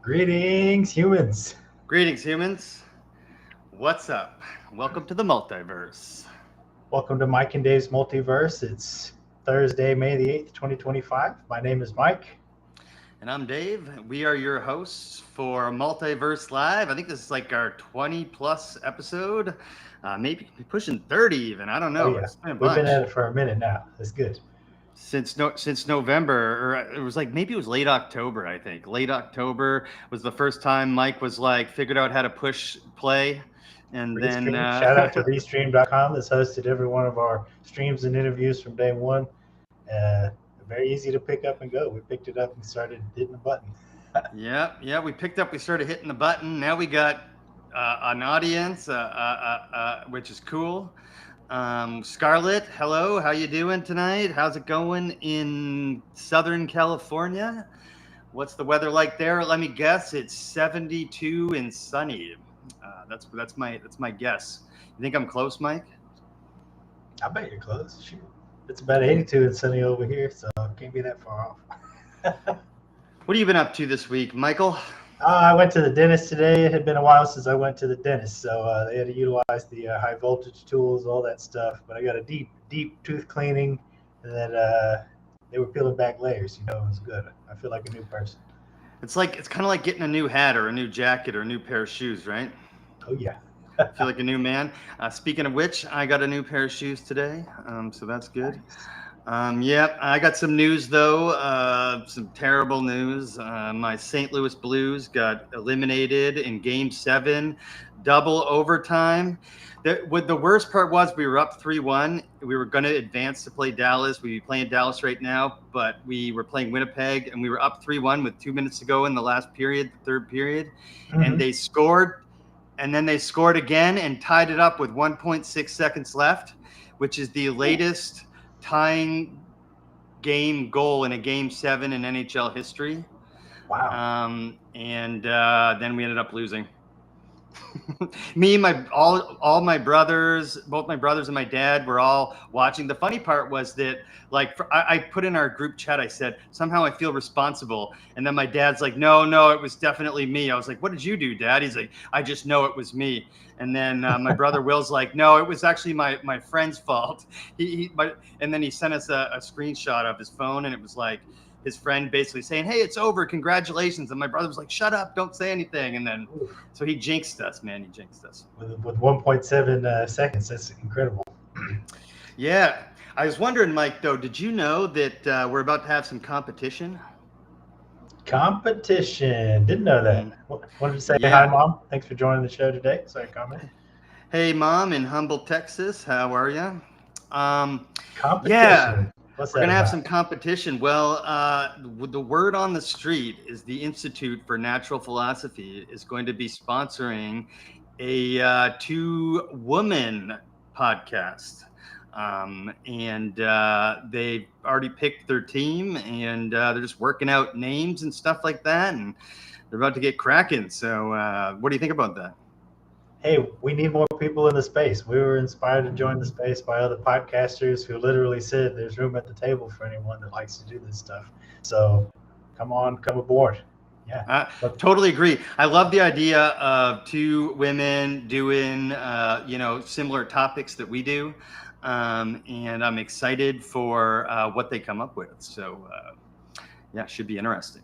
Greetings, humans. Greetings, humans. What's up? Welcome to the Multiverse. Welcome to Mike and Dave's Multiverse. It's Thursday, May the 8th, 2025. My name is Mike. And I'm Dave. We are your hosts for Multiverse Live. I think this is like our 20-plus episode. Maybe pushing 30 even. I don't know. Oh, yeah. We've been at it for a minute now. That's good. Since November, or it was like, maybe it was late October, I think. Late October was the first time Mike was like, figured out how to push play. And Restream. then Shout out to Restream.com that's hosted every one of our streams and interviews from day one. Very easy to pick up and go. We picked it up and started hitting the button. Yeah, we picked up, we started hitting the button. Now we got an audience, which is cool. Scarlett, hello, how you doing tonight? How's it going in Southern California? What's the weather like there? Let me guess, it's 72 and sunny. That's my guess. You think I'm close, Mike? I bet you're close. Shoot. It's about 82 and sunny over here, so it can't be that far off. What have you been up to this week, Michael? I went to the dentist today. It had been a while since I went to the dentist, so they had to utilize the high voltage tools, all that stuff. But I got a deep tooth cleaning, and then they were peeling back layers. It was good. I feel like a new person. It's kind of like getting a new hat or a new jacket or a new pair of shoes, right? Oh yeah. I feel like a new man. Speaking of which, I got a new pair of shoes today, so that's good. Nice. I got some news though, some terrible news. My St. Louis Blues got eliminated in Game 7, double overtime. The worst part was we were up 3-1. We were going to advance to play Dallas. We'd be playing Dallas right now, but we were playing Winnipeg, and we were up 3-1 with 2 minutes to go in the last period, the third period, and they scored, and then they scored again and tied it up with 1.6 seconds left, which is the latest tying game goal in a Game 7 in NHL history. Wow. And then we ended up losing. Me, all my brothers, both my brothers and my dad were all watching. The funny part was that, I put in our group chat, I said, somehow I feel responsible. And then my dad's like, no, it was definitely me. I was like, what did you do, Dad? He's like, I just know it was me. And then my brother Will's like, no, it was actually my friend's fault. And then he sent us a screenshot of his phone, and it was like, his friend basically saying, "Hey, it's over, congratulations." And my brother was like, "Shut up, don't say anything." And then, so he jinxed us, man. He jinxed us. With 1.7 seconds, that's incredible. Yeah. I was wondering, Mike, though, did you know that we're about to have some competition? Competition. Didn't know that. Wanted to say hi, Yeah. Mom. Thanks for joining the show today. Sorry, comment. Hey, Mom, in Humble, Texas. How are you? Competition. Yeah. What's We're that going to have about? some competition. Well, the word on the street is the Institute for Natural Philosophy is going to be sponsoring a two-woman podcast. And they've already picked their team, and they're just working out names and stuff like that. And they're about to get cracking. So what do you think about that? Hey, we need more people in the space. We were inspired to join the space by other podcasters who literally said there's room at the table for anyone that likes to do this stuff. So come on, come aboard. Yeah. Totally agree. I love the idea of two women doing, similar topics that we do. And I'm excited for what they come up with. So, should be interesting.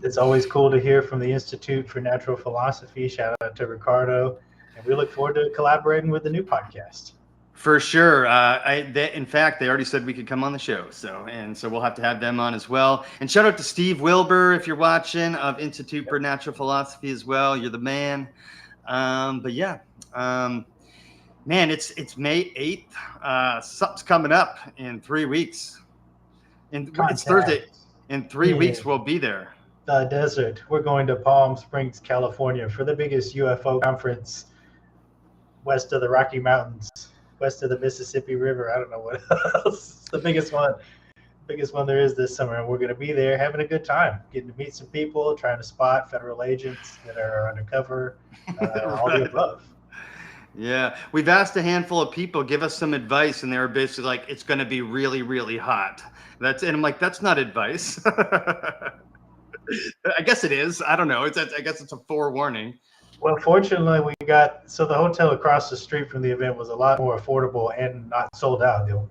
It's always cool to hear from the Institute for Natural Philosophy. Shout out to Ricardo. And we look forward to collaborating with the new podcast. For sure. In fact, they already said we could come on the show. So we'll have to have them on as well. And shout out to Steve Wilbur, if you're watching, of Institute for Natural Philosophy as well. You're the man. Man, it's May 8th. Something's coming up in 3 weeks. It's Thursday. In 3 weeks, we'll be there. The desert. We're going to Palm Springs, California for the biggest UFO conference west of the Rocky Mountains, west of the Mississippi River. I don't know what else. The biggest one there is this summer. And we're going to be there having a good time, getting to meet some people, trying to spot federal agents that are undercover, all the above. Yeah, we've asked a handful of people, give us some advice, and they were basically like, it's going to be really, really hot. And I'm like, that's not advice. I guess it is. I don't know. I guess it's a forewarning. Well, fortunately, the hotel across the street from the event was a lot more affordable and not sold out. The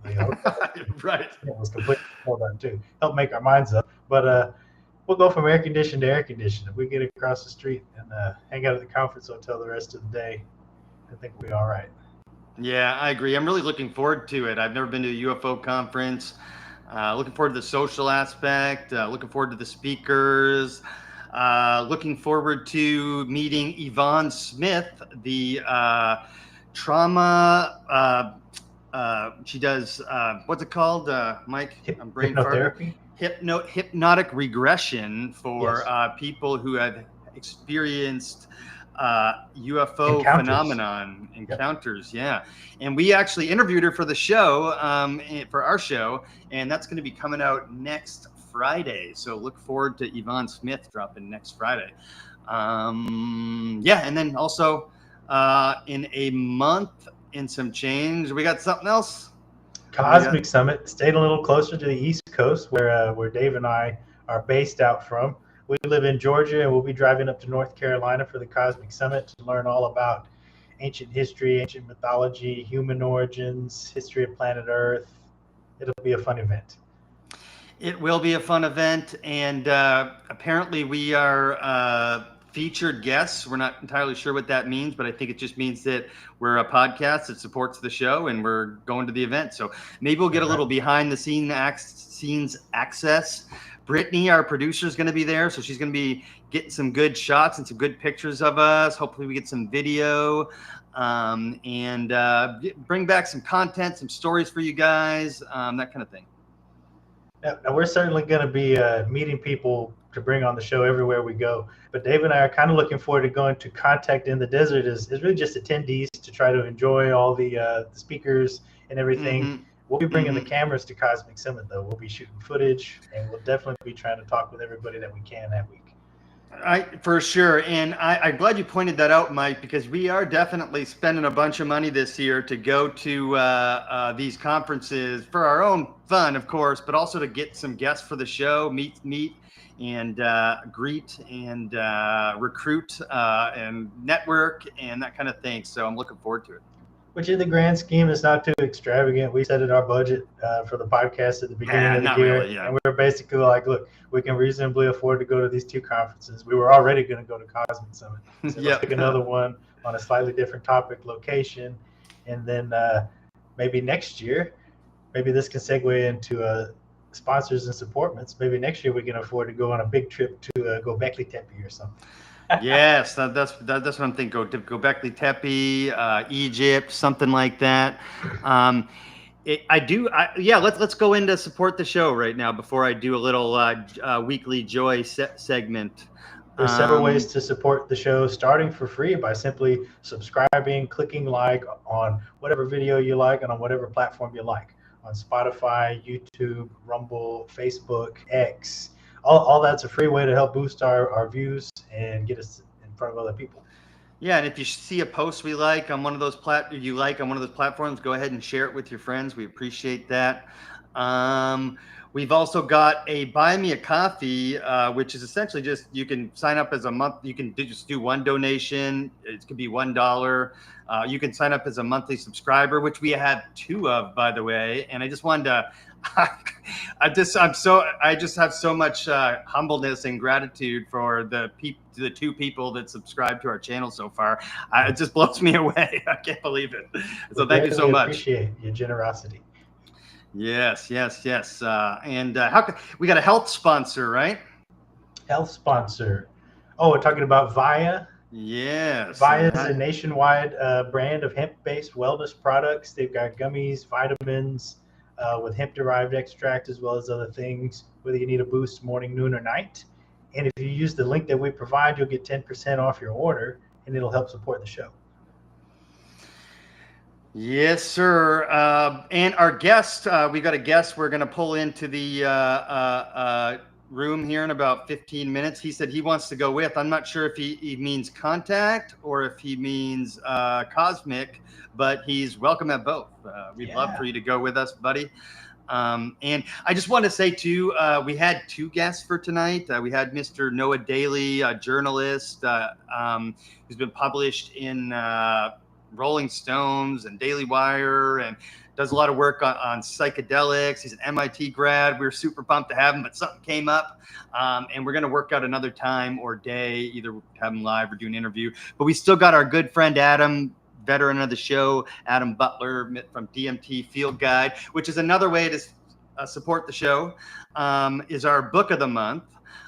right. It was completely sold out too. Help make our minds up. But we'll go from air conditioned to air conditioned. If we get across the street and hang out at the conference hotel the rest of the day, I think we'll be all right. Yeah, I agree. I'm really looking forward to it. I've never been to a UFO conference. Looking forward to the social aspect. Looking forward to the speakers. Looking forward to meeting Yvonne Smith, the trauma. She does what's it called, Mike? I'm brain Hypnotherapy. Hypnotic regression for people who have experienced UFO encounters. Yeah. And we actually interviewed her for the show, for our show, and that's going to be coming out next Friday. So look forward to Yvonne Smith dropping next Friday. And then also in a month and some change, we got something else. Cosmic Summit. Stayed a little closer to the East Coast, where Dave and I are based out from. We live in Georgia, and we'll be driving up to North Carolina for the Cosmic Summit to learn all about ancient history, ancient mythology, human origins, history of planet Earth. It'll be a fun event. It will be a fun event, and apparently we are featured guests. We're not entirely sure what that means, but I think it just means that we're a podcast that supports the show, and we're going to the event. So maybe we'll get a little behind the scenes access. Brittany, our producer, is going to be there, so she's going to be getting some good shots and some good pictures of us. Hopefully we get some video and bring back some content, some stories for you guys, that kind of thing. Now, we're certainly going to be meeting people to bring on the show everywhere we go. But Dave and I are kind of looking forward to going to Contact in the Desert is really just attendees to try to enjoy all the speakers and everything. Mm-hmm. We'll be bringing the cameras to Cosmic Summit, though. We'll be shooting footage, and we'll definitely be trying to talk with everybody that we can that week. For sure. And I'm glad you pointed that out, Mike, because we are definitely spending a bunch of money this year to go to these conferences for our own fun, of course, but also to get some guests for the show, meet and greet and recruit and network and that kind of thing. So I'm looking forward to it. which in the grand scheme is not too extravagant. We set in our budget for the podcast at the beginning of the Not year, really, yeah. and we were basically like, look, we can reasonably afford to go to these two conferences. We were already going to go to Cosmic Summit, so let's pick another one on a slightly different topic, location, and then maybe next year, maybe this can segue into sponsors and supportments. Maybe next year we can afford to go on a big trip to Göbekli Tepe or something. Yes, that's what I'm thinking. Göbekli Tepe, Egypt, something like that. Let's go into support the show right now before I do a little weekly joy segment. There's several ways to support the show, starting for free by simply subscribing, clicking like on whatever video you like and on whatever platform you like, on Spotify, YouTube, Rumble, Facebook, X. All that's a free way to help boost our views and get us in front of other people. Yeah, and if you see a post we like on one of those platforms, go ahead and share it with your friends. We appreciate that. We've also got a Buy Me a Coffee, which is essentially just you can sign up as a month. You can just do one donation. It could be $1. You can sign up as a monthly subscriber, which we have 2 of, by the way. And I just wanted to, I just have so much humbleness and gratitude for the 2 people that subscribe to our channel so far. It just blows me away. I can't believe it. So thank you so much. Appreciate your generosity. Yes. And we got a health sponsor, right? Health sponsor. Oh, we're talking about Via. Yes. Via is a nationwide brand of hemp-based wellness products. They've got gummies, vitamins with hemp-derived extract, as well as other things, whether you need a boost morning, noon, or night. And if you use the link that we provide, you'll get 10% off your order, and it'll help support the show. Yes, sir. And our guest, we got a guest we're going to pull into the room here in about 15 minutes. He said he wants to go with. I'm not sure if he means contact or if he means cosmic, but he's welcome at both. We'd love for you to go with us, buddy. And I just want to say, too, we had 2 guests for tonight. We had Mr. Noah Daly, a journalist who's been published in Rolling Stones and Daily Wire and does a lot of work on psychedelics. He's an MIT grad. We were super pumped to have him, but something came up, and we're going to work out another time or day, either have him live or do an interview. But we still got our good friend Adam, veteran of the show, Adam Butler from DMT Field Guide, which is another way to support the show, is our book of the month.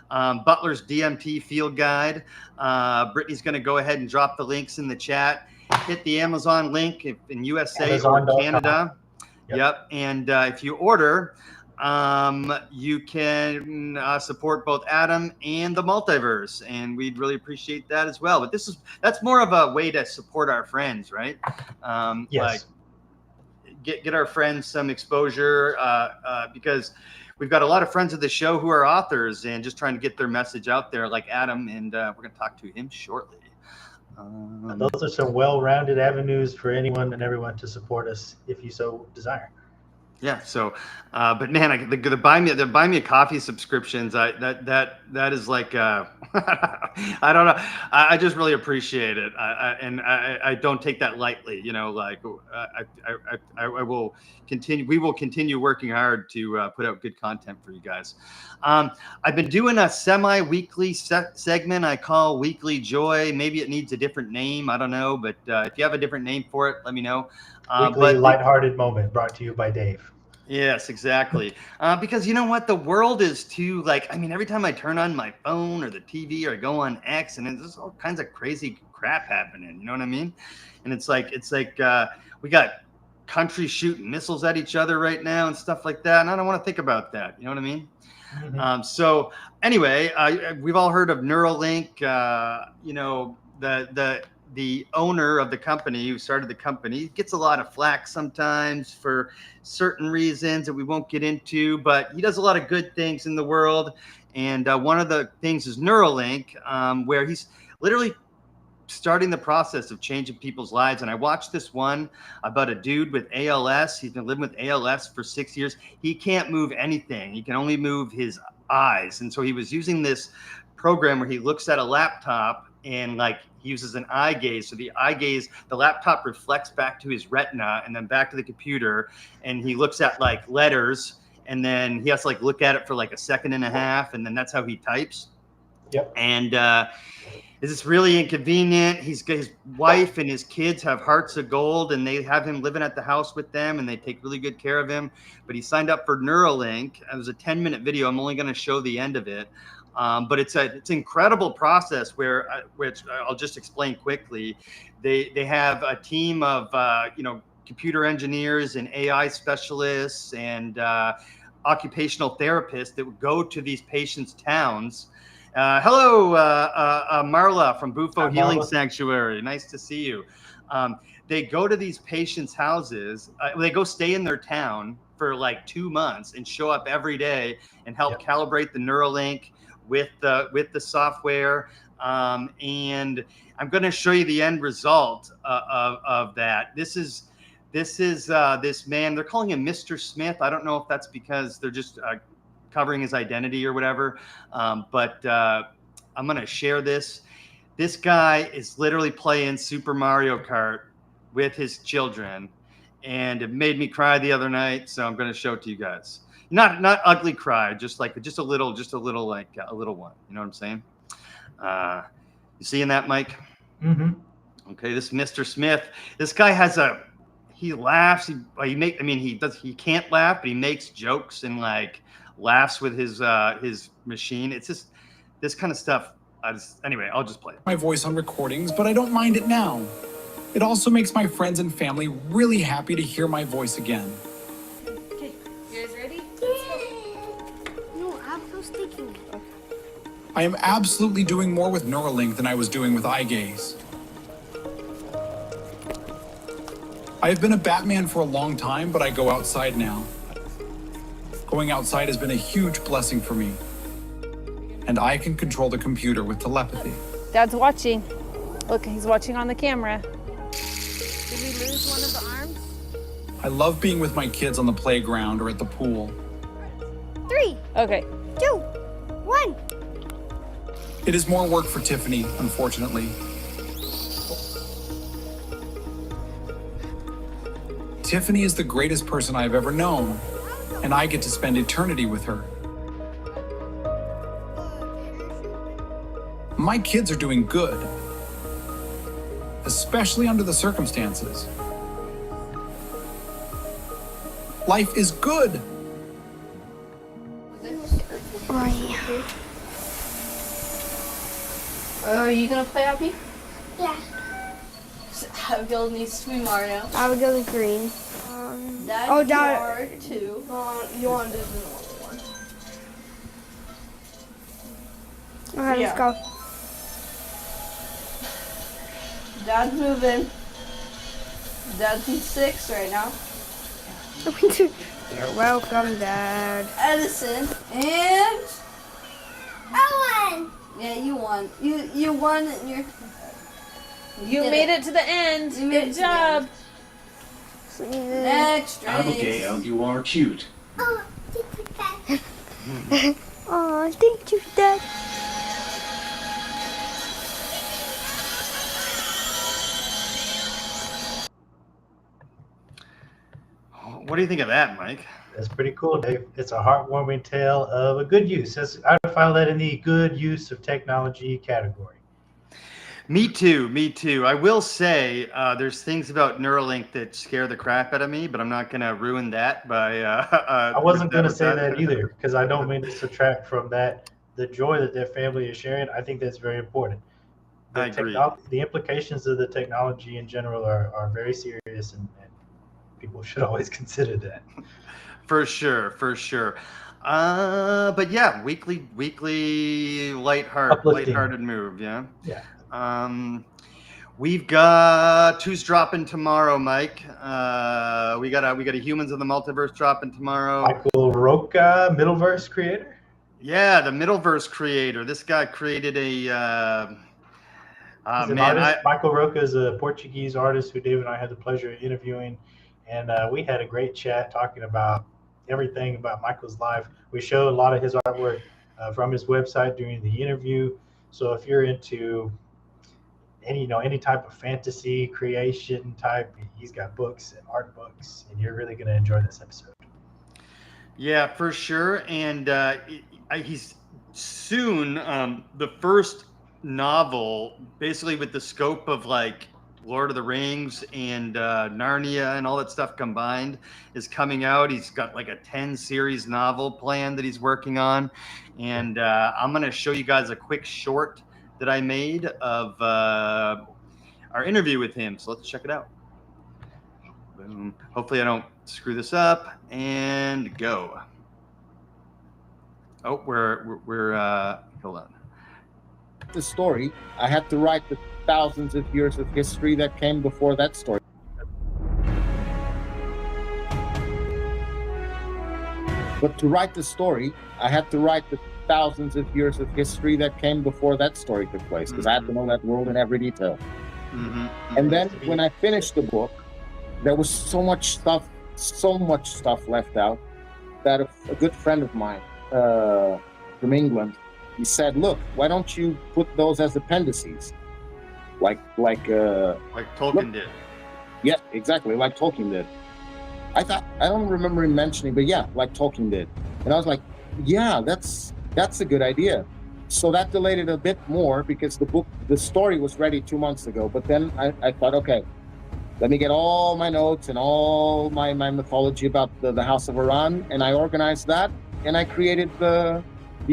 Butler's DMT Field Guide. Brittany's going to go ahead and drop the links in the chat. Hit the Amazon link in USA or Canada. Yep. And if you order, you can support both Adam and the Multiverse, and we'd really appreciate that as well. But that's more of a way to support our friends, right? Yes. Like get our friends some exposure because we've got a lot of friends of the show who are authors and just trying to get their message out there, like Adam, and we're going to talk to him shortly. Those are some well-rounded avenues for anyone and everyone to support us if you so desire. Yeah. So, but man, the buy me a coffee subscriptions, that is like, I don't know. I just really appreciate it. I don't take that lightly, like I will continue. We will continue working hard to put out good content for you guys. I've been doing a semi-weekly segment I call Weekly Joy. Maybe it needs a different name. I don't know, but if you have a different name for it, let me know. Weekly lighthearted moment brought to you by Dave. Yes, exactly. Because you know what? The world is too, every time I turn on my phone or the TV or I go on X, and there's all kinds of crazy crap happening. You know what I mean? And it's like we got countries shooting missiles at each other right now and stuff like that. And I don't want to think about that. You know what I mean? Mm-hmm. So anyway, we've all heard of Neuralink. The owner of the company who started the company gets a lot of flack sometimes for certain reasons that we won't get into, but he does a lot of good things in the world. And one of the things is Neuralink, where he's literally starting the process of changing people's lives. And I watched this one about a dude with ALS. He's been living with ALS for 6 years. He can't move anything. He can only move his eyes. And so he was using this program where he looks at a laptop and like he uses an eye gaze. So the eye gaze, the laptop reflects back to his retina and then back to the computer, and he looks at like letters, and then he has to like look at it for like a second and a half, and then that's how he types. Yep. And it's really inconvenient. His wife and his kids have hearts of gold, and they have him living at the house with them, and they take really good care of him. But he signed up for Neuralink. It was a 10-minute video. I'm only going to show the end of it. But it's an incredible process which I'll just explain quickly. They have a team of computer engineers and AI specialists and occupational therapists that would go to these patients' towns. Hello, Marla from Bufo Healing Marla. Sanctuary. Nice to see you. They go to these patients' houses. They go stay in their town for like 2 months and show up every day and help calibrate the Neuralink with the software. And I'm going to show you the end result of that. This is this man. They're calling him Mr. Smith. I don't know if that's because they're just covering his identity or whatever. But I'm going to share this. This guy is literally playing Super Mario Kart with his children, and it made me cry the other night. So I'm going to show it to you guys. Not ugly cry, just a little one. You know what I'm saying? You seeing that, Mike? Mm-hmm. Okay, this Mr. Smith. This guy he laughs. He can't laugh, but he makes jokes and like laughs with his machine. It's just this kind of stuff. Anyway, I'll just play it. My voice on recordings, but I don't mind it now. It also makes my friends and family really happy to hear my voice again. Okay, you guys ready? No, I'm still sticking. Okay. I am absolutely doing more with Neuralink than I was doing with eye gaze. I have been a Batman for a long time, but I go outside now. Going outside has been a huge blessing for me. And I can control the computer with telepathy. Dad's watching. Look, he's watching on the camera. Did we lose one of the arms? I love being with my kids on the playground or at the pool. 3, Okay. 2, 1. It is more work for Tiffany, unfortunately. Tiffany is the greatest person I've ever known, and I get to spend eternity with her. My kids are doing good, especially under the circumstances. Life is good. Right. Are you gonna play Abby? Yeah. Abigail needs to be Mario. Abigail green. Dad, Oh, you Dad. are too. You want to do the normal one? Okay, Yeah. let's go. Dad's moving. Dad's in 6 right now. You're welcome, Dad. Edison and I won. yeah, you won. You won. And You did made it to the end. You made it Good to the job. next race. Abigail, you are cute. Oh, thank you, Dad. Oh, thank you, Dad. What do you think of that, Mike? That's pretty cool, Dave. It's a heartwarming tale of a good use. I would file that in the good use of technology category. Me too. I will say there's things about Neuralink that scare the crap out of me, but I'm not going to ruin that by. I wasn't going to say that either, because I don't mean to subtract from that the joy that their family is sharing. I think that's very important. I agree. The implications of the technology in general are very serious, and people should always consider that. For sure. But yeah, weekly lighthearted move. Yeah. Yeah. We've got who's dropping tomorrow, Mike. We got a Humans of the Multiverse dropping tomorrow. Michael Roca, Middleverse creator. Yeah, the Middleverse creator. This guy created a. He's an artist. Michael Roca is a Portuguese artist who Dave and I had the pleasure of interviewing, and we had a great chat talking about everything about Michael's life. We showed a lot of his artwork from his website during the interview. So if you're into any type of fantasy creation type, he's got books and art books, and you're really going to enjoy this episode. Yeah, for sure. And he's soon the first novel, basically with the scope of like Lord of the Rings and Narnia and all that stuff combined, is coming out. He's got like a 10 series novel plan that he's working on. And I'm going to show you guys a quick short that I made of our interview with him. So let's check it out. Boom. Hopefully I don't screw this up, and go. Oh, we're hold on. The story, I had to write the thousands of years of history that came before that story. But to write the story, I had to write the thousands of years of history that came before that story took place, because I had to know that world in every detail. And then when I finished the book, there was so much stuff left out that a good friend of mine from England, he said, "Look, why don't you put those as appendices, like Tolkien did?" Yeah, exactly, like Tolkien did. I don't remember him mentioning, but yeah, like Tolkien did. And I was like, yeah, that's a good idea. So that delayed it a bit more, because the story was ready 2 months ago. But then I thought, okay, let me get all my notes and all my mythology about the House of Iran, and I organized that, and I created the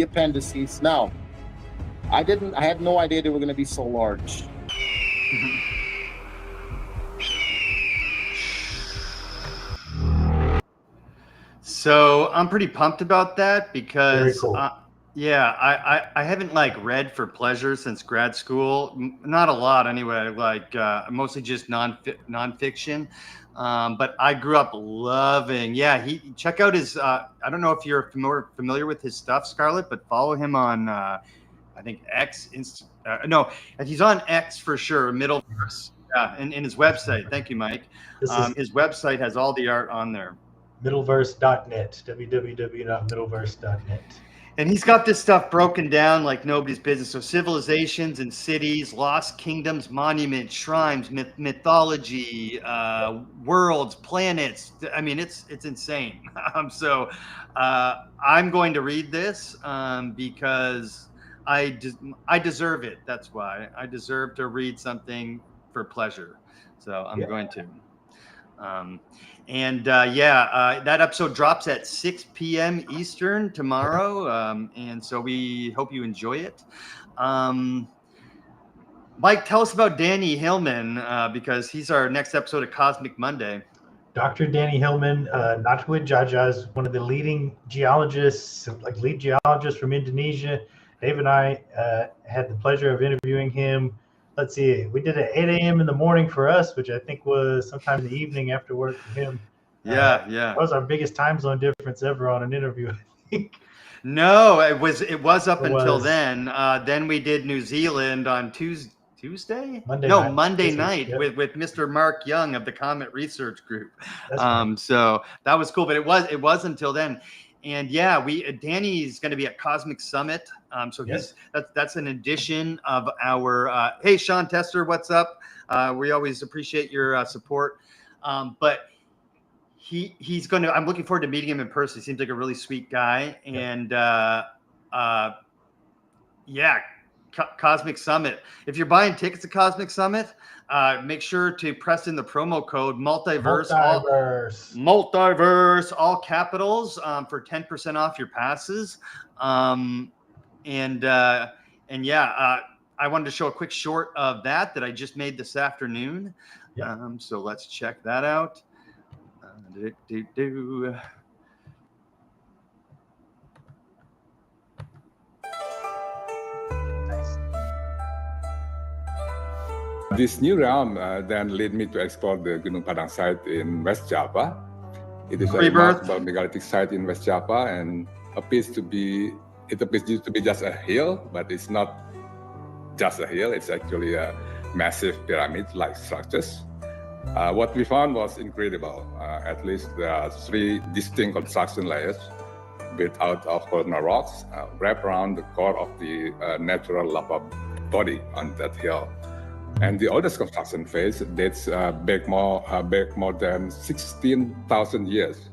appendices. Now, I had no idea they were going to be so large. So I'm pretty pumped about that, because Very cool. I haven't like read for pleasure since grad school. Not a lot anyway, like mostly just nonfiction. But I grew up loving, check out his, I don't know if you're familiar with his stuff, Scarlett, but follow him on, I think X, no, he's on X for sure, Middleverse, and his website. Thank you, Mike. His website has all the art on there. Middleverse.net, www.middleverse.net. And he's got this stuff broken down like nobody's business. So civilizations and cities, lost kingdoms, monuments, shrines, mythology, worlds, planets. I mean, it's insane. So I'm going to read this because I deserve it. That's why I deserve to read something for pleasure. So I'm going to. That episode drops at 6 p.m. Eastern tomorrow. And so we hope you enjoy it. Mike, tell us about Danny Hillman, because he's our next episode of Cosmic Monday. Dr. Danny Hillman, Natwid Jaja, is one of the leading geologists, lead geologist from Indonesia. Dave and I had the pleasure of interviewing him. Let's see, we did it at 8 a.m. in the morning for us, which I think was sometime in the evening after work for him. That was our biggest time zone difference ever on an interview, I think. No, it was up until then. Then we did New Zealand on Tuesday? Monday night with Mr. Mark Young of the Comet Research Group. So that was cool, but it was until then. And Danny's going to be at Cosmic Summit. So that's an addition of our, hey, Sean Tester, what's up? We always appreciate your support. But he's going to, I'm looking forward to meeting him in person. He seems like a really sweet guy. And Cosmic Summit. If you're buying tickets to Cosmic Summit, make sure to press in the promo code Multiverse, all capitals, for 10% off your passes. I wanted to show a quick short of that I just made this afternoon. So let's check that out. This new realm then led me to explore the Gunung Padang site in West Java. It is a remarkable megalithic site in West Java, and appears to be just a hill, but it's not just a hill. It's actually a massive pyramid-like structures. What we found was incredible. At least there are 3 distinct construction layers built out of columnar rocks, wrapped around the core of the natural lava body on that hill. And the oldest construction phase dates back more than 16,000 years.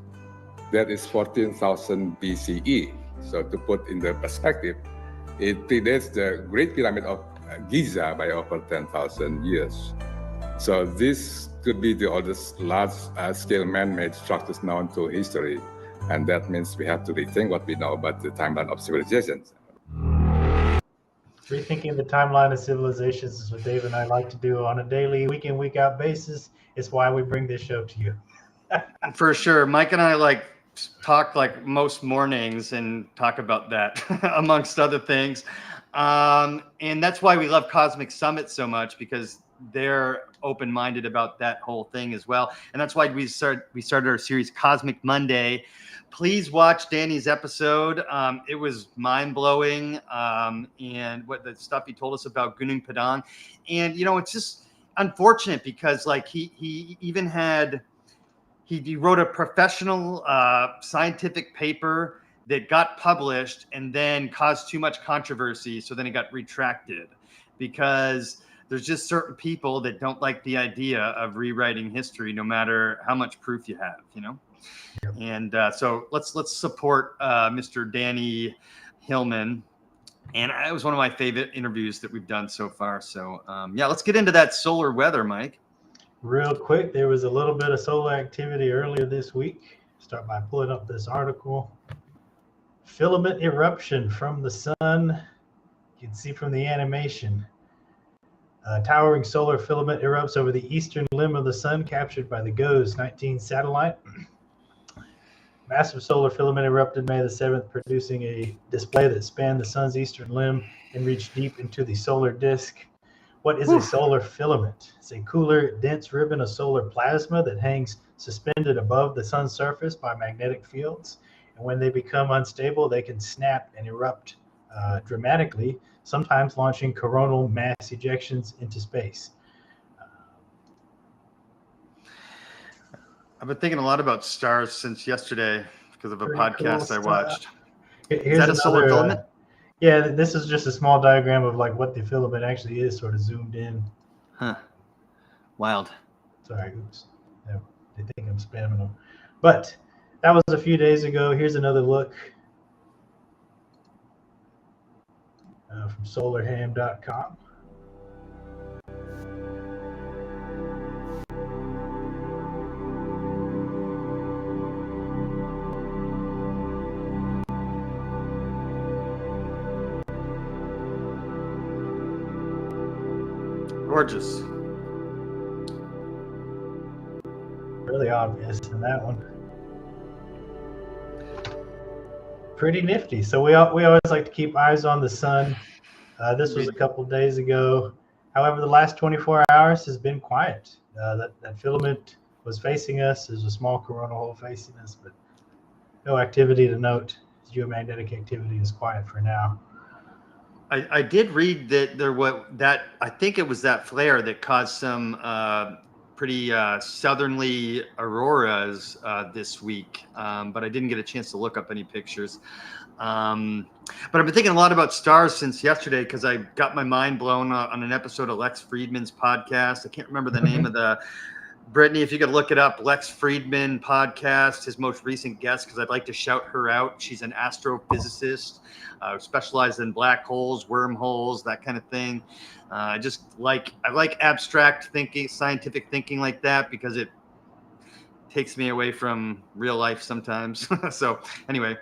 That is 14,000 BCE. So to put in the perspective, it predates the Great Pyramid of Giza by over 10,000 years. So this could be the oldest large-scale man-made structures known to history. And that means we have to rethink what we know about the timeline of civilizations. Rethinking the timeline of civilizations is what Dave and I like to do on a daily, week in, week out basis. It's why we bring this show to you. For sure. Mike and I talk most mornings and talk about that amongst other things. And that's why we love Cosmic Summit so much, because they're open-minded about that whole thing as well. And that's why we started our series Cosmic Monday. Please watch Danny's episode. It was mind-blowing. And what the stuff he told us about Gunung Padang. And, it's just unfortunate because he even had, he wrote a professional scientific paper that got published and then caused too much controversy. So then it got retracted because there's just certain people that don't like the idea of rewriting history, no matter how much proof you have, Yep. And so let's support Mr. Danny Hillman. And it was one of my favorite interviews that we've done so far. So let's get into that solar weather, Mike. Real quick, there was a little bit of solar activity earlier this week. Start by pulling up this article. Filament eruption from the sun. You can see from the animation. Towering solar filament erupts over the eastern limb of the sun, captured by the GOES 19 satellite. Massive solar filament erupted May the 7th, producing a display that spanned the sun's eastern limb and reached deep into the solar disk. What is a solar filament? It's a cooler, dense ribbon of solar plasma that hangs suspended above the sun's surface by magnetic fields. And when they become unstable, they can snap and erupt dramatically, sometimes launching coronal mass ejections into space. I've been thinking a lot about stars since yesterday because of a podcast I watched. Is that a solar filament? Yeah, this is just a small diagram of what the filament actually is, sort of zoomed in. Huh. Wild. Sorry, oops. Yeah, they think I'm spamming them. But that was a few days ago. Here's another look from solarham.com. Gorgeous. Really obvious in that one. Pretty nifty. So we always like to keep eyes on the sun. This was a couple of days ago. However, the last 24 hours has been quiet. That filament was facing us. There's a small coronal hole facing us, but no activity to note. Geomagnetic activity is quiet for now. I did read that I think it was that flare that caused some pretty southerly auroras this week, but I didn't get a chance to look up any pictures. But I've been thinking a lot about stars since yesterday because I got my mind blown on an episode of Lex Friedman's podcast. I can't remember the name of the Brittany, if you could look it up, Lex Friedman podcast, his most recent guest, because I'd like to shout her out. She's an astrophysicist, specialized in black holes, wormholes, that kind of thing. I like abstract thinking, scientific thinking like that, because it takes me away from real life sometimes. So anyway,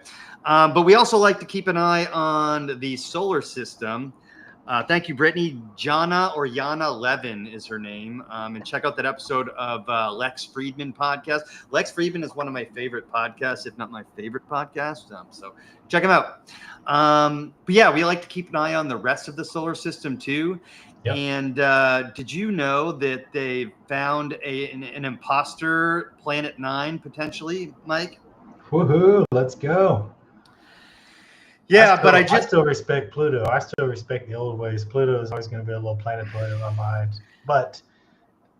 but we also like to keep an eye on the solar system. Thank you, Brittany. Yana Levin is her name. And check out that episode of Lex Friedman podcast. Lex Friedman is one of my favorite podcasts, if not my favorite podcast. So check him out. But yeah, we like to keep an eye on the rest of the solar system too. Yep. And did you know that they found an imposter planet 9 potentially, Mike? Woohoo! Let's go. Yeah, I still respect Pluto. I still respect the old ways. Pluto is always going to be a little planetoid in my mind. But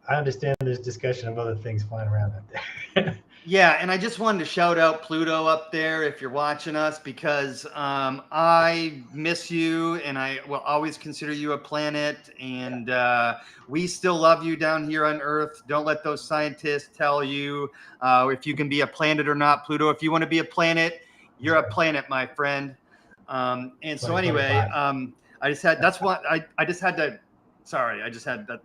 I understand there's discussion of other things flying around out there. Yeah, and I just wanted to shout out Pluto up there if you're watching us, because I miss you and I will always consider you a planet, and we still love you down here on Earth. Don't let those scientists tell you if you can be a planet or not. Pluto, if you want to be a planet, you're a planet, my friend. And so anyway, I just had that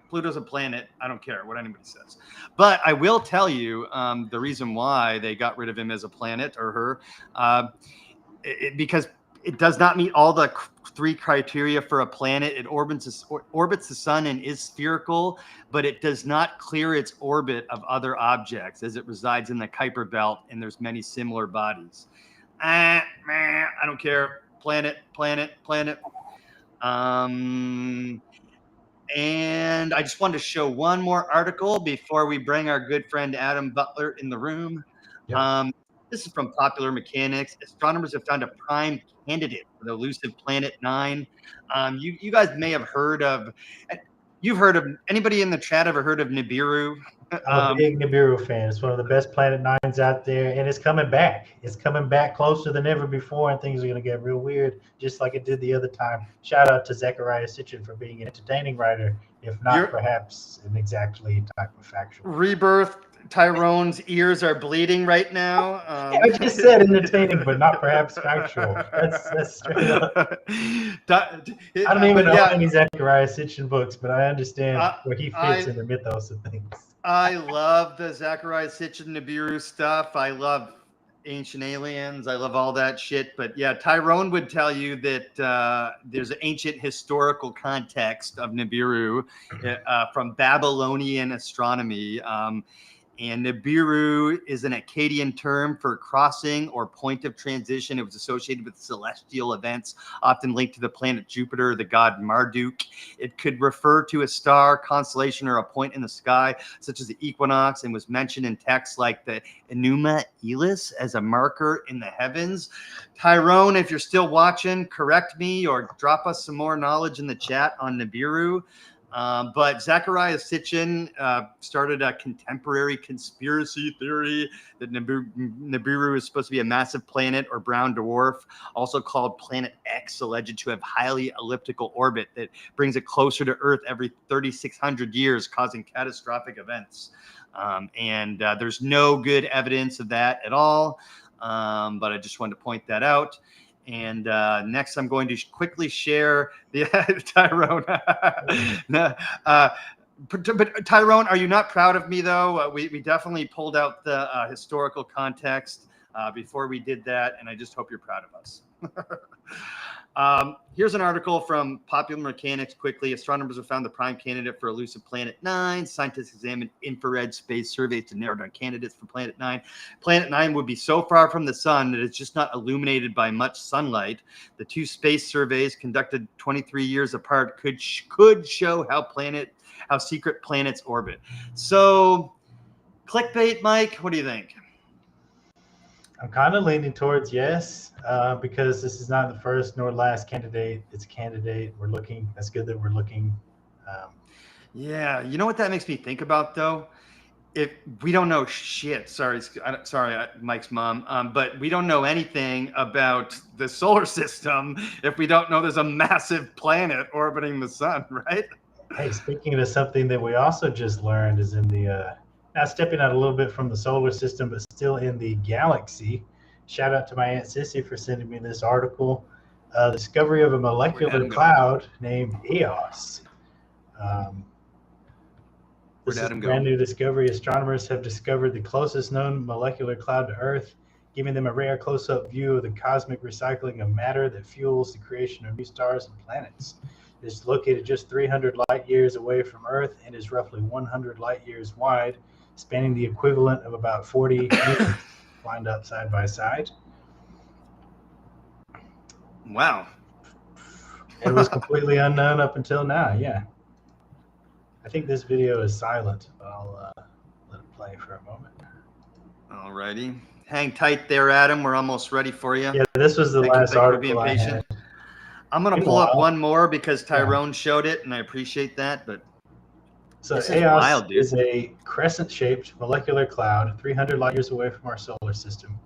Pluto's a planet. I don't care what anybody says. But I will tell you the reason why they got rid of him as a planet, or her, because it does not meet all the 3 criteria for a planet. It orbits the sun and is spherical, but it does not clear its orbit of other objects, as it resides in the Kuiper belt, and there's many similar bodies. I don't care. Planet. And I just wanted to show one more article before we bring our good friend Adam Butler in the room. Yep. This is from Popular Mechanics. Astronomers have found a prime candidate for the elusive Planet 9. You guys may have heard of. Anybody in the chat ever heard of Nibiru? I'm a big Nibiru fan. It's one of the best Planet 9s out there, and it's coming back. It's coming back closer than ever before, and things are going to get real weird, just like it did the other time. Shout out to Zachariah Sitchin for being an entertaining writer, if not perhaps an exactly type of factual. Rebirth. Tyrone's ears are bleeding right now. I just said entertaining, but not perhaps factual. That's straight up. I don't even know any Zachariah Sitchin books, but I understand where he fits in the mythos of things. I love the Zachariah Sitchin Nibiru stuff. I love Ancient Aliens. I love all that shit. But yeah, Tyrone would tell you that there's an ancient historical context of Nibiru from Babylonian astronomy. And Nibiru is an Akkadian term for crossing or point of transition. It was associated with celestial events, often linked to the planet Jupiter, the god Marduk. It could refer to a star, constellation, or a point in the sky, such as the equinox, and was mentioned in texts like the Enuma Elish as a marker in the heavens. Tyrone, if you're still watching, correct me or drop us some more knowledge in the chat on Nibiru. But Zachariah Sitchin started a contemporary conspiracy theory that Nibiru is supposed to be a massive planet or brown dwarf, also called Planet X, alleged to have highly elliptical orbit that brings it closer to Earth every 3,600 years, causing catastrophic events. And there's no good evidence of that at all, but I just wanted to point that out. And next, I'm going to quickly share the Tyrone. But Tyrone, are you not proud of me, though? We definitely pulled out the historical context before we did that, and I just hope you're proud of us. Here's an article from Popular Mechanics quickly. Astronomers have found the prime candidate for elusive Planet 9. Scientists examined infrared space surveys to narrow down candidates for Planet 9. Planet 9 would be so far from the sun that it's just not illuminated by much sunlight. The 2 space surveys conducted 23 years apart could show how secret planets orbit. So, clickbait, Mike, what do you think? I'm kind of leaning towards yes, because this is not the first nor last candidate. It's a candidate. We're looking. That's good that we're looking. Yeah, you know what that makes me think about, though? If we don't know shit, sorry, Mike's mom, but we don't know anything about the solar system if we don't know there's a massive planet orbiting the sun, right? Hey, speaking of something that we also just learned is in the now stepping out a little bit from the solar system, but still in the galaxy. Shout out to my Aunt Sissy for sending me this article. Discovery of a molecular cloud named EOS. This is a brand new discovery. Astronomers have discovered the closest known molecular cloud to Earth, giving them a rare close-up view of the cosmic recycling of matter that fuels the creation of new stars and planets. It is located just 300 light years away from Earth and is roughly 100 light years wide, spanning the equivalent of about 40 meters lined up side by side. Wow. It was completely unknown up until now, yeah. I think this video is silent, but I'll let it play for a moment. All righty. Hang tight there, Adam. We're almost ready for you. Yeah, this was the last article I had. I'm going to pull up one more because Tyrone showed it, and I appreciate that, but So This is EOS wild, dude. is a crescent-shaped molecular cloud 300 light years away from our solar system,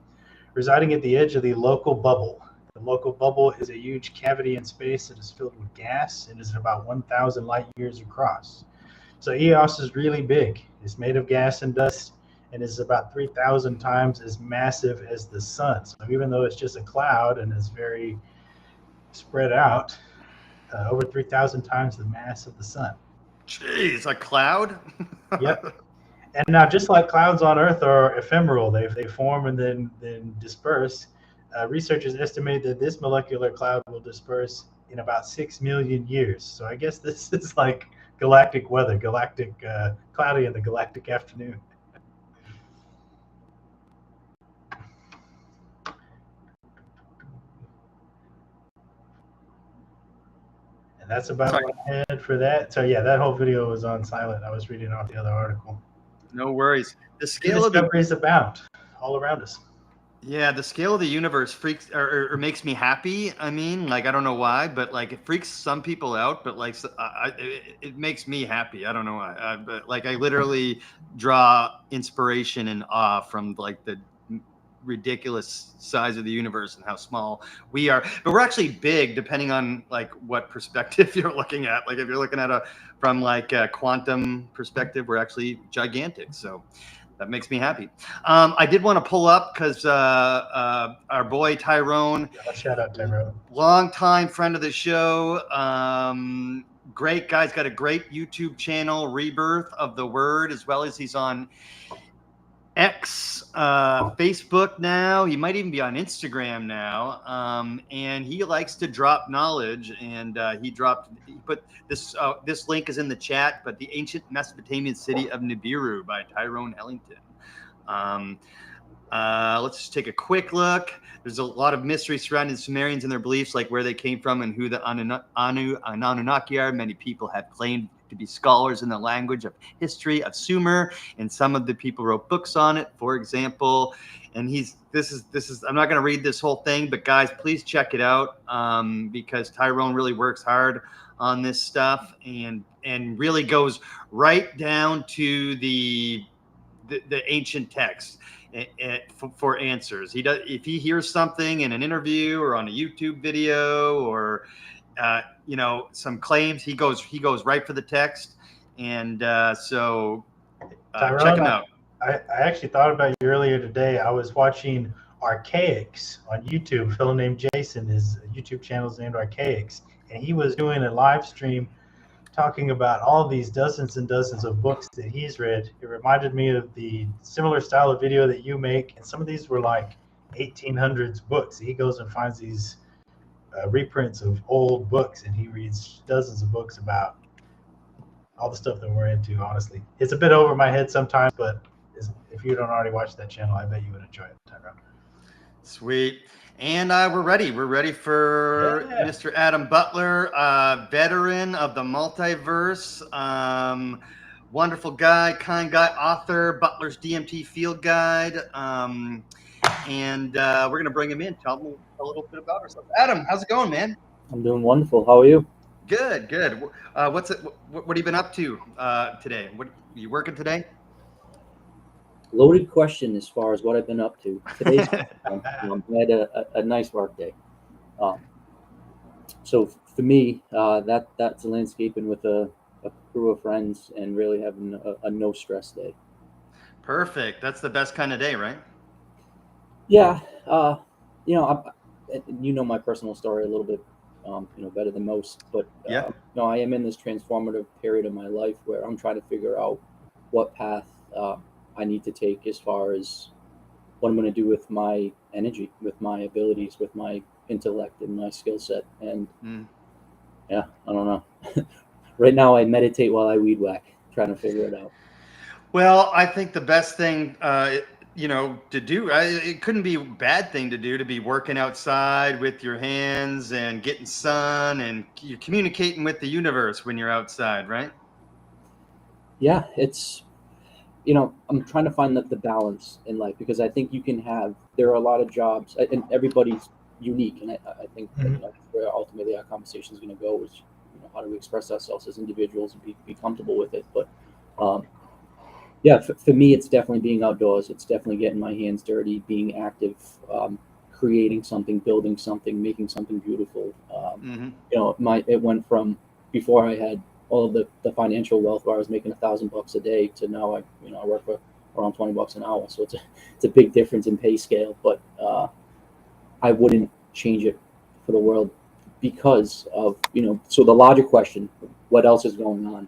residing at the edge of the local bubble. The local bubble is a huge cavity in space that is filled with gas and is about 1,000 light years across. So EOS is really big. It's made of gas and dust and is about 3,000 times as massive as the sun. So even though it's just a cloud and is very spread out, over 3,000 times the mass of the sun. Jeez, a cloud? Yep. And now, just like clouds on Earth are ephemeral, they form and then disperse. Researchers estimate that this molecular cloud will disperse in about 6 million years. So I guess this is like galactic weather, galactic cloudy in the galactic afternoon. And that's about what I had for that. So yeah, that whole video was on silent. I was reading off the other article. No worries. The scale of discoveries abound all around us. Yeah, the scale of the universe freaks or makes me happy. I mean, like, I don't know why, but like it freaks some people out, but like it makes me happy. I don't know why. But like I literally draw inspiration and awe from like the ridiculous size of the universe and how small we are. But we're actually big depending on like what perspective you're looking at. Like if you're looking at from like a quantum perspective, we're actually gigantic. So that makes me happy. I did want to pull up because our boy Tyrone, shout out Tyrone, longtime friend of the show, great guy's got a great YouTube channel, Rebirth of the Word, as well as he's on X, Facebook now. He might even be on Instagram now. And he likes to drop knowledge. And he put this. This link is in the chat. But the ancient Mesopotamian city of Nibiru by Tyrone Ellington. Let's just take a quick look. There's a lot of mystery surrounding Sumerians and their beliefs, like where they came from and who the Anunnaki are. Many people have claimed to be scholars in the language of history of Sumer, and some of the people wrote books on it, for example. And this is I'm not going to read this whole thing, but guys, please check it out, because Tyrone really works hard on this stuff and really goes right down to the ancient text for answers. He does, if he hears something in an interview or on a YouTube video or some claims, he goes right for the text. And so Tyrone, check him out. I actually thought about you earlier today. I was watching Archaics on YouTube. A fellow named Jason, his YouTube channel is named Archaics, and he was doing a live stream talking about all these dozens and dozens of books that he's read. It reminded me of the similar style of video that you make, and some of these were like 1800s books. He goes and finds these reprints of old books, and he reads dozens of books about all the stuff that we're into. Honestly, it's a bit over my head sometimes, but if you don't already watch that channel, I bet you would enjoy it, Tyrone. Sweet. And we're ready for Mr. Adam Butler, veteran of the Multiverse, wonderful guy, kind guy, author, Butler's DMT Field Guide, and we're going to bring him in, tell him a little bit about ourselves. Adam, how's it going, man? I'm doing wonderful. How are you? Good. What have you been up to today? What you working today? Loaded question as far as what I've been up to. Today's I had a nice work day. So for me, that's landscaping with a crew of friends and really having a no stress day. Perfect. That's the best kind of day, right? Yeah. My personal story a little bit, better than most. But I am in this transformative period of my life where I'm trying to figure out what path I need to take as far as what I'm going to do with my energy, with my abilities, with my intellect and my skill set. And I don't know. Right now I meditate while I weed whack, trying to figure it out. Well, I think the best thing, to do, it couldn't be a bad thing to do, to be working outside with your hands and getting sun, and you're communicating with the universe when you're outside, right? Yeah, it's, I'm trying to find the balance in life, because I think there are a lot of jobs and everybody's unique. And I think that's where ultimately our conversation is going to go, is, how do we express ourselves as individuals and be comfortable with it. But Yeah, for me, it's definitely being outdoors. It's definitely getting my hands dirty, being active, creating something, building something, making something beautiful. You know, it went from before I had all of the financial wealth where I was making $1,000 a day to now I work for around $20 an hour. So it's a big difference in pay scale, but I wouldn't change it for the world because of, so the larger question, what else is going on?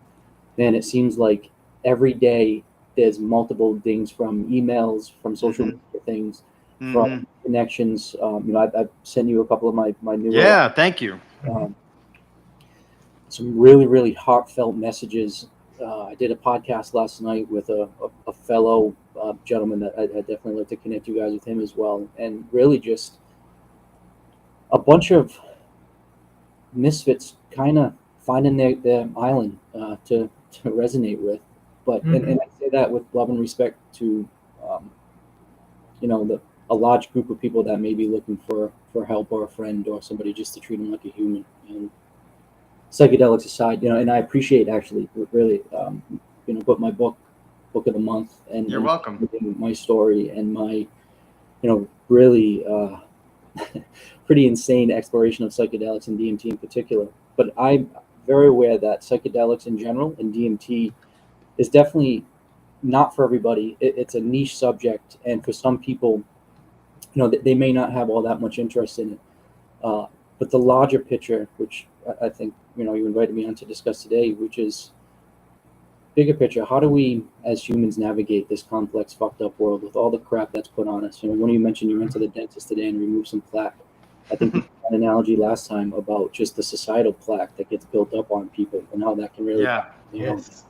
Man, it seems like every day there's multiple things from emails, from social media things, from connections. I've sent you a couple of my new. Yeah, thank you. Some really, really heartfelt messages. I did a podcast last night with a fellow gentleman that I'd definitely like to connect you guys with him as well. And really just a bunch of misfits kind of finding their island to resonate with. But and I say that with love and respect to a large group of people that may be looking for help or a friend or somebody just to treat them like a human. And psychedelics aside, and I appreciate actually really put my book of the month and you're welcome. My story and my really pretty insane exploration of psychedelics and DMT in particular. But I'm very aware that psychedelics in general and DMT is definitely not for everybody. It's a niche subject, and for some people, they may not have all that much interest in it. But the larger picture, which I think you invited me on to discuss today, which is bigger picture. How do we, as humans, navigate this complex, fucked up world with all the crap that's put on us? One of you mentioned you went to the dentist today and removed some plaque. I think we had an analogy last time about just the societal plaque that gets built up on people and how that can really. Yes.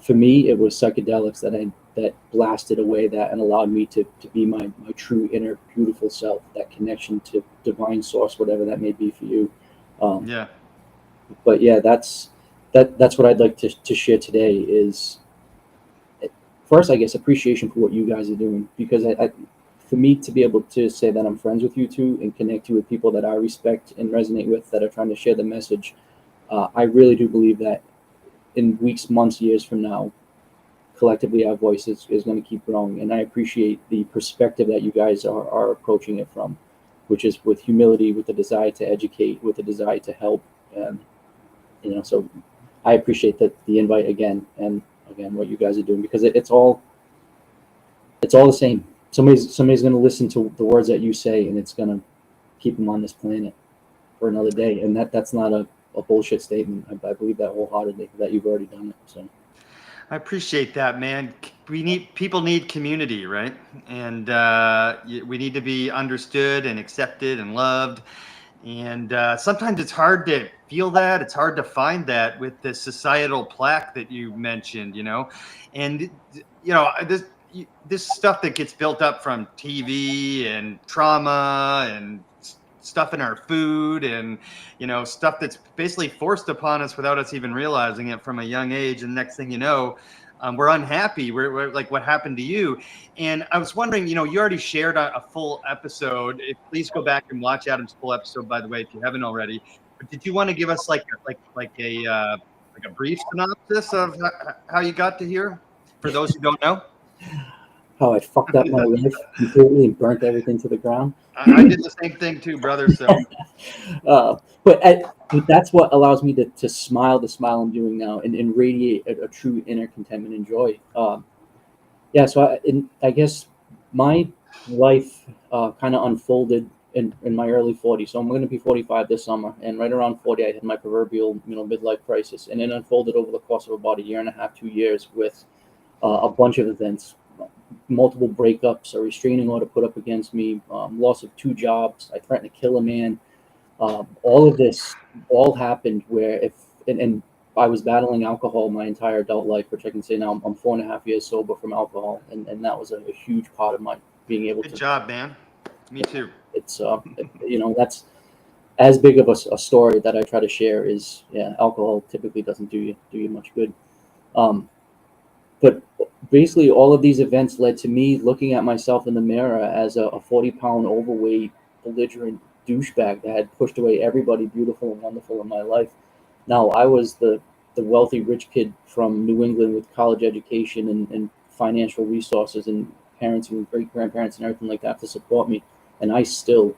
For me, it was psychedelics that blasted away that and allowed me to be my true inner beautiful self, that connection to divine source, whatever that may be for you. But yeah, that's what I'd like to share today is first, I guess, appreciation for what you guys are doing, because for me to be able to say that I'm friends with you two and connect you with people that I respect and resonate with that are trying to share the message, I really do believe that in weeks, months, years from now, collectively our voice is going to keep growing. And I appreciate the perspective that you guys are approaching it from, which is with humility, with the desire to educate, with the desire to help. So I appreciate the invite again, and again, what you guys are doing, because it's all the same. Somebody's going to listen to the words that you say, and it's going to keep them on this planet for another day. And that's not a bullshit statement. I believe that wholeheartedly, that you've already done it. So I appreciate that, man. People need community, right? And we need to be understood and accepted and loved. And sometimes it's hard to feel that. It's hard to find that with the societal plaque that you mentioned, and this stuff that gets built up from TV and trauma and stuff in our food and stuff that's basically forced upon us without us even realizing it from a young age. And next thing you know, we're unhappy. We're like, what happened to you? And I was wondering, you already shared a full episode. Please go back and watch Adam's full episode, by the way, if you haven't already. But did you want to give us like a brief synopsis of how you got to here for those who don't know? How I fucked up my life completely and burnt everything to the ground. I did the same thing too, brother. So, but that's what allows me to smile the smile I'm doing now and radiate a true inner contentment and joy. So I guess my life kind of unfolded in my early 40s. So I'm going to be 45 this summer, and right around 40, I had my proverbial midlife crisis, and it unfolded over the course of about a year and a half, 2 years, with a bunch of events. Multiple breakups, a restraining order put up against me, loss of 2 jobs. I threatened to kill a man. All of this happened where and I was battling alcohol my entire adult life, which I can say now I'm 4.5 years sober from alcohol, and that was a huge part of my being able to. Good job, man. Me too. It's that's as big of a story that I try to share. Is alcohol typically doesn't do you much good. But basically, all of these events led to me looking at myself in the mirror as a 40-pound overweight, belligerent douchebag that had pushed away everybody beautiful and wonderful in my life. Now, I was the the wealthy rich kid from New England with college education and financial resources and parents and great grandparents and everything like that to support me, and I still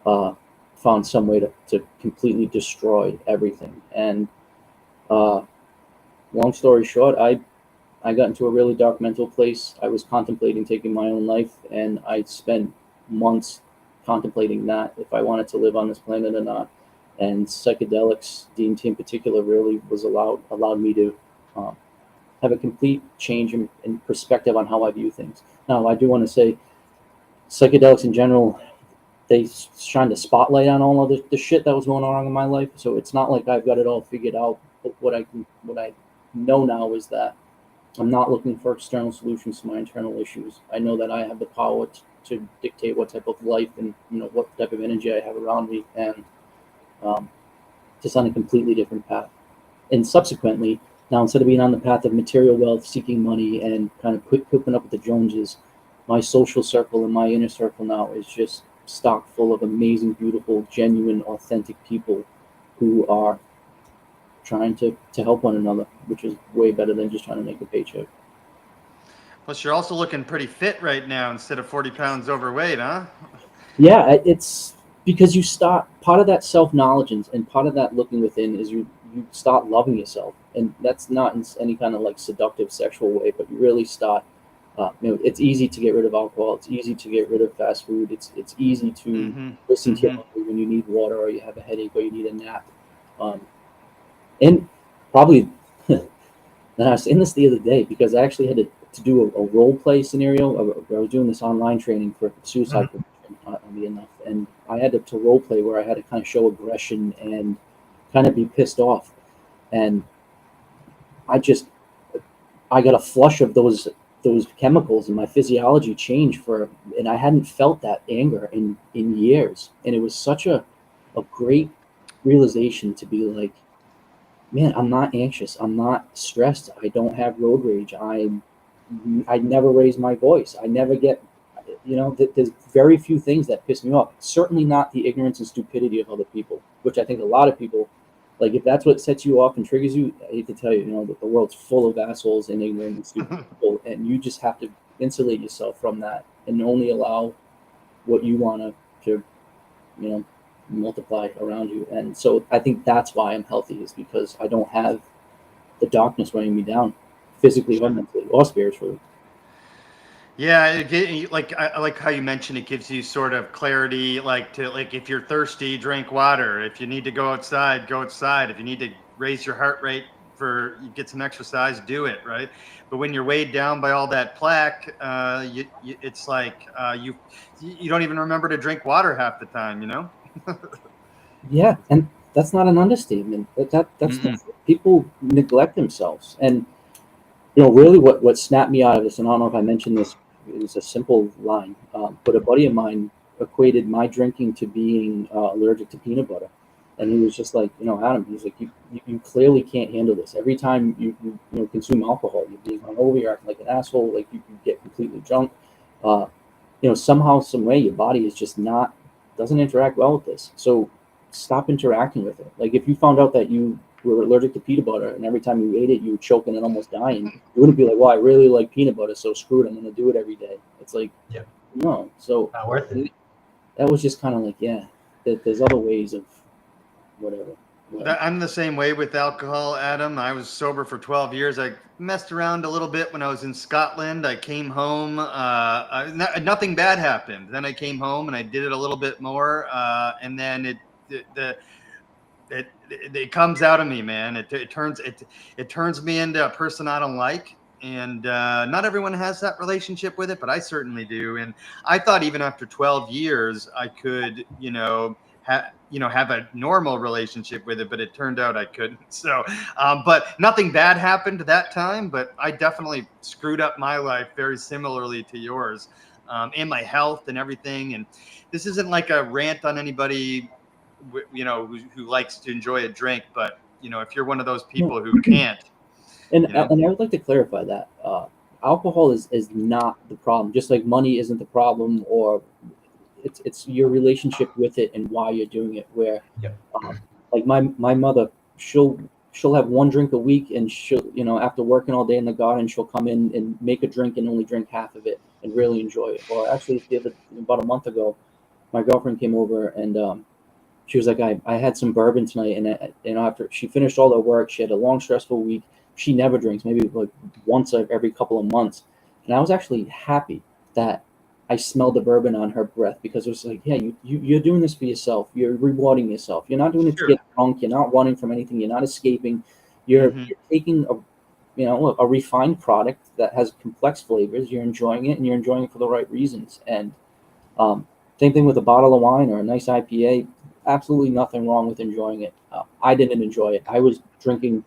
found some way to completely destroy everything. And long story short, I got into a really dark mental place. I was contemplating taking my own life, and I spent months contemplating that, if I wanted to live on this planet or not. And psychedelics, DMT in particular, really was allowed me to have a complete change in perspective on how I view things. Now, I do want to say, psychedelics in general, they shine the spotlight on all of the shit that was going on in my life. So it's not like I've got it all figured out. But what I know now is that I'm not looking for external solutions to my internal issues. I know that I have the power to dictate what type of life and what type of energy I have around me, and just on a completely different path. And subsequently, now instead of being on the path of material wealth, seeking money, and kind of keeping up with the Joneses, my social circle and my inner circle now is just stocked full of amazing, beautiful, genuine, authentic people who are trying to help one another, which is way better than just trying to make a paycheck. Plus, you're also looking pretty fit right now instead of 40 pounds overweight, huh? Yeah, it's because you start, part of that self-knowledge and part of that looking within is you start loving yourself. And that's not in any kind of like seductive sexual way, but you really start, it's easy to get rid of alcohol. It's easy to get rid of fast food. It's easy to listen to your body when you need water or you have a headache or you need a nap. And probably, and I was saying this the other day because I actually had to do a role play scenario. I was doing this online training for suicide prevention, oddly enough, and I had to role play where I had to kind of show aggression and kind of be pissed off, and I got a flush of those chemicals, and my physiology changed and I hadn't felt that anger in years, and it was such a great realization to be like, man, I'm not anxious. I'm not stressed. I don't have road rage. I never raise my voice. I never get, there's very few things that piss me off. Certainly not the ignorance and stupidity of other people, which I think a lot of people, like if that's what sets you off and triggers you, I hate to tell you, that the world's full of assholes and ignorant and stupid people, and you just have to insulate yourself from that and only allow what you want to multiply around you. And so I think that's why I'm healthy, is because I don't have the darkness weighing me down physically or mentally or spiritually. Yeah, I like how you mentioned it gives you sort of clarity, like if you're thirsty, drink water. If you need to go outside, go outside. If you need to raise your heart rate you get some exercise, do it, right? But when you're weighed down by all that plaque, it's like you don't even remember to drink water half the time, Yeah, and that's not an understatement. That's people neglect themselves, and really what snapped me out of this, and I don't know if I mentioned this, is a simple line, but a buddy of mine equated my drinking to being allergic to peanut butter, and he was just like, Adam, he's like, you clearly can't handle this. Every time you consume alcohol, you're being hungover, you're acting like an asshole, like you get completely drunk. Somehow, some way, your body is just doesn't interact well with this. So stop interacting with it. Like if you found out that you were allergic to peanut butter and every time you ate it you were choking and almost dying, you wouldn't be like, well, I really like peanut butter, so screw it, I'm gonna do it every day. It's like, no. So not worth it. That was just kind of like, there's other ways of whatever. I'm the same way with alcohol, Adam. I was sober for 12 years. I messed around a little bit when I was in Scotland. I came home. Nothing bad happened. Then I came home and I did it a little bit more. And then it comes out of me, man. It turns me into a person I don't like. And not everyone has that relationship with it, but I certainly do. And I thought even after 12 years, I could, have a normal relationship with it, but it turned out I couldn't. So, but nothing bad happened that time, but I definitely screwed up my life very similarly to yours, and my health and everything. And this isn't like a rant on anybody, who likes to enjoy a drink, but if you're one of those people who can't. And I would like to clarify that alcohol is not the problem, just like money isn't the problem, or it's your relationship with it and why you're doing it. Where like my mother, she'll she'll have one drink a week, and she'll, you know, after working all day in the garden, she'll come in and make a drink and only drink half of it and really enjoy it. Or actually, about a month ago, my girlfriend came over and she was like, I had some bourbon tonight, and you know, after she finished all her work, she had a long, stressful week. She never drinks, maybe like once every couple of months. And I was actually happy that I smelled the bourbon on her breath, because it was like, yeah, you're doing this for yourself. You're rewarding yourself. You're not doing it to get drunk. You're not running from anything. You're not escaping. You're taking a refined product that has complex flavors. You're enjoying it, and you're enjoying it for the right reasons. And same thing with a bottle of wine or a nice IPA. Absolutely nothing wrong with enjoying it. I didn't enjoy it. I was drinking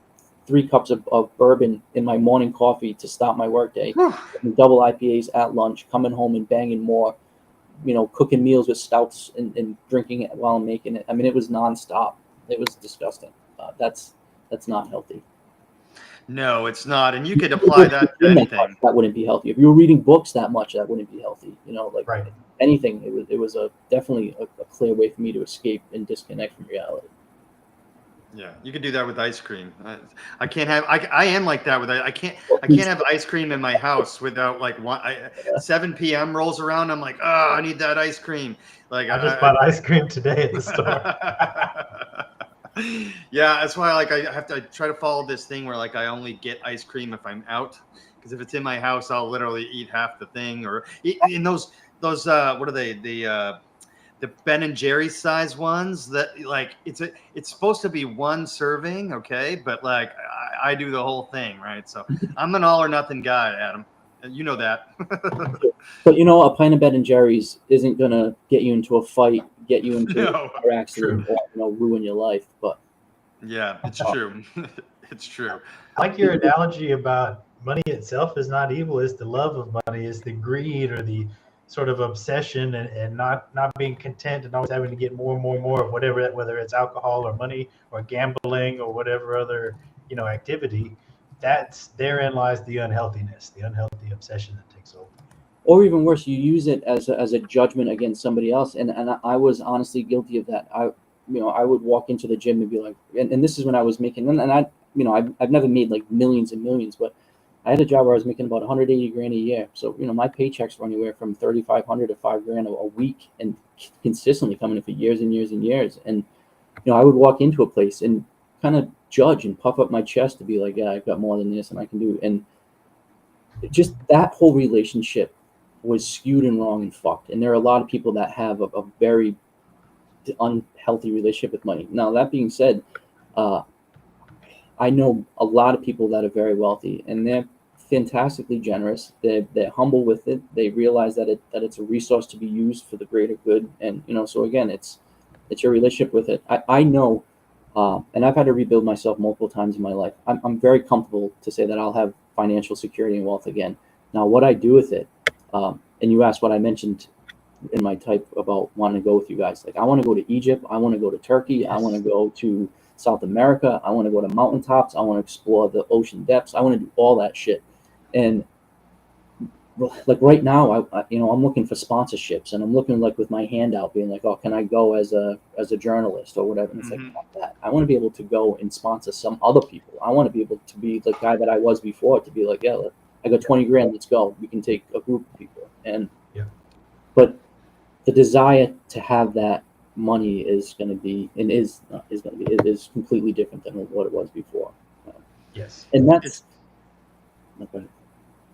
3 cups of bourbon in my morning coffee to start my workday, double IPAs at lunch, coming home and banging more, you know, cooking meals with stouts and drinking it while I'm making it. I mean, it was nonstop. It was disgusting. That's not healthy. No, it's not. And you could apply that to anything. That wouldn't be healthy. If you were reading books that much, that wouldn't be healthy. You know, like anything. It was definitely a clear way for me to escape and disconnect from reality. Yeah, you could do that with ice cream. I can't have. I am like that with. I can't have ice cream in my house without like 7 p.m. rolls around. I'm like, oh, I need that ice cream. Like I just bought ice cream today at the store. Yeah, that's why I have to try to follow this thing where like I only get ice cream if I'm out, because if it's in my house, I'll literally eat half the thing. Or in those what are they, the Ben and Jerry's size ones that like it's supposed to be one serving, okay, but like I do the whole thing, right? So I'm an all or nothing guy, Adam, and you know that. But you know, a pint of Ben and Jerry's isn't gonna get you into a fight, get you into a car accident, or, you know, ruin your life. But yeah, it's true. It's true. I like your analogy about money itself is not evil. It's the love of money, is the greed or the sort of obsession and not being content and always having to get more and more and more of whatever, whether it's alcohol or money or gambling or whatever other, you know, activity. Therein lies the unhealthiness, the unhealthy obsession that takes over. Or even worse, you use it as a judgment against somebody else. And I was honestly guilty of that. I would walk into the gym and be like, and this is when I was making, and I, you know, I've never made like millions and millions, but I had a job where I was making about 180 grand a year. So, you know, my paychecks were anywhere from 3,500 to 5 grand a week, and consistently coming in for years and years and years. And, you know, I would walk into a place and kind of judge and puff up my chest to be like, yeah, I've got more than this and I can do. And just that whole relationship was skewed and wrong and fucked. And there are a lot of people that have a very unhealthy relationship with money. Now, that being said, I know a lot of people that are very wealthy, and they're fantastically generous. They're humble with it. They realize that it's a resource to be used for the greater good. And, you know, so again, it's your relationship with it. I know, and I've had to rebuild myself multiple times in my life. I'm very comfortable to say that I'll have financial security and wealth again. Now, what I do with it, and you asked what I mentioned in my type about wanting to go with you guys. Like, I want to go to Egypt. I want to go to Turkey. Yes. I want to go to South America. I want to go to mountaintops. I want to explore the ocean depths. I want to do all that shit. And like right now, I'm looking for sponsorships, and I'm looking like with my hand out, being like, oh, can I go as a journalist or whatever? And it's like, fuck that. I want to be able to go and sponsor some other people. I want to be able to be the guy that I was before, to be like, yeah, I got 20 grand. Let's go. We can take a group of people. And but the desire to have that money is going to be, and is completely different than what it was before. Yes. And that's.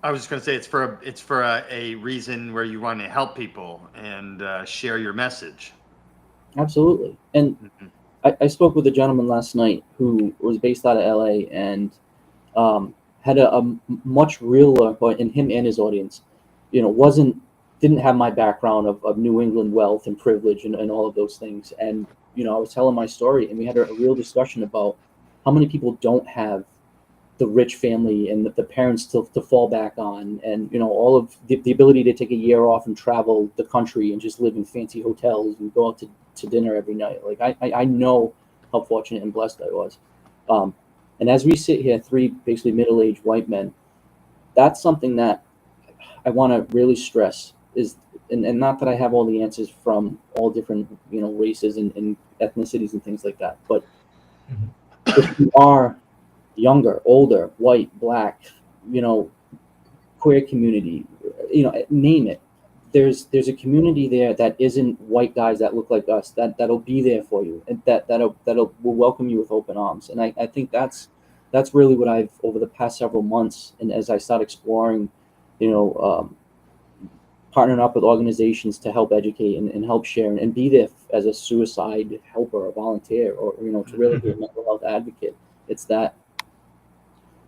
I was just going to say it's for a reason where you want to help people and share your message. Absolutely. And I spoke with a gentleman last night who was based out of LA and had a much realer, but in him and his audience, you know, didn't have my background of New England wealth and privilege and all of those things. And, you know, I was telling my story, and we had a real discussion about how many people don't have the rich family and the parents to fall back on, and, you know, all of the ability to take a year off and travel the country and just live in fancy hotels and go out to dinner every night. Like, I know how fortunate and blessed I was. And as we sit here, 3 basically middle-aged white men, that's something that I want to really stress is, and not that I have all the answers from all different, you know, races and ethnicities and things like that, but if you are younger, older, white, black, queer community, name it. There's a community there that isn't white guys that look like us, that'll be there for you, and that'll will welcome you with open arms. And I think that's really what I've, over the past several months, and as I start exploring, partnering up with organizations to help educate and help share and be there as a suicide helper or volunteer, or to really be a mental health advocate. It's that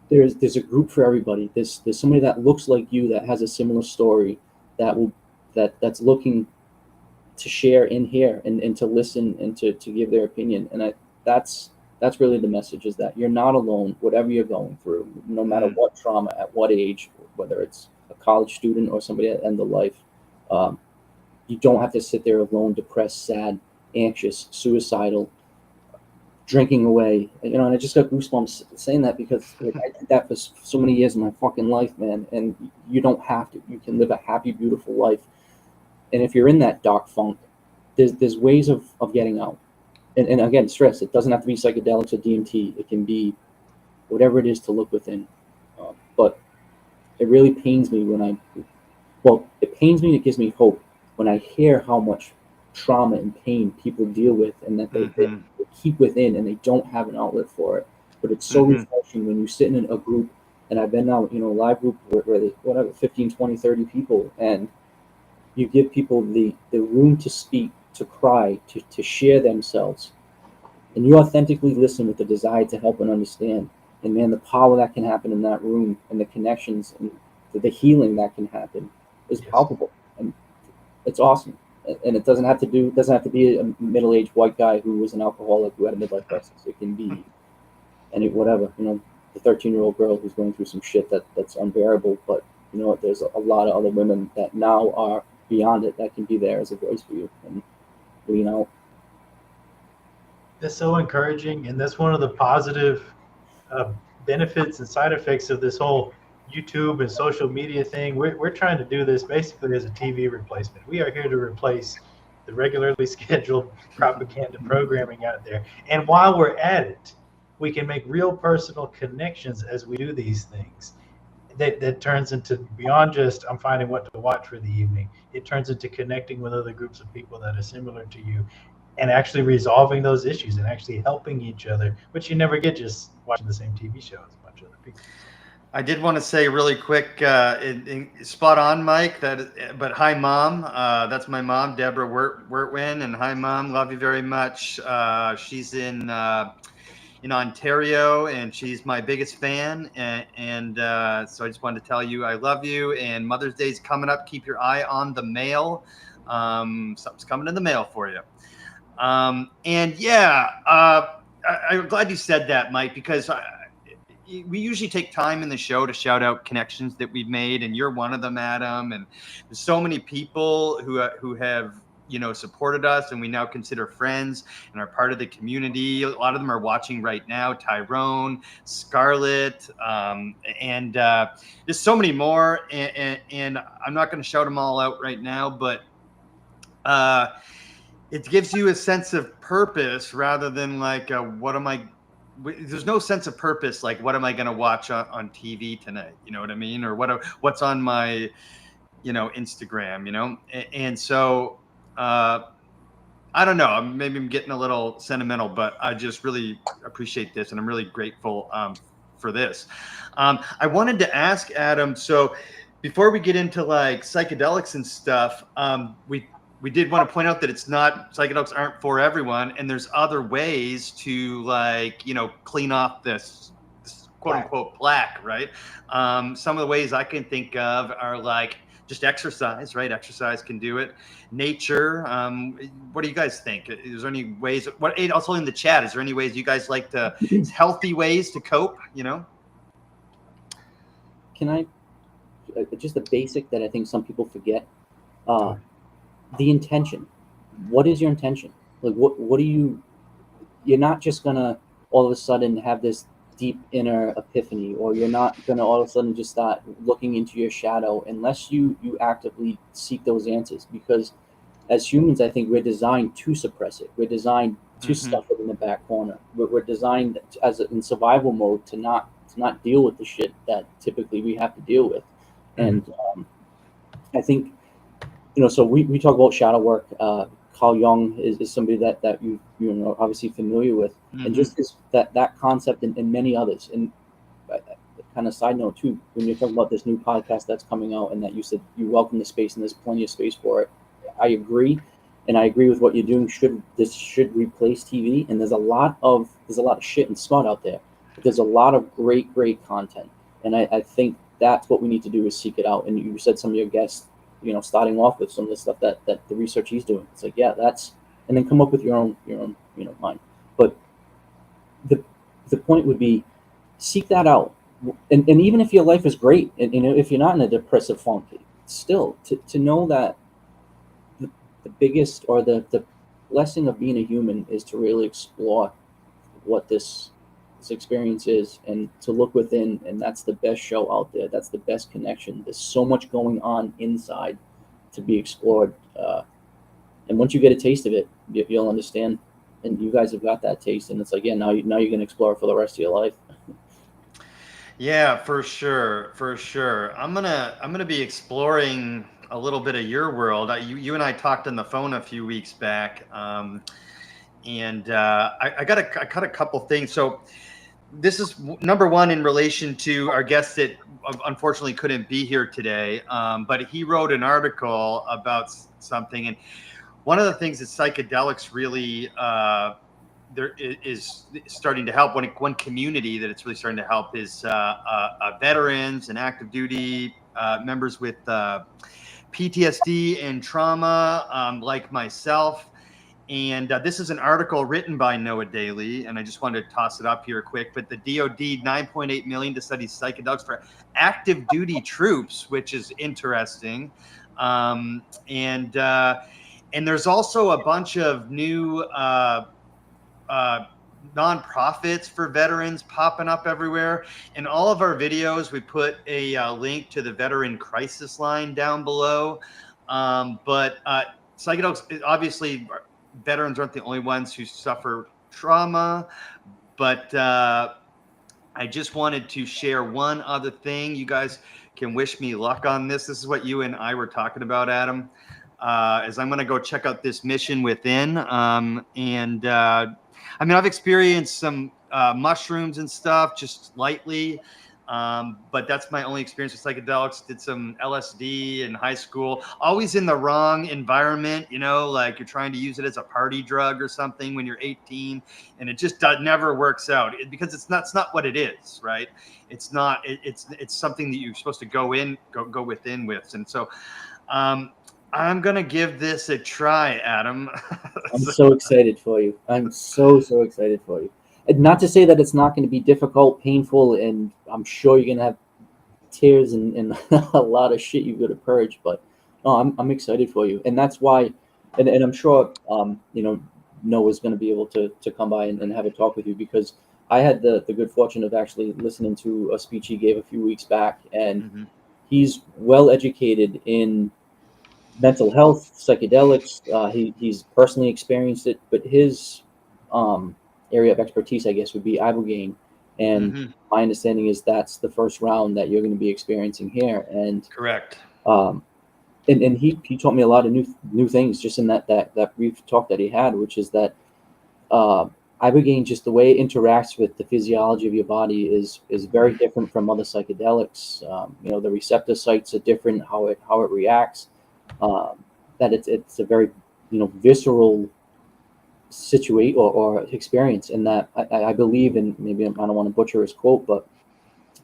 there's a group for everybody. There's somebody that looks like you, that has a similar story, that's looking to share in here and to listen and to give their opinion. And that's really the message, is that you're not alone, whatever you're going through, no matter what trauma, at what age, whether it's a college student or somebody at the end of life. You don't have to sit there alone, depressed, sad, anxious, suicidal, drinking away. And I just got goosebumps saying that, because I did that for so many years of my fucking life, man. And you don't have to. You can live a happy, beautiful life. And if you're in that dark funk, there's ways of getting out. And again, stress, it doesn't have to be psychedelics or DMT. It can be whatever it is to look within. But it really pains me it pains me and it gives me hope when I hear how much trauma and pain people deal with, and that they keep within and they don't have an outlet for it. But it's so refreshing when you sit in a group, and I've been now, a live group where there's whatever, 15, 20, 30 people, and you give people the room to speak, to cry, to share themselves, and you authentically listen with the desire to help and understand. And man, the power that can happen in that room, and the connections and the healing that can happen is palpable, and it's awesome. And it doesn't have to be a middle-aged white guy who was an alcoholic who had a midlife crisis. It can be whatever, the 13-year-old girl who's going through some shit that's unbearable. But there's a lot of other women that now are beyond it, that can be there as a voice for you and lean out. That's so encouraging, and that's one of the positive benefits and side effects of this whole YouTube and social media thing. We're trying to do this basically as a TV replacement. We are here to replace the regularly scheduled propaganda programming out there. And while we're at it, we can make real personal connections as we do these things. That turns into, beyond just I'm finding what to watch for the evening, it turns into connecting with other groups of people that are similar to you, and actually resolving those issues and actually helping each other, which you never get just watching the same TV show as a bunch of other people. I did want to say really quick, spot on, Mike. But hi, Mom. That's my mom, Deborah Wertwin, and hi, Mom. Love you very much. She's in Ontario, and she's my biggest fan. And so I just wanted to tell you I love you. And Mother's Day is coming up. Keep your eye on the mail. Something's coming in the mail for you. I'm glad you said that, Mike, because we usually take time in the show to shout out connections that we've made, and you're one of them, Adam. And there's so many people who have supported us, and we now consider friends and are part of the community. A lot of them are watching right now: Tyrone, Scarlett, and there's so many more. And I'm not going to shout them all out right now, but it gives you a sense of purpose rather than like there's no sense of purpose, like what am I going to watch on TV tonight? You know what I mean? Or what's on my, Instagram, And so, I don't know, maybe I'm getting a little sentimental, but I just really appreciate this. And I'm really grateful for this. I wanted to ask Adam, so before we get into like psychedelics and stuff, we did want to point out that psychedelics aren't for everyone, and there's other ways to clean off this quote unquote plaque, right? Some of the ways I can think of are like just exercise, right? Exercise can do it. Nature. What do you guys think? Is there any ways? Also in the chat, is there any ways you guys like to healthy ways to cope? Can I just the basic that I think some people forget? The intention. What is your intention? Like what do you're not just gonna all of a sudden have this deep inner epiphany, or you're not gonna all of a sudden just start looking into your shadow unless you actively seek those answers. Because as humans, I think we're designed to suppress it. We're designed to stuff it in the back corner. We're designed in survival mode to not deal with the shit that typically we have to deal with. And I think, so we talk about shadow work. Carl Jung is somebody that you know obviously familiar with, and just that concept and many others. And kind of side note too, when you're talking about this new podcast that's coming out, and that you said you welcome the space and there's plenty of space for it, I agree, and I agree with what you're doing. This should replace TV, and there's a lot of shit and smut out there, but there's a lot of great content, and I think that's what we need to do is seek it out. And you said some of your guests, starting off with some of the stuff that the research he's doing. It's like, yeah, and then come up with your own mind. But the point would be, seek that out. And even if your life is great, and if you're not in a depressive funk, still to know that the biggest or the blessing of being a human is to really explore what this experience is, and to look within, and that's the best show out there. That's the best connection. There's so much going on inside to be explored, and once you get a taste of it, you'll understand. And you guys have got that taste, and it's like, yeah, now you're gonna explore it for the rest of your life. Yeah, for sure. I'm gonna be exploring a little bit of your world. You and I talked on the phone a few weeks back, and I got a couple things. So this is number one in relation to our guest that unfortunately couldn't be here today, but he wrote an article about something, and one of the things that psychedelics really there is starting to help. One community that it's really starting to help is veterans and active duty members with PTSD and trauma, like myself. And this is an article written by Noah Daly, and I just wanted to toss it up here quick. But the DoD, $9.8 million to study psychedelics for active duty troops, which is interesting. And there's also a bunch of new nonprofits for veterans popping up everywhere. In all of our videos, we put a link to the veteran crisis line down below. But psychedelics, obviously, veterans aren't the only ones who suffer trauma. But I just wanted to share one other thing. You guys can wish me luck on this. This is what you and I were talking about, Adam. As I'm going to go check out this mission within. I mean, I've experienced some mushrooms and stuff just lightly, but that's my only experience with psychedelics. Did some LSD in high school, always in the wrong environment, like you're trying to use it as a party drug or something when you're 18, and it just never works out because it's not what it is, right? It's not. It's something that you're supposed to go within with, and so. I'm going to give this a try, Adam. I'm so excited for you. I'm so excited for you. And not to say that it's not going to be difficult, painful, and I'm sure you're going to have tears and a lot of shit you've got to purge, but no, I'm excited for you. And that's why, and I'm sure, Noah's going to be able to come by and have a talk with you, because I had the good fortune of actually listening to a speech he gave a few weeks back, and he's well educated in mental health, psychedelics. He's personally experienced it, but his area of expertise, I guess, would be ibogaine. And my understanding is that's the first round that you're going to be experiencing here. And correct. And he taught me a lot of new things just in that brief talk that he had, which is that ibogaine, just the way it interacts with the physiology of your body is very different from other psychedelics. The receptor sites are different, how it reacts. That it's a very visceral situation or experience, and that I believe, and maybe I don't want to butcher his quote, but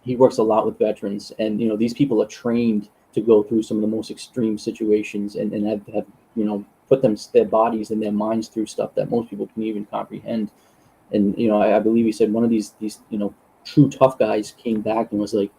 he works a lot with veterans, and these people are trained to go through some of the most extreme situations and have put their bodies and their minds through stuff that most people can even comprehend. And I believe he said one of these true tough guys came back and was like,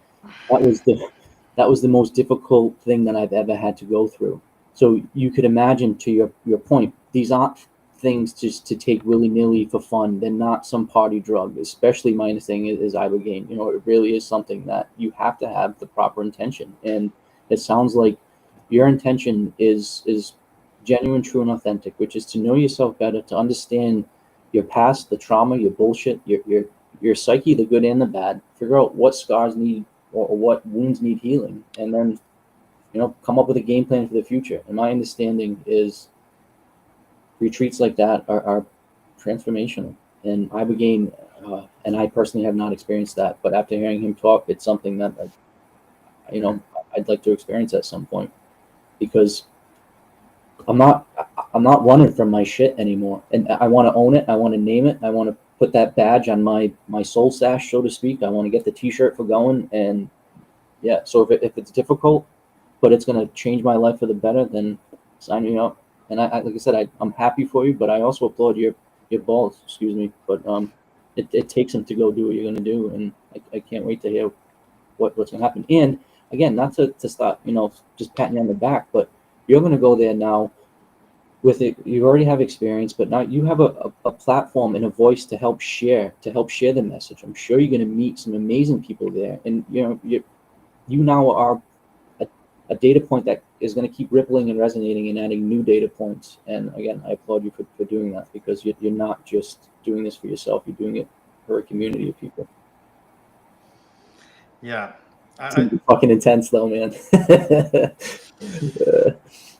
that was the most difficult thing that I've ever had to go through. So you could imagine, to your point, these aren't things just to take willy-nilly for fun. They're not some party drug, especially my understanding is ibogaine. It really is something that you have to have the proper intention. And it sounds like your intention is genuine, true, and authentic, which is to know yourself better, to understand your past, the trauma, your bullshit, your psyche, the good and the bad. Figure out what scars need or what wounds need healing, and then, you know, come up with a game plan for the future. And my understanding is retreats like that are transformational. And Ibogaine, and I personally have not experienced that, but after hearing him talk, it's something that, you know, I'd like to experience at some point, because I'm not running from my shit anymore, and I want to own it. I want to name it. I want to put that badge on my soul sash, so to speak. I want to get the T-shirt for going, and yeah. So if it's difficult, but it's going to change my life for the better, then sign me up. And I like I said, I'm happy for you, but I also applaud your balls. Excuse me, but it takes them to go do what you're going to do, and I can't wait to hear what's going to happen. And again, not to stop, you know, just patting you on the back, but you're going to go there now with it. You already have experience, but now you have a platform and a voice to help share the message. I'm sure you're going to meet some amazing people there, and you know, you now are a data point that is going to keep rippling and resonating and adding new data points. And again, I applaud you for doing that, because you're not just doing this for yourself, you're doing it for a community of people. Yeah. It's fucking intense though, man.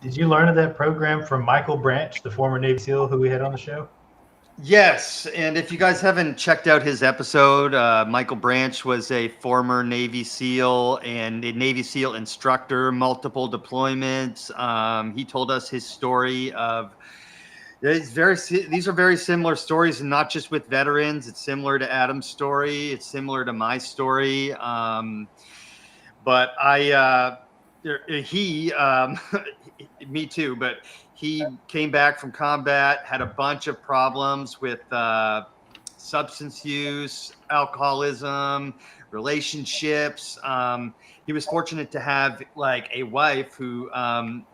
Did you learn of that program from Michael Branch, the former Navy SEAL who we had on the show? Yes, and if you guys haven't checked out his episode, Michael Branch was a former Navy SEAL and a Navy SEAL instructor, multiple deployments. He told us his story of these are very similar stories, and not just with veterans. It's similar to Adam's story. It's similar to my story. But me too, but he came back from combat, had a bunch of problems with substance use, alcoholism, relationships. He was fortunate to have like a wife who,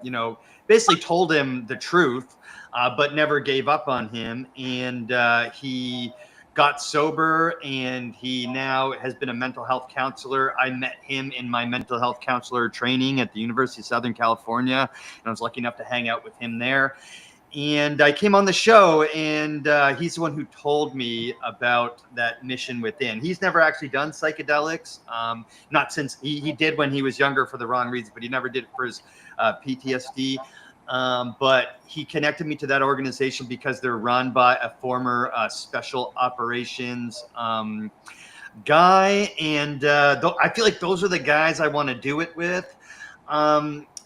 you know, basically told him the truth, but never gave up on him. And he got sober, and he now has been a mental health counselor. I met him in my mental health counselor training at the University of Southern California, and I was lucky enough to hang out with him there. And I came on the show, and he's the one who told me about that mission within. He's never actually done psychedelics, not since he did when he was younger for the wrong reasons, but he never did it for his PTSD. But he connected me to that organization because they're run by a former special operations guy. And I feel like those are the guys I want to do it with.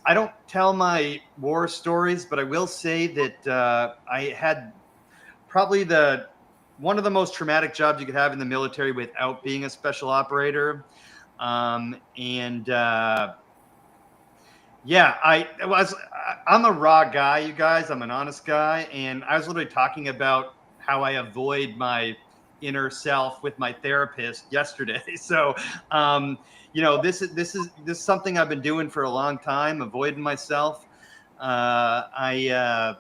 I don't tell my war stories, but I will say that I had probably one of the most traumatic jobs you could have in the military without being a special operator. Yeah, I'm a raw guy, you guys. I'm an honest guy. And I was literally talking about how I avoid my inner self with my therapist yesterday. So, you know, this is something I've been doing for a long time, avoiding myself. I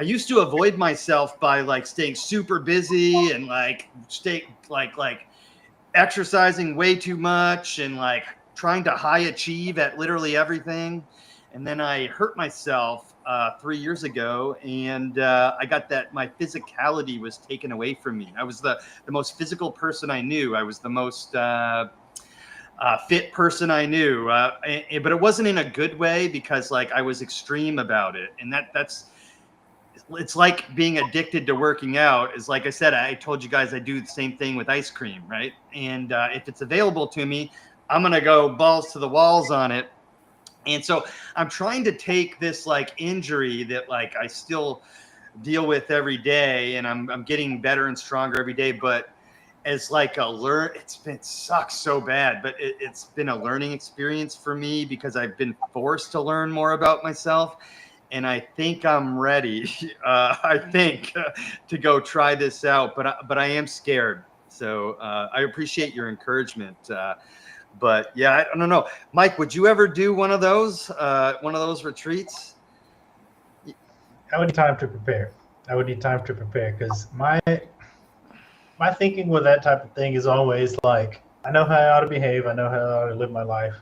used to avoid myself by like staying super busy and like exercising way too much and like trying to high achieve at literally everything. And then I hurt myself 3 years ago, and I got that my physicality was taken away from me. I was the most physical person I knew. I was the most fit person I knew, but it wasn't in a good way, because like I was extreme about it. And it's like being addicted to working out. Is like I said, I told you guys I do the same thing with ice cream, right? And if it's available to me, I'm going to go balls to the walls on it. And so I'm trying to take this like injury that like I still deal with every day, and I'm getting better and stronger every day, but as like it sucks so bad, but it's been a learning experience for me, because I've been forced to learn more about myself. And I think I'm ready, to go try this out, but I am scared. So I appreciate your encouragement. But yeah, I don't know. Mike, would you ever do one of those retreats? I would need time to prepare. Because my thinking with that type of thing is always like, I know how I ought to behave. I know how I ought to live my life.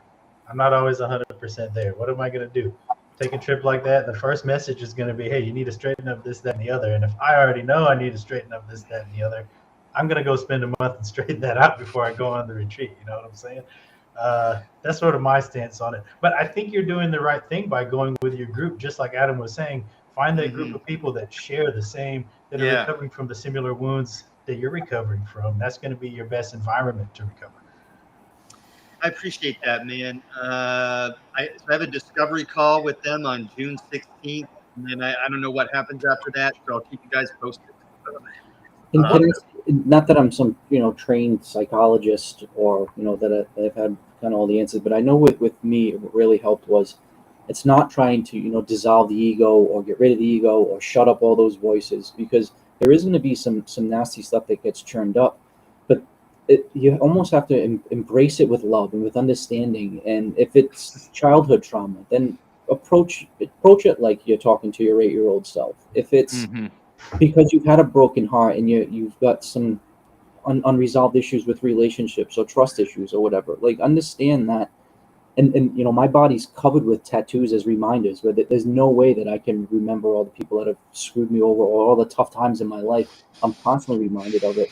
I'm not always 100% there. What am I going to do? take a trip like that, the first message is going to be, hey, you need to straighten up this, that, and the other. And if I already know I need to straighten up this, that, and the other, I'm going to go spend a month and straighten that out before I go on the retreat. You know what I'm saying? That's sort of my stance on it. But I think you're doing the right thing by going with your group, just like Adam was saying. Find that group of people that share the same, that are recovering from the similar wounds that you're recovering from. That's going to be your best environment to recover. I appreciate that, man. I have a discovery call with them on June 16th, and then I don't know what happens after that, so I'll keep you guys posted. Not that I'm some trained psychologist or that I've had kind of all the answers, but I know with me what really helped was it's not trying to dissolve the ego or get rid of the ego or shut up all those voices, because there is going to be some nasty stuff that gets churned up, but you almost have to embrace it with love and with understanding. And if it's childhood trauma, then approach it like you're talking to your 8-year-old self. If it's because you've had a broken heart and you've got some unresolved issues with relationships or trust issues or whatever, like understand that. And my body's covered with tattoos as reminders, where there's no way that I can remember all the people that have screwed me over or all the tough times in my life. I'm constantly reminded of it,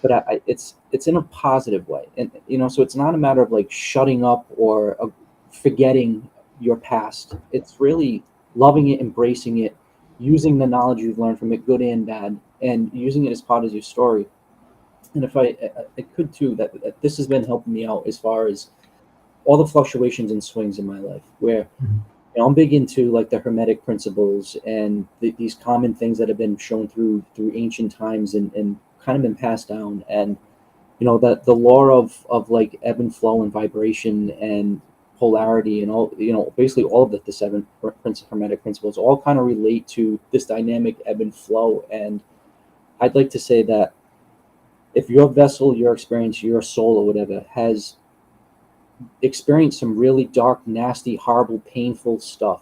but it's in a positive way. And so it's not a matter of like shutting up or forgetting your past. It's really loving it, embracing it, using the knowledge you've learned from it, good and bad, and using it as part of your story. And if I could too, that this has been helping me out as far as all the fluctuations and swings in my life, where I'm big into like the Hermetic principles and these common things that have been shown through ancient times and kind of been passed down. And that the law of like ebb and flow and vibration and polarity and all, basically all of the 7 Hermetic principles all kind of relate to this dynamic ebb and flow. And I'd like to say that if your vessel, your experience, your soul or whatever has experienced some really dark, nasty, horrible, painful stuff,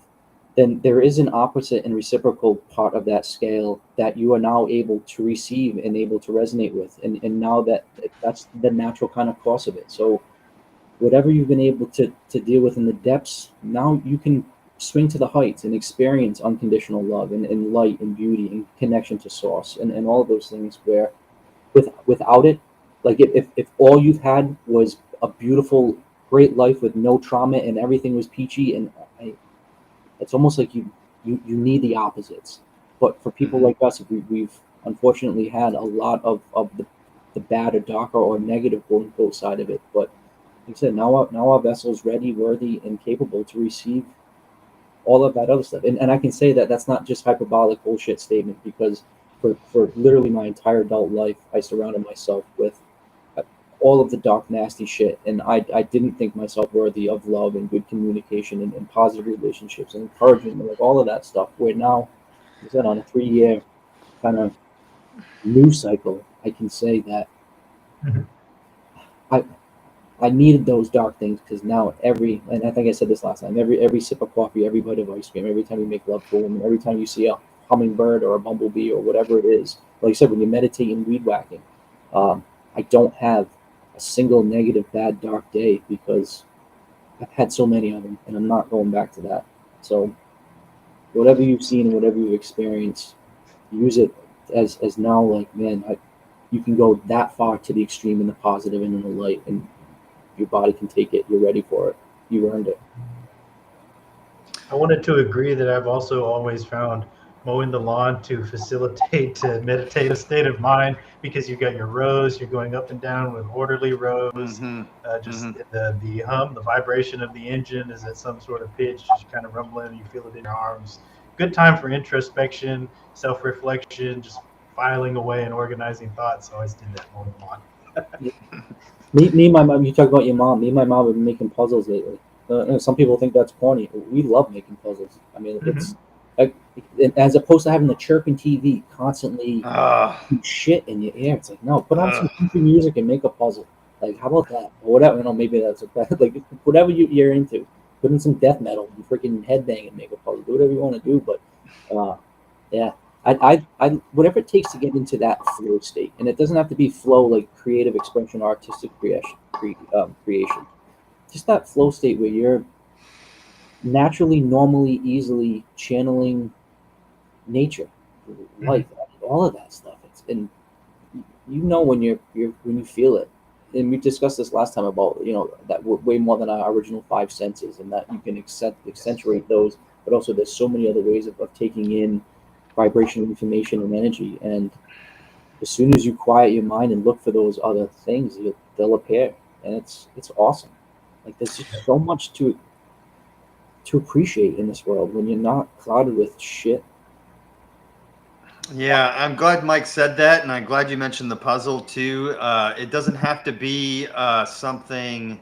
then there is an opposite and reciprocal part of that scale that you are now able to receive and able to resonate with. And now that's the natural kind of course of it. So whatever you've been able to deal with in the depths, now you can swing to the heights and experience unconditional love and light and beauty and connection to source and all of those things, where without it, like if all you've had was a beautiful, great life with no trauma and everything was peachy, and it's almost like you need the opposites. But for people like us, we've unfortunately had a lot of the bad or darker or negative quote unquote side of it. But like I said, now our vessel is ready, worthy, and capable to receive all of that other stuff. And I can say that that's not just hyperbolic bullshit statement, because for literally my entire adult life, I surrounded myself with all of the dark, nasty shit, and I didn't think myself worthy of love and good communication and positive relationships and encouragement and like all of that stuff. Where now, like I said, on a 3-year kind of new cycle, I can say that I needed those dark things, because now and I think I said this last time, every sip of coffee, every bite of ice cream, every time you make love to a woman, every time you see a hummingbird or a bumblebee or whatever it is, like I said, when you meditate and weed whacking, I don't have a single negative, bad, dark day, because I've had so many of them, and I'm not going back to that. So whatever you've seen and whatever you've experienced, use it as now, like, man, you can go that far to the extreme in the positive and in the light, and your body can take it. You're ready for it. You earned it. I wanted to agree that I've also always found mowing the lawn to facilitate to meditative state of mind, because you've got your rows, you're going up and down with orderly rows. The hum, the vibration of the engine is at some sort of pitch, just kind of rumbling, you feel it in your arms. Good time for introspection, self-reflection, just filing away and organizing thoughts. I always did that mowing the lawn. Me and my mom, you talk about your mom, me and my mom have been making puzzles lately. Some people think that's corny. We love making puzzles. I mean, it's like, as opposed to having the chirping TV constantly shit in your ear. It's like, no, put on some country music and make a puzzle. Like, how about that? Or whatever. Maybe that's like whatever you're into. Put in some death metal and freaking headbang and make a puzzle. Do whatever you want to do. But yeah, I whatever it takes to get into that flow state, and it doesn't have to be flow like creative expression, artistic creation. Just that flow state where naturally, normally, easily channeling nature, life, all of that stuff. And you know when when you feel it. And we discussed this last time about that we're way more than our original five senses, and that you can accentuate those, but also there's so many other ways of taking in vibrational information and energy. And as soon as you quiet your mind and look for those other things, they'll appear, and it's awesome. Like there's just so much to appreciate in this world when you're not clouded with shit. Yeah, I'm glad Mike said that, and I'm glad you mentioned the puzzle too. It doesn't have to be something,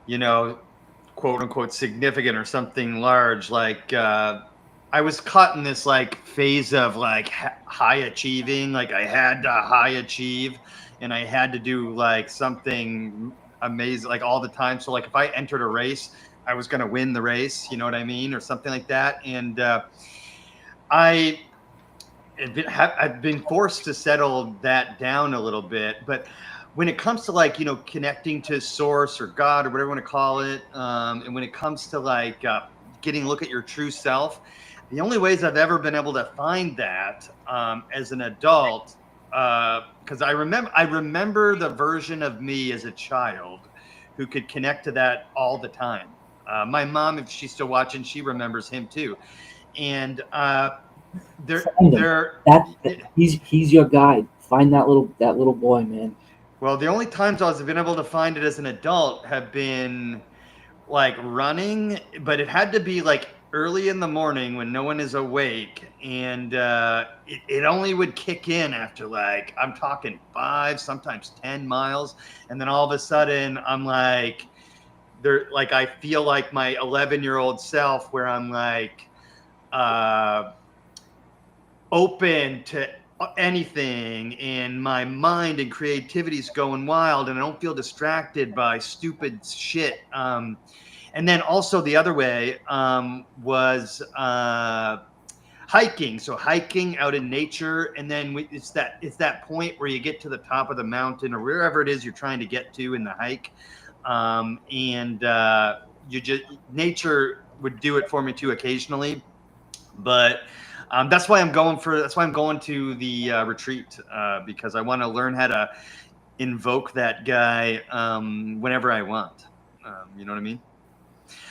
quote unquote, significant or something large. Like I was caught in this like phase of like high achieving. Like I had to high achieve, and I had to do like something amazing like all the time. So like if I entered a race, I was going to win the race. You know what I mean, or something like that. And I've been forced to settle that down a little bit, but when it comes to like, connecting to source or God or whatever you want to call it, and when it comes to like getting a look at your true self, the only ways I've ever been able to find that as an adult, because I remember the version of me as a child who could connect to that all the time. My mom, if she's still watching, she remembers him too. And he's your guide. Find that little boy, man. Well, the only times I've been able to find it as an adult have been like running, but it had to be like early in the morning when no one is awake, and it only would kick in after like I'm talking 5, sometimes 10 miles, and then all of a sudden I'm like I feel like my 11-year-old self where I'm like open to anything, and my mind and creativity is going wild, and I don't feel distracted by stupid shit. And then also the other way was hiking. So hiking out in nature, and then it's that point where you get to the top of the mountain or wherever it is you're trying to get to in the hike, and nature would do it for me too occasionally, but. That's why I'm going to the retreat, because I want to learn how to invoke that guy whenever I want. You know what I mean?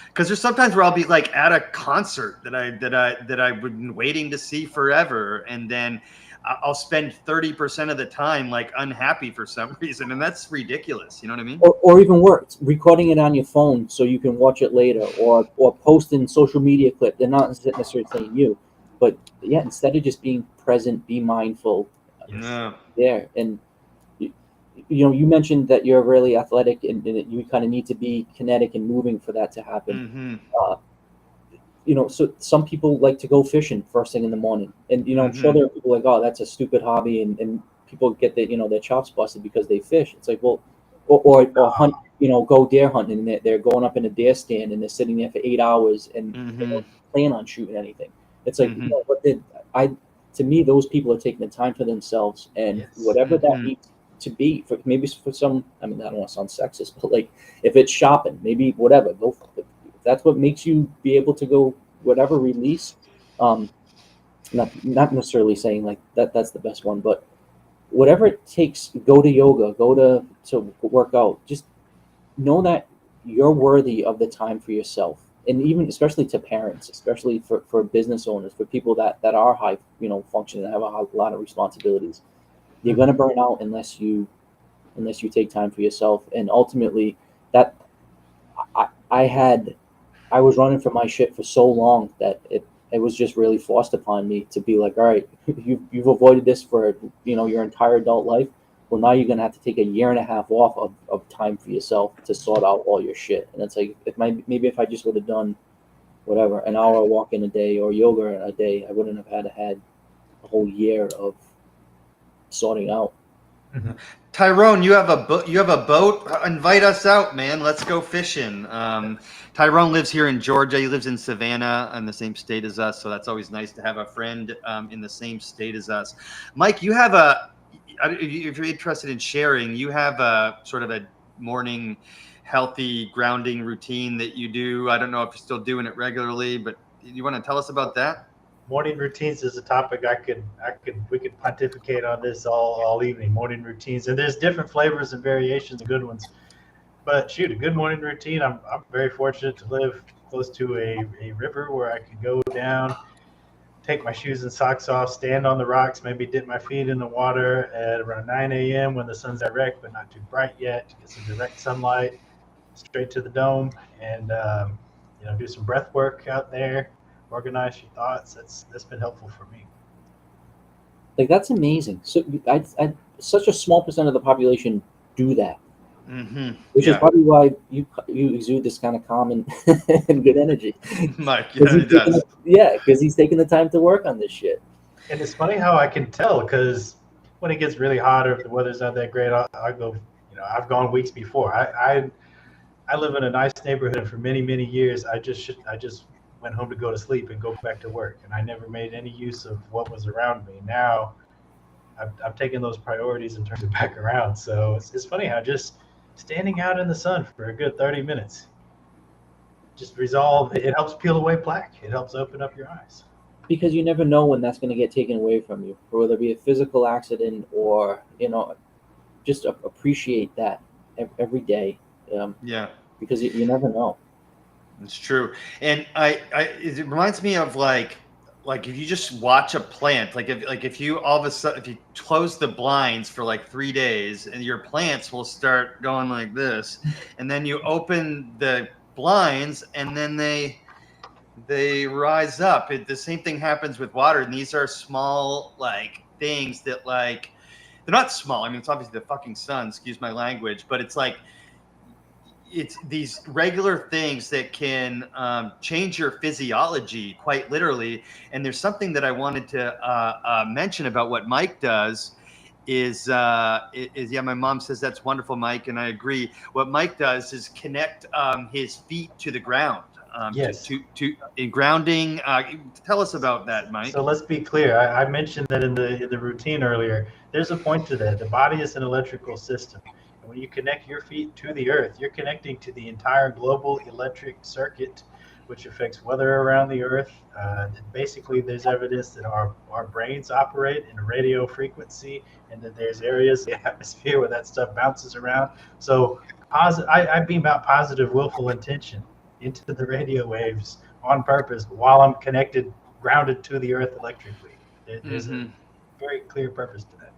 Because there's sometimes where I'll be like at a concert that I've been waiting to see forever, and then I'll spend 30% of the time like unhappy for some reason, and that's ridiculous. You know what I mean? Or even worse, recording it on your phone so you can watch it later, or posting social media clip. They're not necessarily saying you. But yeah, instead of just being present, be mindful. Yeah. There. And you mentioned that you're really athletic, and you kind of need to be kinetic and moving for that to happen. Mm-hmm. So some people like to go fishing first thing in the morning, and I'm sure there are people like, oh, that's a stupid hobby, and people get their chops busted because they fish. It's like, well, or hunt, go deer hunting, and they're going up in a deer stand and they're sitting there for 8 hours and they don't plan on shooting anything. It's like, to me, those people are taking the time for themselves, and whatever that needs to be. Maybe for some, I mean, I don't want to sound sexist, but like if it's shopping, maybe whatever. Go. If that's what makes you be able to go, whatever release. Not necessarily saying like that's the best one, but whatever it takes. Go to yoga. Go to work out. Just know that you're worthy of the time for yourself. And even especially to parents, especially for business owners, for people that are high, functioning, that have a lot of responsibilities, you're going to burn out unless you take time for yourself. And ultimately, that I was running from my shit for so long that it was just really forced upon me to be like, all right, you've avoided this for your entire adult life. Well, now you're gonna have to take a 1.5 years off of time for yourself to sort out all your shit. And it's like, maybe if I just would have done whatever, an hour walk in a day or yoga in a day, I wouldn't have had a whole year of sorting out. Mm-hmm. Tyrone, you have a boat. Invite us out, man. Let's go fishing. Tyrone lives here in Georgia. He lives in Savannah, in the same state as us. So that's always nice to have a friend in the same state as us. Mike, you have if you're interested in sharing, you have a sort of a morning healthy grounding routine that you do. I don't know if you're still doing it regularly, but you want to tell us about that? Morning routines is a topic we could pontificate on this all evening. Morning routines, and there's different flavors and variations of good ones. But shoot, a good morning routine. I'm very fortunate to live close to a river where I can go down, take my shoes and socks off, stand on the rocks, maybe dip my feet in the water at around 9 a.m. when the sun's direct but not too bright yet, to get some direct sunlight straight to the dome, and do some breath work out there, organize your thoughts. That's been helpful for me. Like, that's amazing. So I such a small percent of the population do that. Which is probably why you exude this kind of calm and, and good energy. Mike, yeah, he does. Yeah, because he's taking the time to work on this shit. And it's funny how I can tell, because when it gets really hot or if the weather's not that great, I go, I've gone weeks before. I live in a nice neighborhood, and for many, many years, I just went home to go to sleep and go back to work, and I never made any use of what was around me. Now, I've taken those priorities and turned it back around. So it's funny how just standing out in the sun for a good 30 minutes, it helps peel away plaque. It helps open up your eyes. Because you never know when that's going to get taken away from you, whether it be a physical accident or, just appreciate that every day. Because you never know. It's true. And it reminds me of like if you just watch a plant, if you all of a sudden, if you close the blinds for like 3 days, and your plants will start going like this, and then you open the blinds and then they rise up. The same thing happens with water. And these are small things that they're not small. I mean, it's obviously the fucking sun, excuse my language, but it's it's these regular things that can change your physiology quite literally. And there's something that I wanted to mention about what Mike does is my mom says that's wonderful, Mike, and I agree. What Mike does is connect his feet to the ground. Yes. In grounding. Tell us about that, Mike. So let's be clear. I mentioned that in the routine earlier. There's a point to that. The body is an electrical system. And when you connect your feet to the earth, you're connecting to the entire global electric circuit, which affects weather around the earth. Basically, there's evidence that our brains operate in a radio frequency, and that there's areas in the atmosphere where that stuff bounces around. So I beam out positive, willful intention into the radio waves on purpose while I'm grounded to the earth electrically. There's a very clear purpose to that.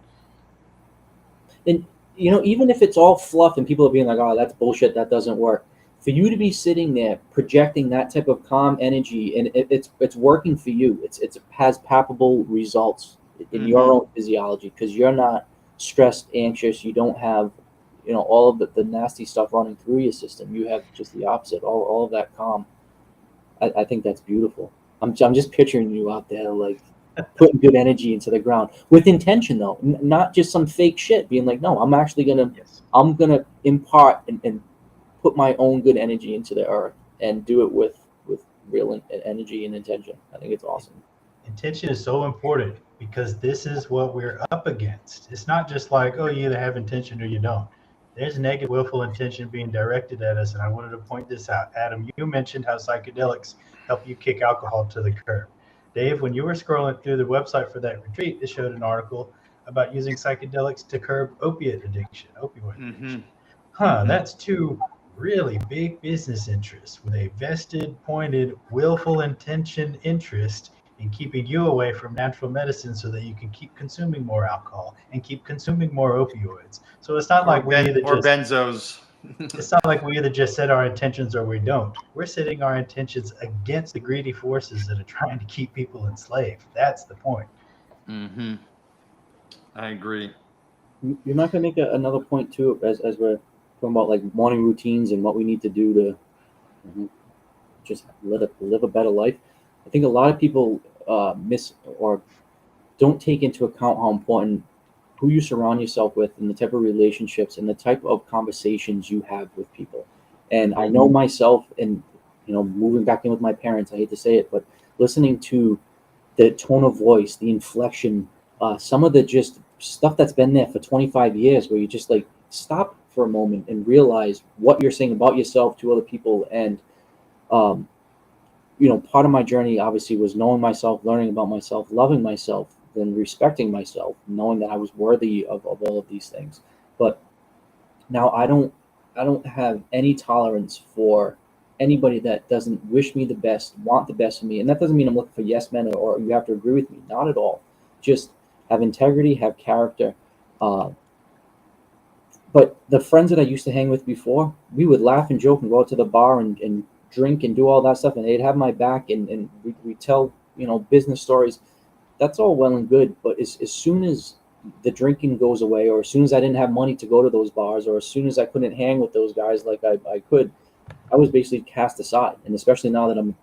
And even if it's all fluff and people are being like, oh, that's bullshit, that doesn't work. For you to be sitting there projecting that type of calm energy, and it's working for you. It has palpable results in your own physiology, because you're not stressed, anxious. You don't have, all of the nasty stuff running through your system. You have just the opposite, all of that calm. I think that's beautiful. I'm just picturing you out there putting good energy into the ground with intention, though, not just some fake shit. Being like, no, I'm actually I'm gonna impart and put my own good energy into the earth and do it with real energy and intention. I think it's awesome. Intention is so important, because this is what we're up against. It's not just like, oh, you either have intention or you don't. There's negative willful intention being directed at us, and I wanted to point this out. Adam, you mentioned how psychedelics help you kick alcohol to the curb. Dave, when you were scrolling through the website for that retreat, it showed an article about using psychedelics to curb opioid addiction. That's two really big business interests with a vested, pointed, willful intention interest in keeping you away from natural medicine so that you can keep consuming more alcohol and keep consuming more opioids. So it's not like benzos. It's not like we either just set our intentions or we don't. We're setting our intentions against the greedy forces that are trying to keep people enslaved. That's the point. I agree. You're not going to make another point too, as we're talking about morning routines and what we need to do to just live a better life. I think a lot of people miss or don't take into account how important who you surround yourself with and the type of relationships and the type of conversations you have with people. And I know myself, and moving back in with my parents, I hate to say it, but listening to the tone of voice, the inflection, some of the just stuff that's been there for 25 years, where you just stop for a moment and realize what you're saying about yourself to other people. And part of my journey obviously was knowing myself, learning about myself, loving myself, then respecting myself, knowing that I was worthy of all of these things. But now I don't have any tolerance for anybody that doesn't wish me the best, want the best for me. And that doesn't mean I'm looking for yes men or you have to agree with me. Not at all. Just have integrity, have character. But the friends that I used to hang with before, we would laugh and joke and go out to the bar and drink and do all that stuff, and they'd have my back, and we tell business stories. That's all well and good, but as soon as the drinking goes away, or as soon as I didn't have money to go to those bars, or as soon as I couldn't hang with those guys like I could, I was basically cast aside. And especially now that I'm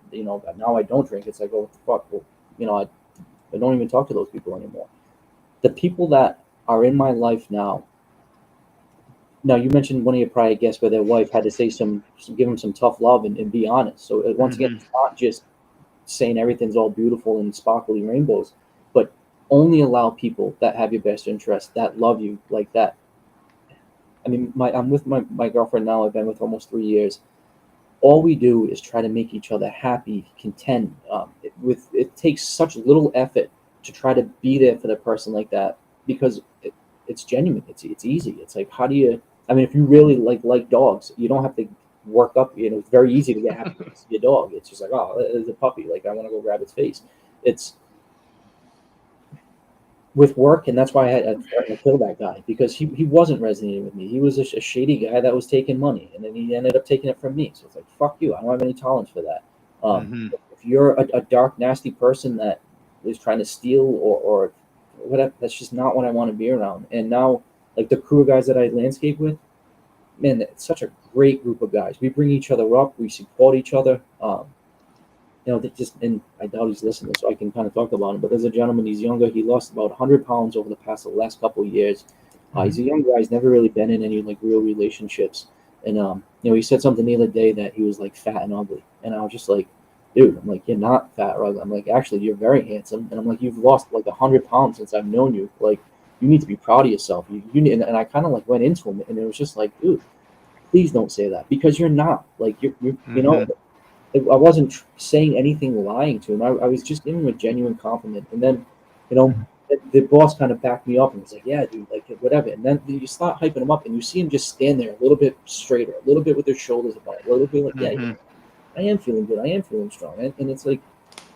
now I don't drink, it's like, oh, what the fuck, well, I don't even talk to those people anymore. The people that are in my life now. Now, you mentioned one of your prior guests where their wife had to say give them some tough love and be honest. So once again, it's not just saying everything's all beautiful and sparkly rainbows, but only allow people that have your best interest, that love you like that. I mean, I'm with my girlfriend now. I've been with her almost 3 years. All we do is try to make each other happy, content. It takes such little effort to try to be there for the person like that, because it's genuine. It's easy. It's like, how do you? I mean, if you really like dogs, you don't have to work up. It's very easy to get happy to see a dog. It's just like, oh, it's a puppy. Like, I want to go grab its face. It's with work, and that's why I had to kill that guy, because he wasn't resonating with me. He was a shady guy that was taking money, and then he ended up taking it from me. So it's like, fuck you. I don't have any tolerance for that. If you're a dark, nasty person that is trying to steal or whatever, that's just not what I want to be around. And now, like the crew of guys that I landscape with, man, it's such a great group of guys. We bring each other up. We support each other. And I doubt he's listening, so I can kind of talk about him. But there's a gentleman, he's younger. He lost about 100 pounds over the last couple of years. He's a young guy. He's never really been in any real relationships. And he said something the other day that he was like fat and ugly. And I was just like, dude, I'm like, you're not fat or ugly. I'm like, actually, you're very handsome. And I'm like, you've lost like 100 pounds since I've known you. Like, you need to be proud of yourself. And I kind of like went into him, and it was just like, dude, please don't say that, because you're not. Like, I wasn't saying anything lying to him. I was just giving him a genuine compliment. And then, the boss kind of backed me up and was like, yeah, dude, like, whatever. And then you start hyping him up, and you see him just stand there a little bit straighter, a little bit with his shoulders apart, a little bit like, yeah, I am feeling good. I am feeling strong. And it's like,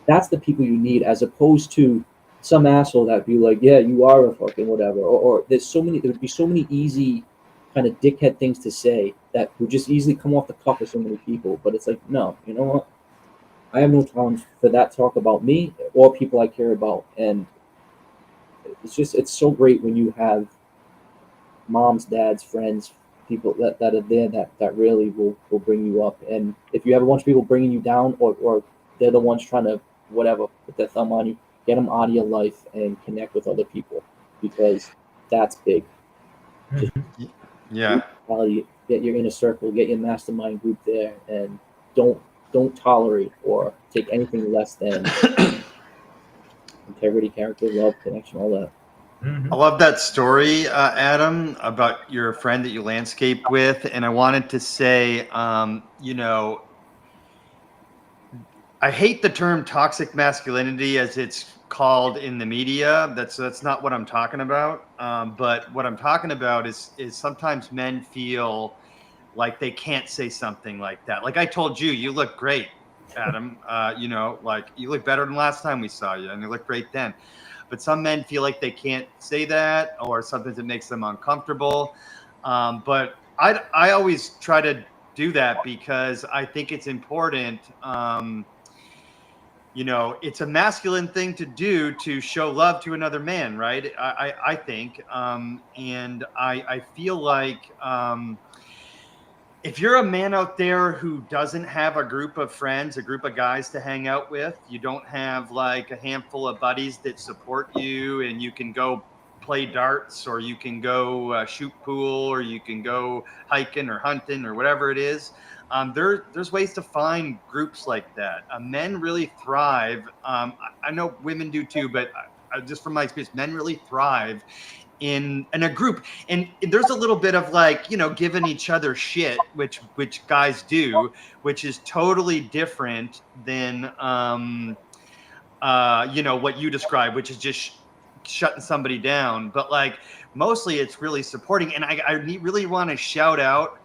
that's the people you need, as opposed to some asshole that be like, yeah, you are a fucking whatever. Or there would be so many easy kind of dickhead things to say that would just easily come off the cuff of so many people. But it's like, no, you know what? I have no tolerance for that talk about me or people I care about. And it's so great when you have moms, dads, friends, people that are there that really will bring you up. And if you have a bunch of people bringing you down, or they're the ones trying to whatever put their thumb on you, get them out of your life and connect with other people, because that's big. Get your inner circle, get your mastermind group there, and don't tolerate or take anything less than integrity, character, love, connection, all that. I love that story, Adam, about your friend that you landscape with. And I wanted to say, I hate the term toxic masculinity as it's called in the media. That's not what I'm talking about. But what I'm talking about is sometimes men feel like they can't say something like that. Like I told you, you look great, Adam. Like you look better than last time we saw you, and you look great then. But some men feel like they can't say that, or sometimes it makes them uncomfortable. But I always try to do that because I think it's important. It's a masculine thing to do to show love to another man, right? I think. And I feel like if you're a man out there who doesn't have a group of friends, a group of guys to hang out with, you don't have like a handful of buddies that support you, and you can go play darts, or you can go shoot pool, or you can go hiking or hunting or whatever it is. There's ways to find groups like that. Men really thrive. I know women do too, but just from my experience, men really thrive in a group, and there's a little bit of like, you know, giving each other shit, which guys do, which is totally different than you know, what you described, which is just shutting somebody down. But like mostly it's really supporting. And I really want to shout out,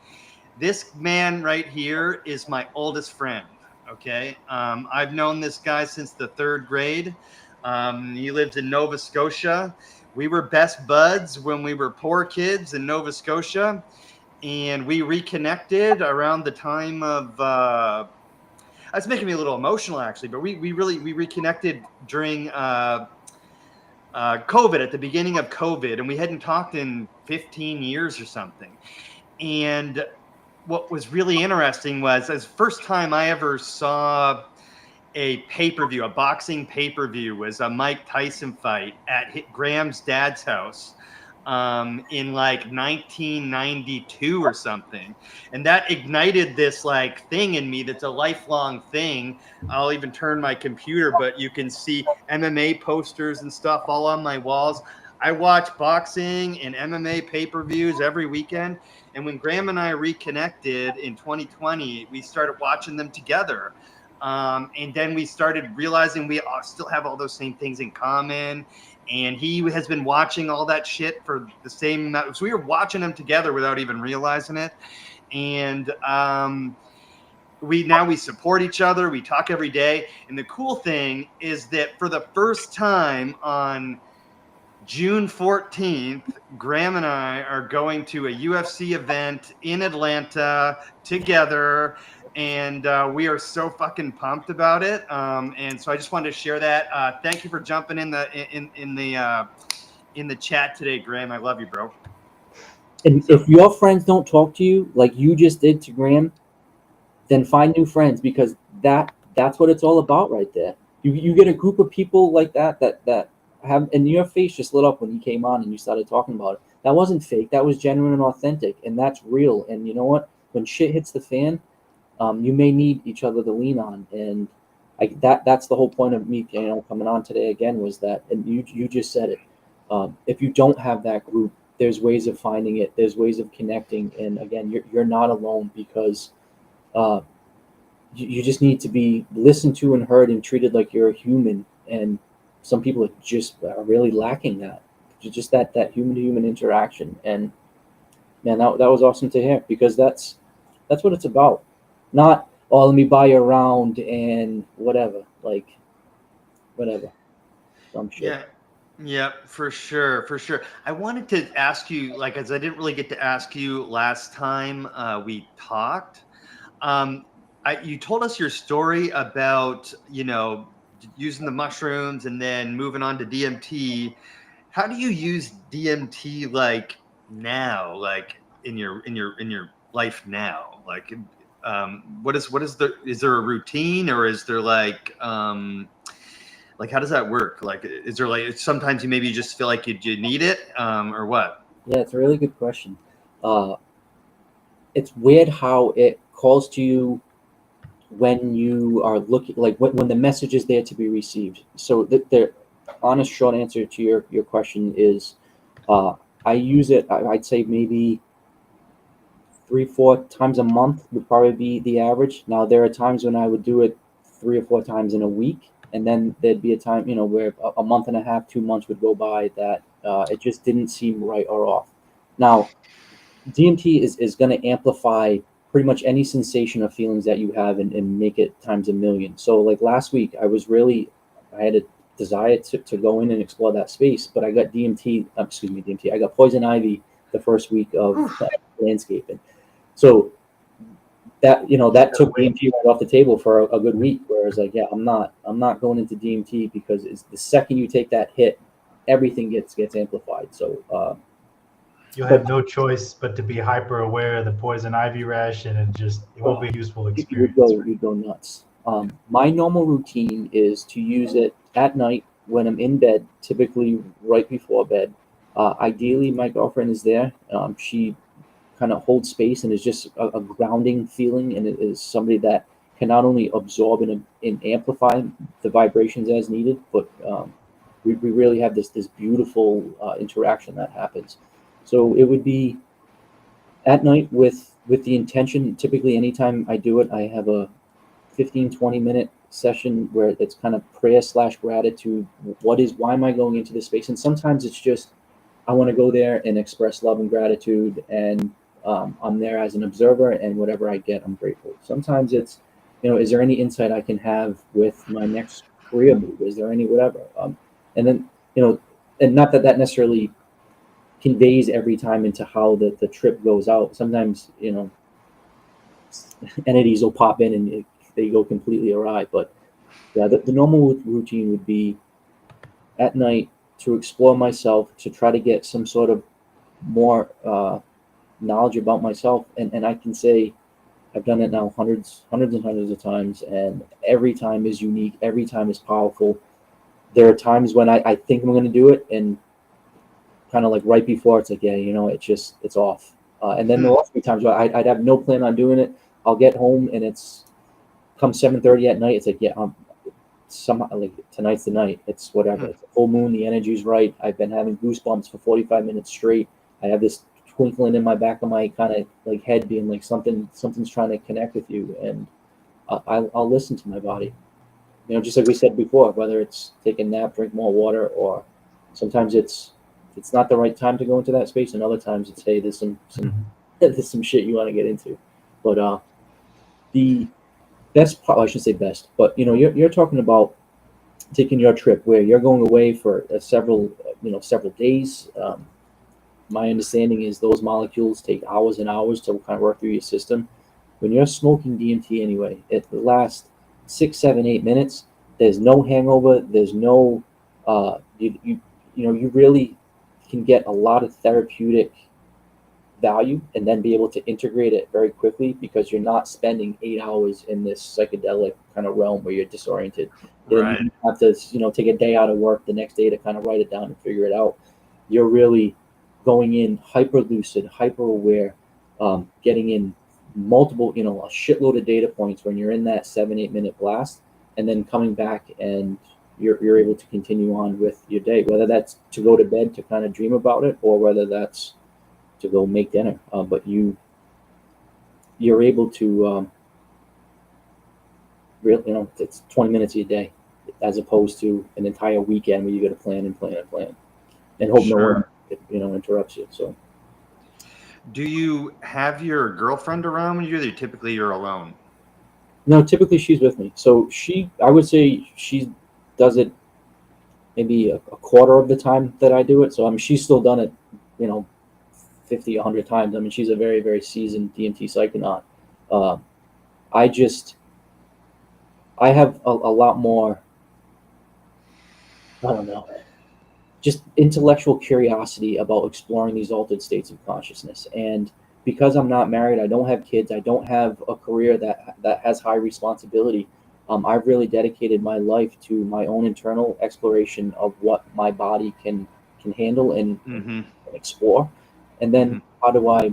this man right here is my oldest friend. Okay. I've known this guy since the 3rd grade. He lives in Nova Scotia. We were best buds when we were poor kids in Nova Scotia, and we reconnected around the time of that's making me a little emotional actually, but we reconnected during COVID, at the beginning of COVID, and we hadn't talked in 15 years or something. And what was really interesting was, as first time I ever saw a pay-per-view, a boxing pay-per-view, was a Mike Tyson fight at Graham's dad's house in like 1992 or something. And that ignited this like thing in me that's a lifelong thing. I'll even turn my computer, but you can see MMA posters and stuff all on my walls. I watch boxing and MMA pay-per-views every weekend. And when Graham and I reconnected in 2020, we started watching them together. And then we started realizing we still have all those same things in common. And he has been watching all that shit for the same amount. So we were watching them together without even realizing it. And we support each other. We talk every day. And the cool thing is that for the first time on June 14th, Graham and I are going to a UFC event in Atlanta together. And we are so fucking pumped about it. And so I just wanted to share that. Thank you for jumping in the chat today, Graham. I love you, bro. And if your friends don't talk to you like you just did to Graham, then find new friends, because that's what it's all about right there. You get a group of people like that have, and your face just lit up when you came on and you started talking about it. That wasn't fake. That was genuine and authentic, and that's real. And you know what? When shit hits the fan, you may need each other to lean on, and that's the whole point of me, coming on today again, was that, and you just said it. If you don't have that group, there's ways of finding it. There's ways of connecting, and again, you're not alone, because you just need to be listened to and heard and treated like you're a human. And some people just are really lacking that, just that human to human interaction. And man, that was awesome to hear, because that's what it's about. Not, oh, let me buy you around and whatever, some shit. Yeah, for sure. I wanted to ask you, like, as I didn't really get to ask you last time we talked. You told us your story about, using the mushrooms and then moving on to DMT. How do you use DMT like now, like in your life now? Like, is there a routine, or is there like how does that work? Like, is there like, sometimes you maybe just feel like you need it, or what? Yeah, it's a really good question. It's weird how it calls to you when you are looking, like when the message is there to be received. So the honest short answer to your question is, I use it, I'd say maybe 3-4 times a month would probably be the average. Now, there are times when I would do it 3 or 4 times in a week, and then there'd be a time, where a month and a half, 2 months would go by that it just didn't seem right or off. Now, DMT is going to amplify pretty much any sensation or feelings that you have and make it times a million. So like last week, I had a desire to go in and explore that space, but I got DMT, I got poison ivy the first week of landscaping. So that took DMT right off the table for a good week, where I was like, yeah, I'm not going into DMT, because it's the second you take that hit, everything gets amplified. So you'll have no choice but to be hyper aware of the poison ivy rash, and it won't be a useful experience. You go nuts. My normal routine is to use it at night when I'm in bed, typically right before bed. Ideally, my girlfriend is there. She kind of holds space and is just a grounding feeling, and it is somebody that can not only absorb and amplify the vibrations as needed, but we really have this beautiful interaction that happens. So it would be at night with the intention. Typically, anytime I do it, I have a 15-20 minute session where it's kind of prayer / gratitude. Why am I going into this space? And sometimes it's just I want to go there and express love and gratitude, and I'm there as an observer, and whatever I get, I'm grateful. Sometimes it's, is there any insight I can have with my next career move? Is there any whatever? And then, and not that necessarily conveys every time into how the trip goes out. Sometimes, entities will pop in and they go completely awry. But yeah, the normal routine would be at night to explore myself, to try to get some sort of more knowledge about myself. And I can say I've done it now hundreds and hundreds of times, and every time is unique. Every time is powerful. There are times when I think I'm going to do it, and kind of like right before it's like, yeah, it's off. And then there will be times where I'd have no plan on doing it. I'll get home and it's come 7:30 at night. It's like, yeah, somehow like tonight's the night. It's whatever. It's a full moon. The energy's right. I've been having goosebumps for 45 minutes straight. I have this twinkling in my back of my kind of like head, being like something's trying to connect with you, and I'll listen to my body. Just like we said before, whether it's take a nap, drink more water, or sometimes it's not the right time to go into that space, and other times it's, hey, there's some shit you want to get into. But the best part, I should say best, but you're talking about taking your trip where you're going away for several days. My understanding is those molecules take hours and hours to kind of work through your system. When you're smoking DMT anyway, it lasts 6, 7, 8 minutes. There's no hangover. There's no you really can get a lot of therapeutic value and then be able to integrate it very quickly, because you're not spending 8 hours in this psychedelic kind of realm where you're disoriented. Right. Then you have to take a day out of work the next day to kind of write it down and figure it out. You're really going in hyper lucid, hyper aware, getting in multiple, a shitload of data points when you're in that 7-8 minute blast, and then coming back and you're able to continue on with your day, whether that's to go to bed to kind of dream about it, or whether that's to go make dinner. But you're able to really, it's 20 minutes a day, as opposed to an entire weekend where you got to plan and plan and plan and hope no one interrupts you. So do you have your girlfriend around when you're alone? No, typically she's with me. So I would say she does it maybe a quarter of the time that I do it. So she's still done it, 50, 100 times. She's a very, very seasoned DMT psychonaut. I have a lot more, I don't know, just intellectual curiosity about exploring these altered states of consciousness. And because I'm not married, I don't have kids, I don't have a career that has high responsibility. I've really dedicated my life to my own internal exploration of what my body can handle and explore. And then how do I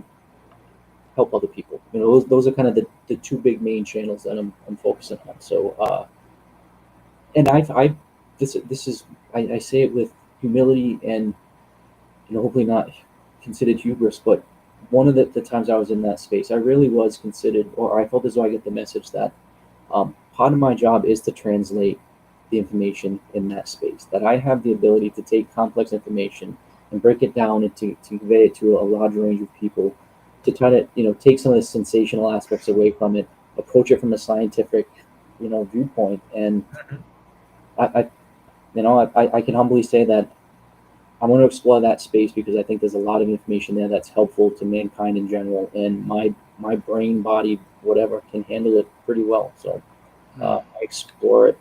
help other people? Those are kind of the two big main channels that I'm focusing on. So, and this is I say it with humility and hopefully not considered hubris, but one of the times I was in that space, I really was considered, or I felt as though I get the message that part of my job is to translate the information in that space, that I have the ability to take complex information and break it down and to convey it to a large range of people, to try to take some of the sensational aspects away from it, approach it from a scientific viewpoint. And I can humbly say that I want to explore that space because I think there's a lot of information there that's helpful to mankind in general, and my brain, body, whatever, can handle it pretty well. So I explore it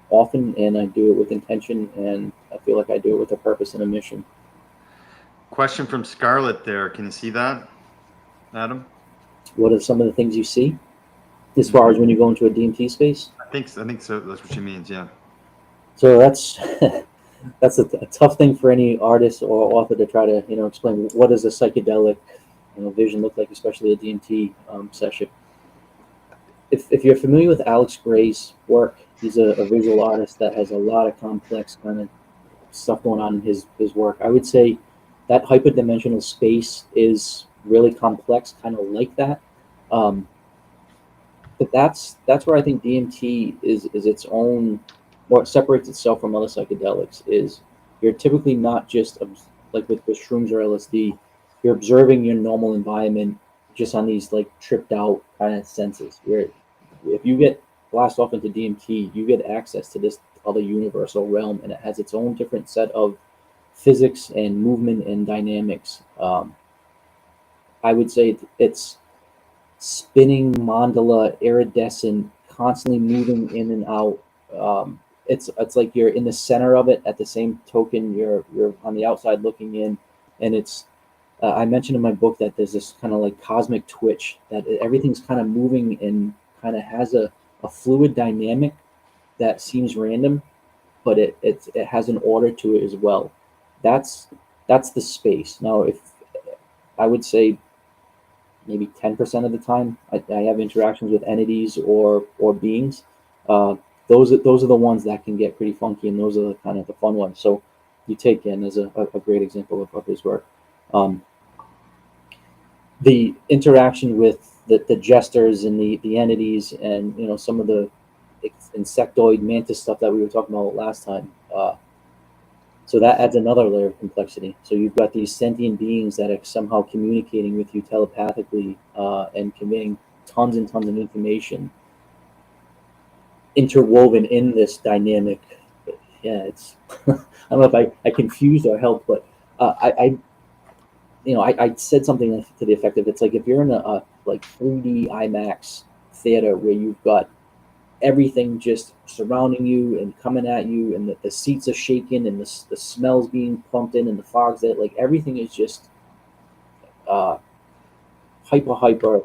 often, and I do it with intention, and I feel like I do it with a purpose and a mission. Question from Scarlett there. Can you see that, Adam? What are some of the things you see as far as when you go into a DMT space? I think so. That's what she means, yeah. So that's a tough thing for any artist or author to try to explain. What does a psychedelic vision look like, especially a DMT session? If you're familiar with Alex Gray's work, he's a visual artist that has a lot of complex kind of stuff going on in his work. I would say that hyperdimensional space is really complex, kind of like that. But that's where I think DMT is its own, or it separates itself from other psychedelics. Is you're typically not just like with shrooms or LSD, you're observing your normal environment just on these like tripped out kind of senses. Where if you get blast off into DMT, you get access to this other universal realm, and it has its own different set of physics and movement and dynamics. I would say it's spinning mandala, iridescent, constantly moving in and out. It's like you're in the center of it. At the same token, you're on the outside looking in, and it's. I mentioned in my book that there's this kind of like cosmic twitch that everything's kind of moving and kind of has a fluid dynamic that seems random, but it has an order to it as well. That's the space. Now, if I would say maybe 10% of the time I have interactions with entities or beings, those are the ones that can get pretty funky, and those are the kind of the fun ones. So you take in as a great example of his work. The interaction with the jesters and the entities, and some of the insectoid mantis stuff that we were talking about last time. So that adds another layer of complexity. So you've got these sentient beings that are somehow communicating with you telepathically and conveying tons and tons of information interwoven in this dynamic. Yeah, it's I don't know if I confused or helped, but I said something to the effect of, it's like if you're in a like 3D IMAX theater where you've got everything just surrounding you and coming at you, and the seats are shaking, and the smells being pumped in, and the fog's that, like, everything is just hyper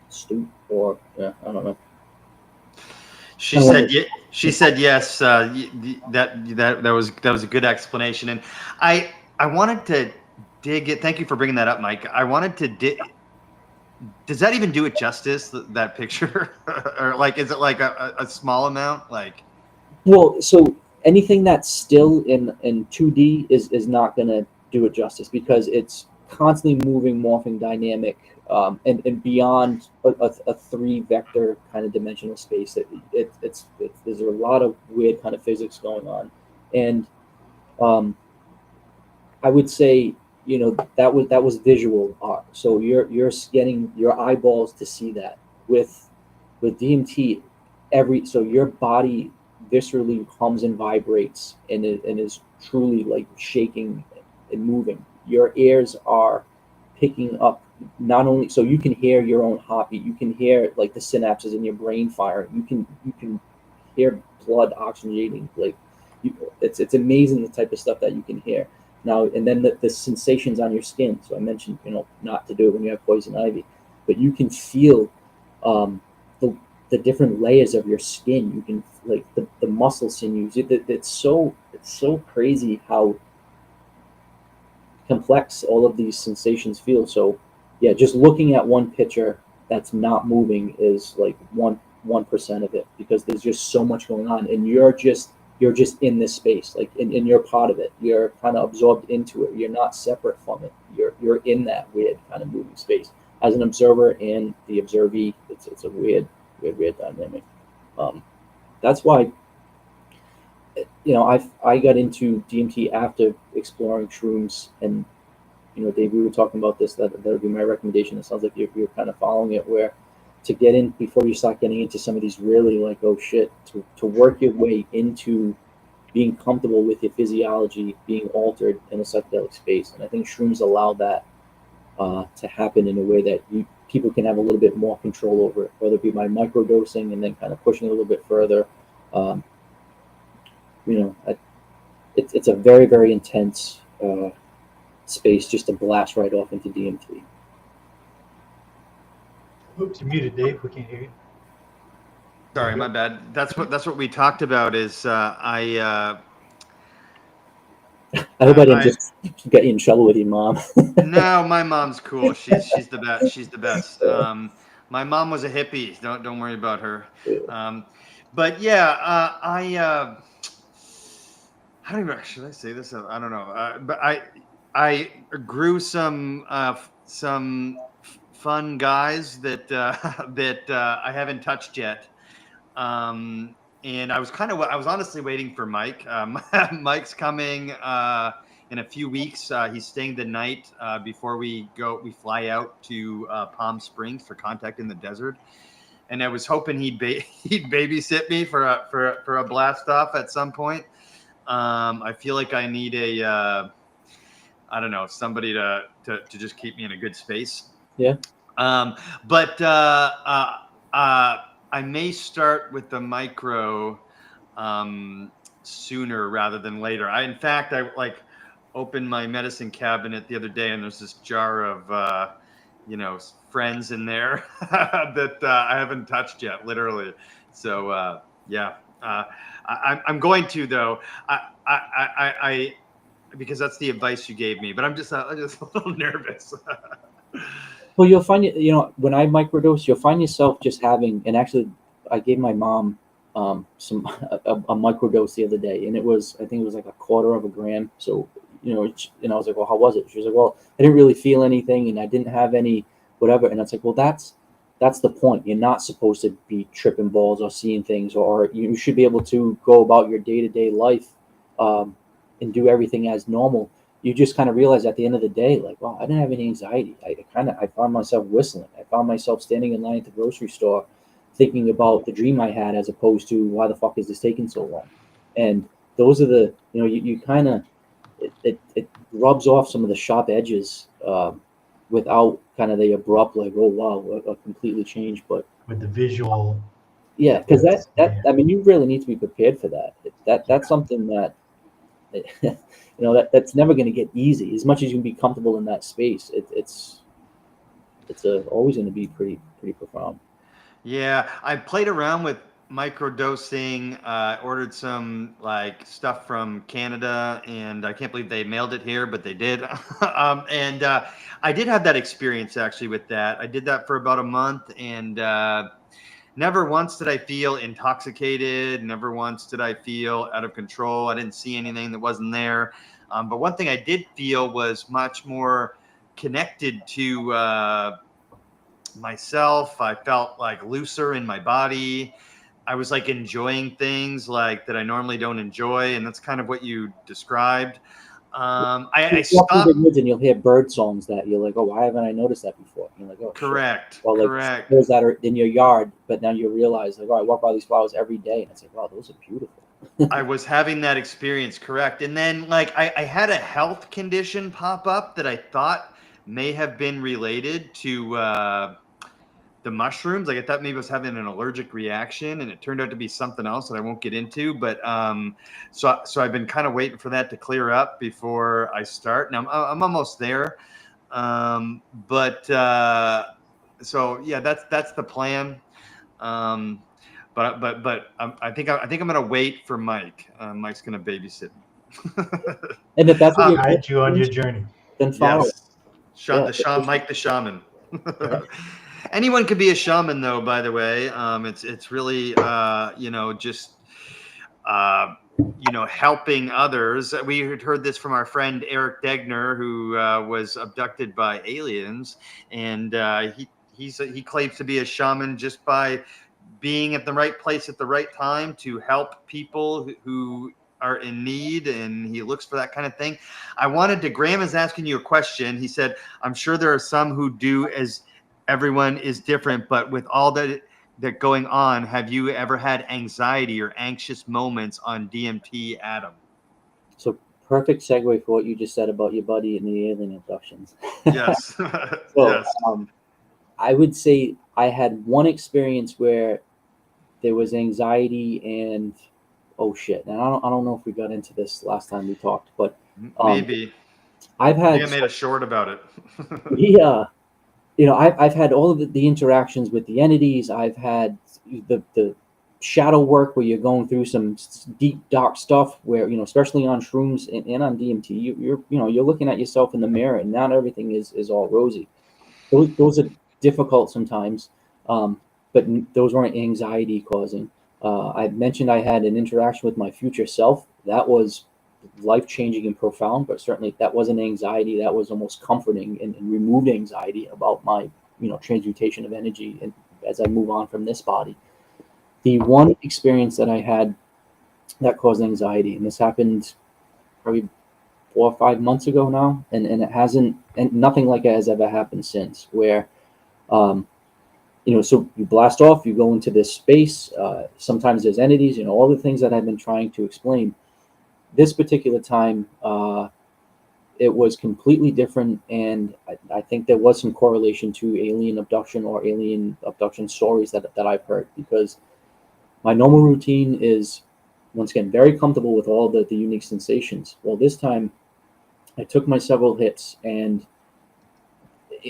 stupid, or I don't know. She said yes. That was a good explanation, and I wanted to dig it. Thank you for bringing that up, Mike. I wanted to dig. Does that even do it justice, that picture? Or like, is it like a small amount? Like, well, so anything that's still in 2D is not going to do it justice, because it's constantly moving, morphing, dynamic, and beyond a 3-vector kind of dimensional space. There's a lot of weird kind of physics going on, and I would say, that was visual art. So you're getting your eyeballs to see that. With DMT, so your body viscerally hums and vibrates and is truly like shaking and moving. Your ears are picking up, not only so you can hear your own heartbeat, you can hear like the synapses in your brain fire. You can hear blood oxygenating. Like, it's amazing the type of stuff that you can hear. Now, and then the sensations on your skin. So I mentioned, not to do it when you have poison ivy, but you can feel the different layers of your skin. You can, like, the muscle sinews. It's so crazy how complex all of these sensations feel. So yeah, just looking at one picture that's not moving is like 1% of it, because there's just so much going on, and you're just in this space, like, and you're part of it. You're kind of absorbed into it. You're not separate from it. You're in that weird kind of moving space as an observer and the observee. It's a weird dynamic. That's why, I got into DMT after exploring shrooms, and Dave, we were talking about this. That would be my recommendation. It sounds like you're kind of following it, where to get in before you start getting into some of these really, like, oh shit, to work your way into being comfortable with your physiology being altered in a psychedelic space. And I think shrooms allow that to happen in a way that people can have a little bit more control over it, whether it be by microdosing and then kind of pushing it a little bit further. It's a very, very intense space just to blast right off into DMT. Oops, you're muted, Dave. We can't hear you. Sorry, my bad. That's what we talked about. Is I hope I didn't just get you in trouble with your mom. No, my mom's cool. She's the best. She's the best. My mom was a hippie. Don't worry about her. But yeah, should I say this? I don't know. But I grew some fun guys that I haven't touched yet. And I was honestly waiting for Mike. Mike's coming in a few weeks. He's staying the night before we fly out to Palm Springs for Contact in the Desert. And I was hoping he'd babysit me for a blast off at some point. I feel like I need I don't know, somebody to just keep me in a good space. Yeah. But I may start with the micro sooner rather than later. In fact, I opened my medicine cabinet the other day, and there's this jar of friends in there that I haven't touched yet, literally. So yeah, I'm going to though. I because that's the advice you gave me, but I'm just a little nervous. Well, you'll find when I microdose, you'll find yourself just having, and actually, I gave my mom a microdose the other day, and I think it was like 1/4 of a gram. So, and I was like, well, how was it? She was like, well, I didn't really feel anything, and I didn't have any whatever. And it's like, well, that's the point. You're not supposed to be tripping balls or seeing things, or you should be able to go about your day-to-day life and do everything as normal. You just kind of realize at the end of the day, like, wow, I didn't have any anxiety. I found myself whistling. I found myself standing in line at the grocery store thinking about the dream I had, as opposed to why the fuck is this taking so long? And those are the, you kind of, it rubs off some of the sharp edges without kind of the abrupt, like, oh, wow, I completely changed. But with the visual. Yeah, because I mean, you really need to be prepared for that. That's something that, that's never going to get easy. As much as you can be comfortable in that space, it's always going to be pretty profound. Yeah, I played around with microdosing. Ordered some stuff from Canada, and I can't believe they mailed it here, but they did. And I did have that experience actually with that. I did that for about a month, and never once did I feel intoxicated. Never once did I feel out of control. I didn't see anything that wasn't there. But one thing I did feel was much more connected to myself. I felt looser in my body. I was enjoying things that I normally don't enjoy. And that's kind of what you described. I stopped. In the woods and you'll hear bird songs that you're like, oh, why haven't I noticed that before? And you're like, oh, correct. Shit. Well, correct. Those that are in your yard, but now you realize, oh, I walk by these flowers every day, and it's like, wow, those are beautiful. I was having that experience, correct. And then I had a health condition pop up that I thought may have been related to the mushrooms. I thought maybe I was having an allergic reaction, and it turned out to be something else that I won't get into. But so I've been kind of waiting for that to clear up before I start. Now I'm almost there. But so yeah, that's the plan. But I think I'm gonna wait for Mike. Mike's gonna babysit me. And if that's what guide you on your journey, then follow. Yes. Mike the shaman. Anyone could be a shaman, though. By the way, it's really just helping others. We had heard this from our friend Eric Degner, who was abducted by aliens, and he claims to be a shaman just by being at the right place at the right time to help people who are in need, and he looks for that kind of thing. Graham is asking you a question. He said, I'm sure there are some who do, as everyone is different, but with all that going on, have you ever had anxiety or anxious moments on DMT, Adam? So perfect segue for what you just said about your buddy and the alien abductions. Yes. Yes. I would say I had one experience where there was anxiety and oh shit. And I don't know if we got into this last time we talked, but maybe I think I made a short about it. Yeah. I've had all of the interactions with the entities. I've had the shadow work where you're going through some deep, dark stuff where, especially on shrooms and on DMT, you're looking at yourself in the mirror and not everything is all rosy. Those are difficult sometimes, but those weren't anxiety causing. I mentioned I had an interaction with my future self. That was life-changing and profound, but certainly that wasn't anxiety. That was almost comforting and removed anxiety about my, transmutation of energy and as I move on from this body. The one experience that I had that caused anxiety, and this happened probably 4 or 5 months ago now, and it hasn't, and nothing like it has ever happened since, where so you blast off, you go into this space, sometimes there's entities, all the things that I've been trying to explain. This particular time, it was completely different, and I think there was some correlation to alien abduction or alien abduction stories that I've heard, because my normal routine is, once again, very comfortable with all the unique sensations. Well, this time, I took my several hits, and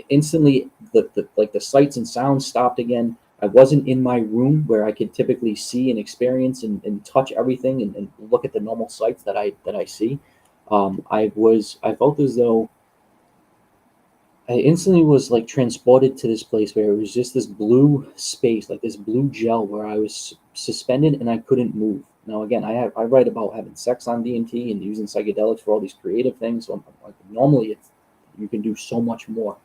instantly the sights and sounds stopped again. I wasn't in my room where I could typically see and experience and touch everything and look at the normal sights that I see. I felt as though I instantly was like transported to this place where it was just this blue space, like this blue gel, where I was suspended and I couldn't move. Now, again, I write about having sex on DMT and using psychedelics for all these creative things. So normally you can do so much more.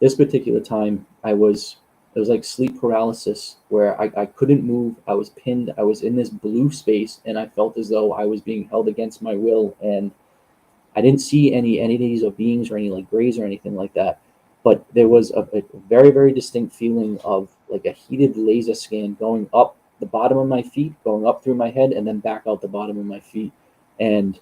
This particular time, it was like sleep paralysis, where I couldn't move. I was pinned. I was in this blue space, and I felt as though I was being held against my will. And I didn't see any entities or beings or any like grays or anything like that. But there was a very, very distinct feeling of like a heated laser scan going up the bottom of my feet, going up through my head, and then back out the bottom of my feet. And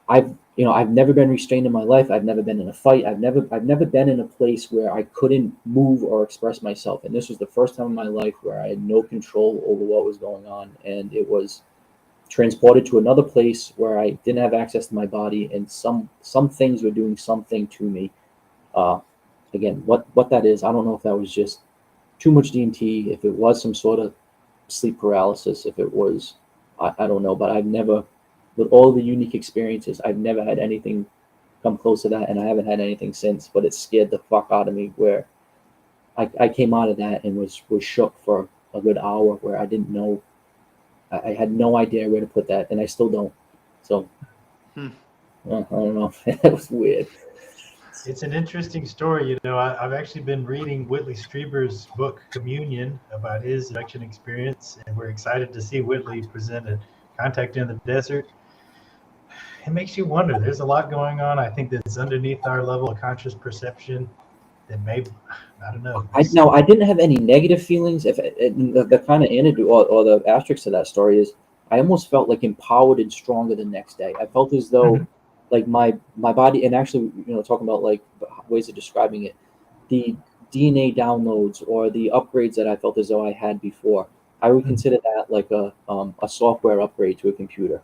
I've never been restrained in my life. I've never been in a fight. I've never been in a place where I couldn't move or express myself. And this was the first time in my life where I had no control over what was going on. And it was transported to another place where I didn't have access to my body, and some things were doing something to me. Again, what that is, I don't know if that was just too much DMT, if it was some sort of sleep paralysis, if it was, I don't know, but I've never, with all the unique experiences, I've never had anything come close to that, and I haven't had anything since, but it scared the fuck out of me, where I came out of that and was shook for a good hour, where I didn't know, I had no idea where to put that, and I still don't. So, I don't know. That was weird. It's an interesting story. I've actually been reading Whitley Strieber's book, Communion, about his abduction experience, and we're excited to see Whitley present a Contact in the Desert. It makes you wonder. There's a lot going on, I think, that's underneath our level of conscious perception that maybe, I don't know. I didn't have any negative feelings. The kind of antidote or the asterisk to that story is I almost felt like empowered and stronger the next day. I felt as though like my body, and actually, talking about like ways of describing it, the DNA downloads or the upgrades that I felt as though I had before, I would consider that like a software upgrade to a computer.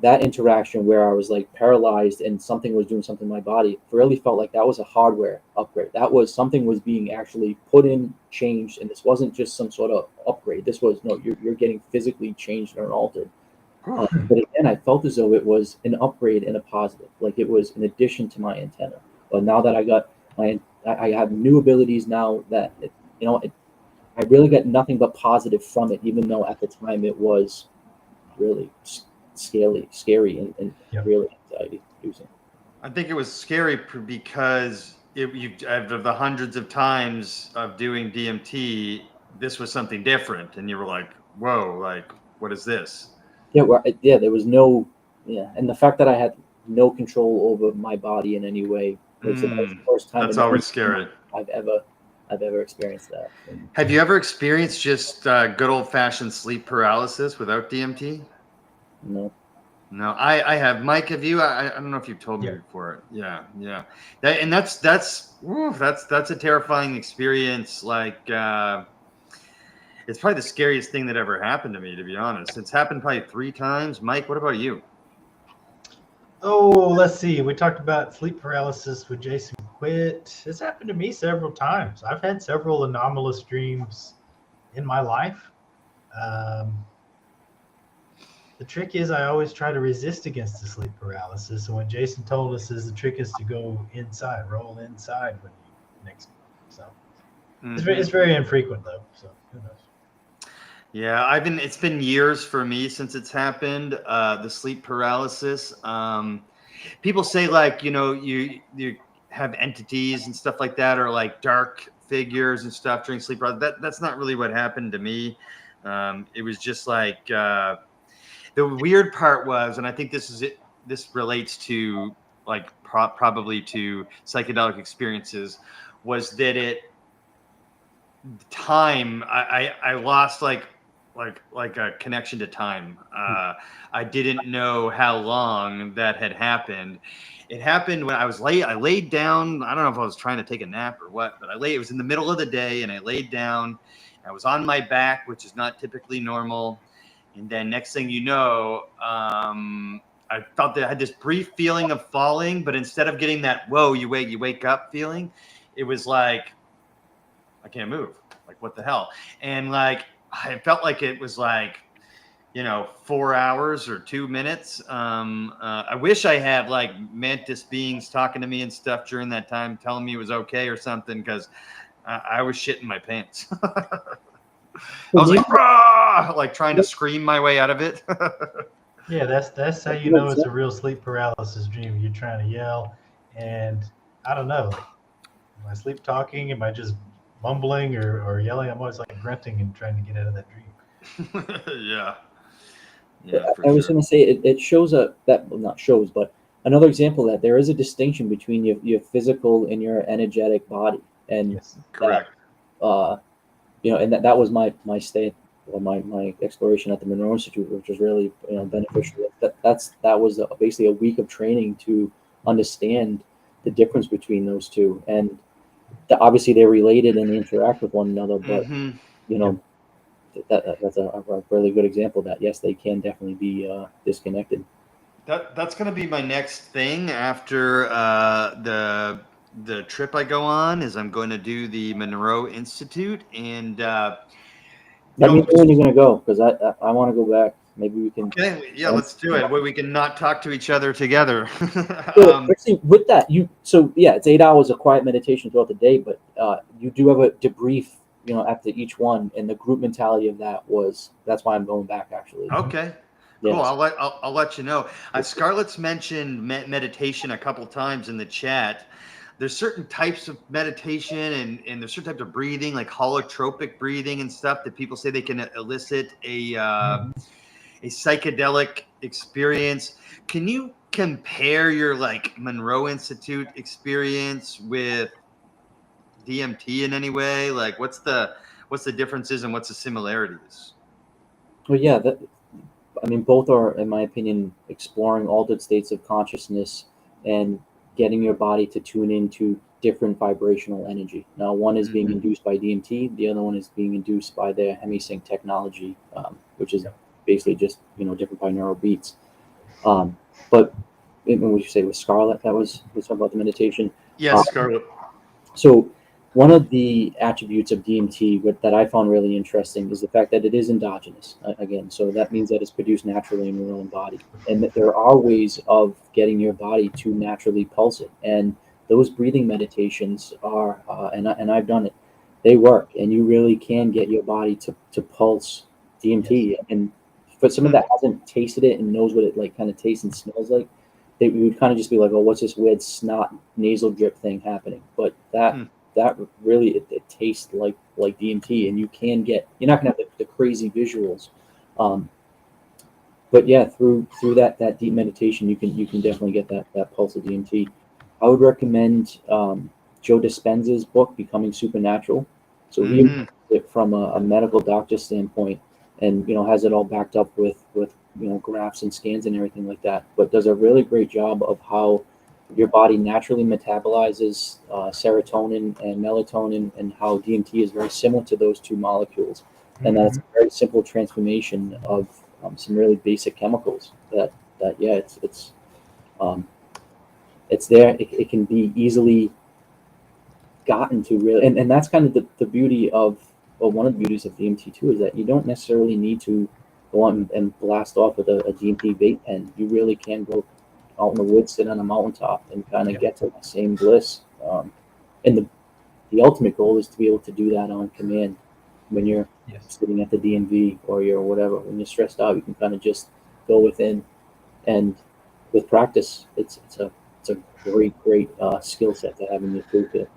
That interaction where I was like paralyzed and something was doing something in my body really felt like that was a hardware upgrade. That was something was being actually put in, changed, and this wasn't just some sort of upgrade. This was, no, you're getting physically changed or altered. But again, I felt as though it was an upgrade and a positive, like it was an addition to my antenna. But now that I have new abilities now that, I really got nothing but positive from it, even though at the time it was really scary and really anxiety inducing. I think it was scary because of the hundreds of times of doing DMT, this was something different, and you were like, "Whoa! Like, what is this?" Yeah, there was no, and the fact that I had no control over my body in any way was the first time. That's always scary. I've ever experienced that. Have you ever experienced just good old-fashioned sleep paralysis without DMT? No, I have. Mike, have you? I don't know if you've told me before. Yeah. That's a terrifying experience. Like, it's probably the scariest thing that ever happened to me, to be honest. It's happened probably 3 times. Mike, what about you? Oh, let's see. We talked about sleep paralysis with Jason Quitt. It's happened to me several times. I've had several anomalous dreams in my life. The trick is I always try to resist against the sleep paralysis. So when Jason told us the trick is to go inside, roll inside when you next. So it's very infrequent though. So who knows? Yeah, it's been years for me since it's happened. The sleep paralysis. People say like, you have entities and stuff like that, or like dark figures and stuff during sleep paralysis. That's not really what happened to me. It was just like the weird part was, and I think this is it. This relates to like probably to psychedelic experiences, was that I lost like a connection to time. I didn't know how long that had happened. It happened when I was late. I laid down. I don't know if I was trying to take a nap or what, but it was in the middle of the day, and I laid down. I was on my back, which is not typically normal. And then next thing you know, I felt that I had this brief feeling of falling, but instead of getting that "whoa, you wake up" feeling, it was like I can't move. Like what the hell? And like I felt like it was like 4 hours or 2 minutes. I wish I had like mantis beings talking to me and stuff during that time, telling me it was okay or something, because I was shitting my pants. I was like, "Rah!" Like trying to scream my way out of it. Yeah, that's how you know it's a real sleep paralysis dream. You're trying to yell, and I don't know. Am I sleep talking? Am I just mumbling or yelling? I'm always like grunting and trying to get out of that dream. Yeah. I was going to say it shows up that, well, not shows, but another example that there is a distinction between your physical and your energetic body, and yes, correct. And that was my stay, or my exploration at the Monroe Institute, which was really beneficial. That was basically a week of training to understand the difference between those two, and obviously they're related and they interact with one another, but that's a really good example that yes, they can definitely be disconnected. That's going to be my next thing after the trip I go on. Is I'm going to do the Monroe Institute, and let me know when you're going to go, because I want to go back. Maybe we can. Okay, yeah, let's do it. Where we can not talk to each other together. Actually, with that, it's 8 hours of quiet meditation throughout the day, but you do have a debrief, after each one, and the group mentality of that's why I'm going back actually. Okay. Yes. Cool. I'll let you know. Scarlett's mentioned meditation a couple times in the chat. There's certain types of meditation and there's certain types of breathing, like holotropic breathing and stuff, that people say they can elicit a psychedelic experience. Can you compare your like Monroe Institute experience with DMT in any way? Like what's the differences and what's the similarities? Well, yeah, both are, in my opinion, exploring altered states of consciousness and getting your body to tune into different vibrational energy. Now, one is being induced by DMT, the other one is being induced by their hemisync technology, which is basically just different binaural beats. But when we say with Scarlett, was talking about the meditation. Yes, Scarlett. So one of the attributes of DMT that I found really interesting is the fact that it is endogenous. Again, so that means that it's produced naturally in your own body, and that there are ways of getting your body to naturally pulse it. And those breathing meditations are, and I've done it, they work, and you really can get your body to pulse DMT. Yes. And for someone that hasn't tasted it and knows what it like kind of tastes and smells like, they would kind of just be like, oh, what's this weird snot nasal drip thing happening? But that really it tastes like DMT, and you're not gonna have the crazy visuals, but yeah, through that deep meditation, you can definitely get that pulse of DMT. I would recommend Joe Dispenza's book, Becoming Supernatural. So he reads it from a medical doctor standpoint, and has it all backed up with graphs and scans and everything like that, but does a really great job of how your body naturally metabolizes serotonin and melatonin, and how DMT is very similar to those two molecules. And that's a very simple transformation of some really basic chemicals it's there. It can be easily gotten to, really. And that's kind of the beauty of, well, one of the beauties of DMT too, is that you don't necessarily need to go on and blast off with a DMT vape pen. You really can go out in the woods, sit on a mountaintop, and kind of get to the same bliss. And the ultimate goal is to be able to do that on command. when you're sitting at the DMV or you're whatever, when you're stressed out, you can kind of just go within, and with practice, it's a great skill set to have in your toolkit.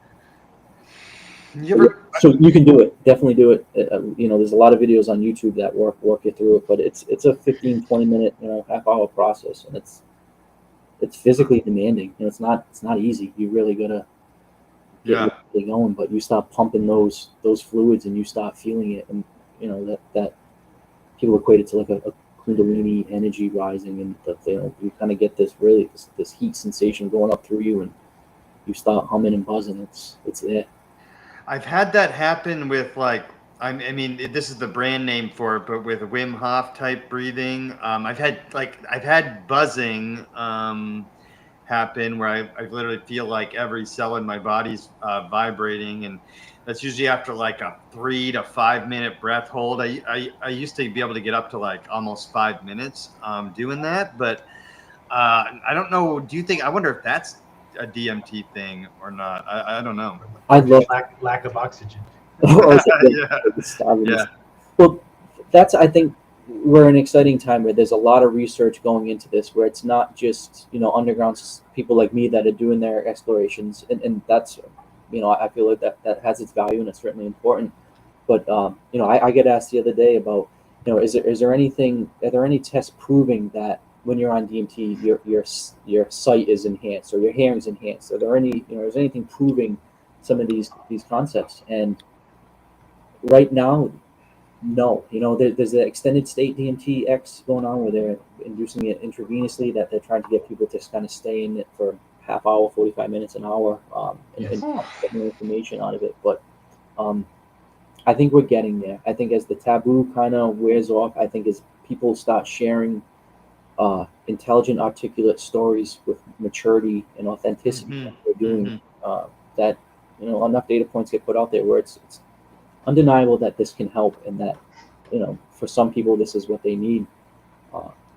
So you can do it. Definitely do it. There's a lot of videos on YouTube that walk you through it, but it's a 15-20 minute, half hour process, and it's physically demanding. It's not easy. You really gotta get really going, but you start pumping those fluids and you start feeling it, and that people equate it to like a Kundalini energy rising, and you kind of get this heat sensation going up through you, and you start humming and buzzing. It's there. I've had that happen with I mean, this is the brand name for it, but with Wim Hof type breathing, I've had buzzing happen where I literally feel like every cell in my body's vibrating, and that's usually after like a 3 to 5 minute breath hold. I used to be able to get up to like almost 5 minutes doing that, but I don't know. I wonder if that's a DMT thing or not. I don't know. I'd love lack of oxygen. Well, that's, I think we're in an exciting time where there's a lot of research going into this, where it's not just underground people like me that are doing their explorations, and that's I feel like that has its value, and it's certainly important. But I get asked the other day about are there any tests proving that when you're on DMT your sight is enhanced or your hearing's enhanced? Are there any is there anything proving some of these concepts? And right now, no. There's the extended state DMT X going on where they're inducing it intravenously, that they're trying to get people to kind of stay in it for half hour, 45 minutes, an hour, and get more information out of it. But I think we're getting there. I think as the taboo kind of wears off, I think as people start sharing intelligent, articulate stories with maturity and authenticity that they're doing, that enough data points get put out there where it's undeniable that this can help, and that for some people this is what they need.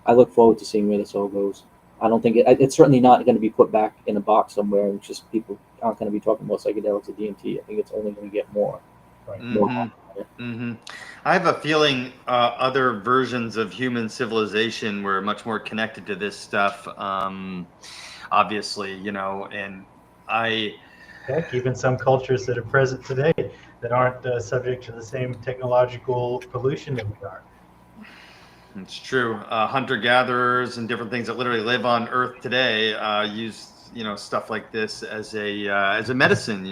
I look forward to seeing where this all goes. I don't think it's certainly not going to be put back in a box somewhere, and just people aren't going to be talking about psychedelics or DMT. I think it's only going to get more. Right. I have a feeling other versions of human civilization were much more connected to this stuff. Obviously, and Heck, even some cultures that are present today that aren't subject to the same technological pollution that we are. It's true. Hunter-gatherers and different things that literally live on Earth today use stuff like this as a medicine.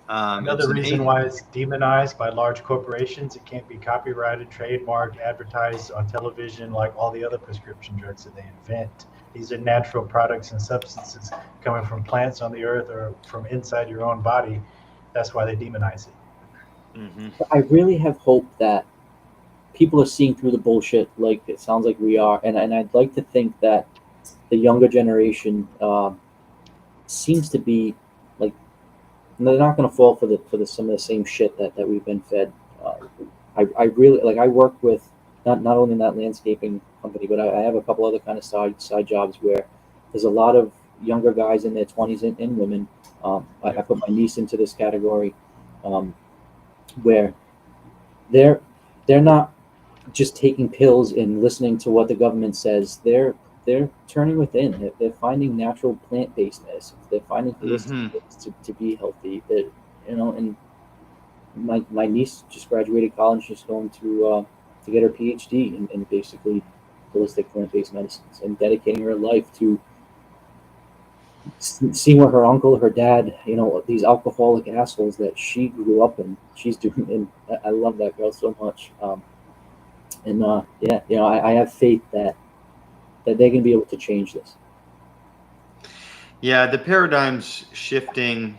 Another reason why it's demonized by large corporations. It can't be copyrighted, trademarked, advertised on television like all the other prescription drugs that they invent. These are natural products and substances coming from plants on the earth or from inside your own body. That's why they demonize it. I really have hope that people are seeing through the bullshit, like it sounds like we are, and I'd like to think that the younger generation seems to be like they're not going to fall for some of the same shit that we've been fed. I really I work with not only in that landscaping company, but I have a couple other kind of side jobs where there's a lot of younger guys in their 20s and women. I put my niece into this category, where they're not just taking pills and listening to what the government says. They're turning within. They're finding natural plant-based medicines. They're finding ways to be healthy. And my niece just graduated college. She's going to get her PhD in basically holistic plant-based medicines, and dedicating her life to seeing what her uncle, her dad, these alcoholic assholes that she grew up in, she's doing. And I love that girl so much. I have faith that they're going to be able to change this. Yeah, the paradigm's shifting.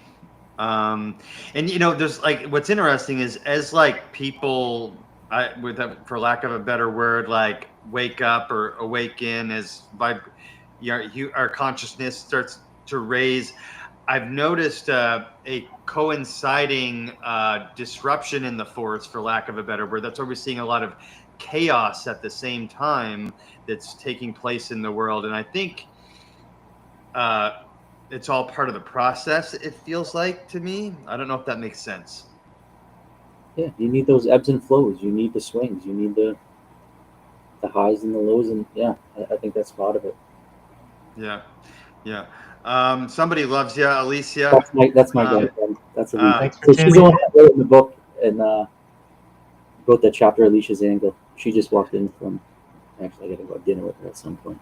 And there's what's interesting is as people, for lack of a better word, wake up or awaken, as our consciousness starts to raise, I've noticed a coinciding disruption in the force, for lack of a better word. That's why we're seeing a lot of chaos at the same time that's taking place in the world. And I think it's all part of the process, it feels like to me. I don't know if that makes sense. Yeah, you need those ebbs and flows. You need the swings. You need the highs and the lows, and yeah, I think that's part of it. Yeah, yeah. Somebody loves you, Alicia. That's my girlfriend. That's Alicia. Thanks for So she's the tuning one that wrote in the book and wrote that chapter, Alicia Zangle. She just walked in from. Actually, I got to go have dinner with her at some point.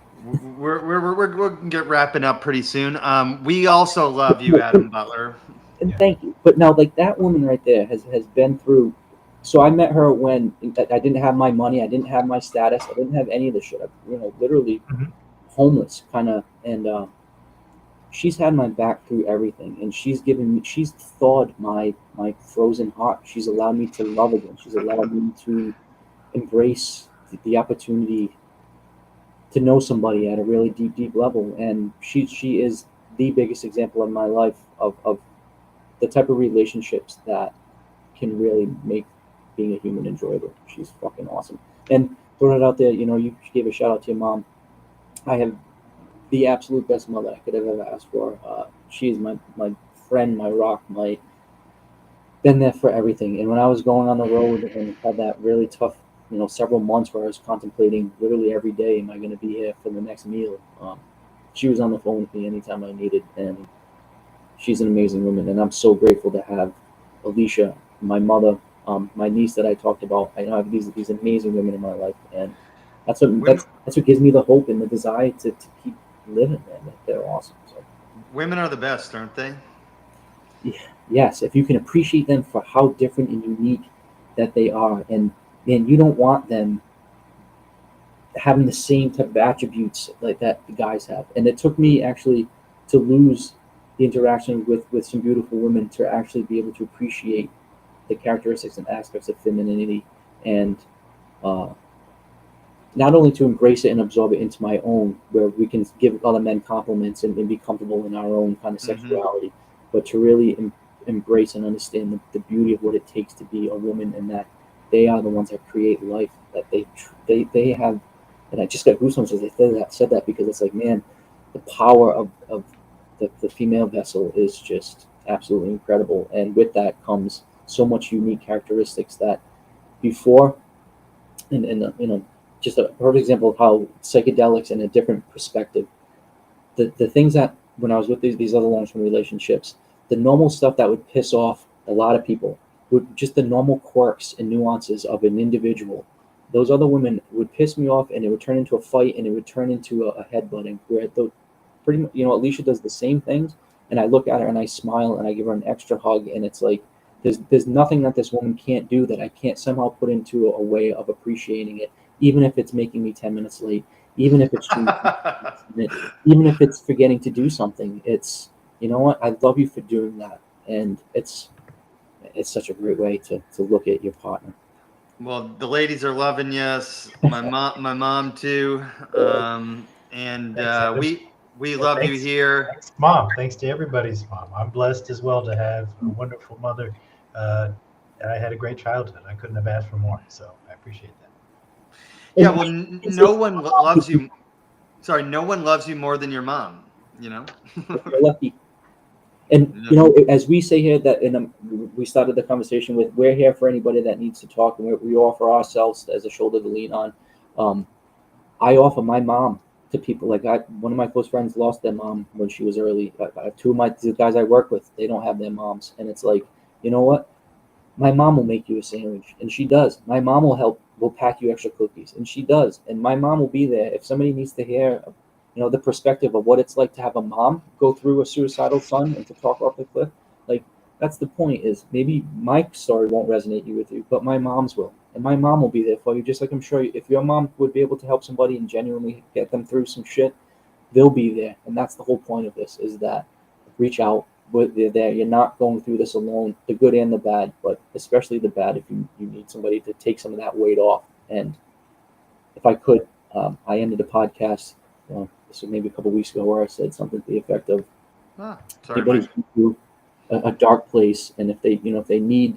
We're gonna get wrapping up pretty soon. We also love you, Adam Butler. And thank you. But now, like that woman right there has been through. So I met her when I didn't have my money, I didn't have my status, I didn't have any of the shit. Literally homeless, kind of. And she's had my back through everything, and she's thawed my frozen heart. She's allowed me to love again. She's allowed me to embrace the opportunity to know somebody at a really deep level. And she is the biggest example in my life of the type of relationships that can really make being a human enjoyable. She's fucking awesome. And throwing it out there, you gave a shout out to your mom. I have the absolute best mother I could have ever asked for. She is my friend, my rock, been there for everything. And when I was going on the road and had that really tough, several months where I was contemplating literally every day, am I going to be here for the next meal? She was on the phone with me anytime I needed, and she's an amazing woman. And I'm so grateful to have Alicia, my mother, my niece that I talked about. I have these amazing women in my life, and that's what gives me the hope and the desire to keep living. Man, they're awesome. So. Women are the best, aren't they? Yeah. Yes, if you can appreciate them for how different and unique that they are, and you don't want them having the same type of attributes like that the guys have. And it took me actually to lose the interaction with some beautiful women to actually be able to appreciate the characteristics and aspects of femininity, and not only to embrace it and absorb it into my own, where we can give other men compliments and be comfortable in our own kind of sexuality, but to really embrace and understand the beauty of what it takes to be a woman, and that they are the ones that create life, that they have. And I just got goosebumps as they said that, because it's like, man, the power of the female vessel is just absolutely incredible. And with that comes so much unique characteristics that before, and just a perfect example of how psychedelics in a different perspective, the things that when I was with these other long-term relationships, the normal stuff that would piss off a lot of people, would just the normal quirks and nuances of an individual, those other women would piss me off, and it would turn into a fight, and it would turn into a headbutting, where pretty much, Alicia does the same things, and I look at her and I smile and I give her an extra hug, and it's like there's nothing that this woman can't do that I can't somehow put into a way of appreciating it, even if it's making me 10 minutes late, even if it's even if it's forgetting to do something. It's, you know what, I love you for doing that. And it's such a great way to look at your partner. Well, the ladies are loving you. My mom too. And we love you here. Thanks, Mom. Thanks to everybody's mom. I'm blessed as well to have a wonderful mother. And I had a great childhood. I couldn't have asked for more. So I appreciate that. Yeah, well, no one loves you. Sorry, no one loves you more than your mom. You're lucky. And as we say here, that we started the conversation with, we're here for anybody that needs to talk, and we offer ourselves as a shoulder to lean on. I offer my mom to people. Like one of my close friends lost their mom when she was early. Two of the guys I work with, they don't have their moms, and it's like, you know what? My mom will make you a sandwich, and she does. My mom will pack you extra cookies, and she does. And my mom will be there if somebody needs to hear the perspective of what it's like to have a mom go through a suicidal son and to talk off the cliff. Like, that's the point, is maybe my story won't resonate with you, but my mom's will. And my mom will be there for you, just like I'm sure if your mom would be able to help somebody and genuinely get them through some shit, they'll be there. And that's the whole point of this, is that reach out. They're there. You're not going through this alone, the good and the bad, but especially the bad if you need somebody to take some of that weight off. And if I could, I ended the podcast this was maybe a couple of weeks ago, where I said something to the effect of, everybody's going through a dark place, and if they need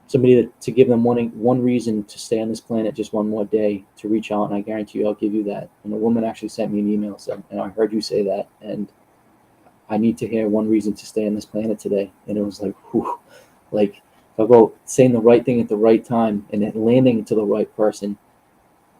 somebody to give them one reason to stay on this planet just one more day, to reach out, and I guarantee you I'll give you that. And a woman actually sent me an email saying, and I heard you say that, and I need to hear one reason to stay on this planet today. And it was like, whew, like about saying the right thing at the right time and it landing to the right person,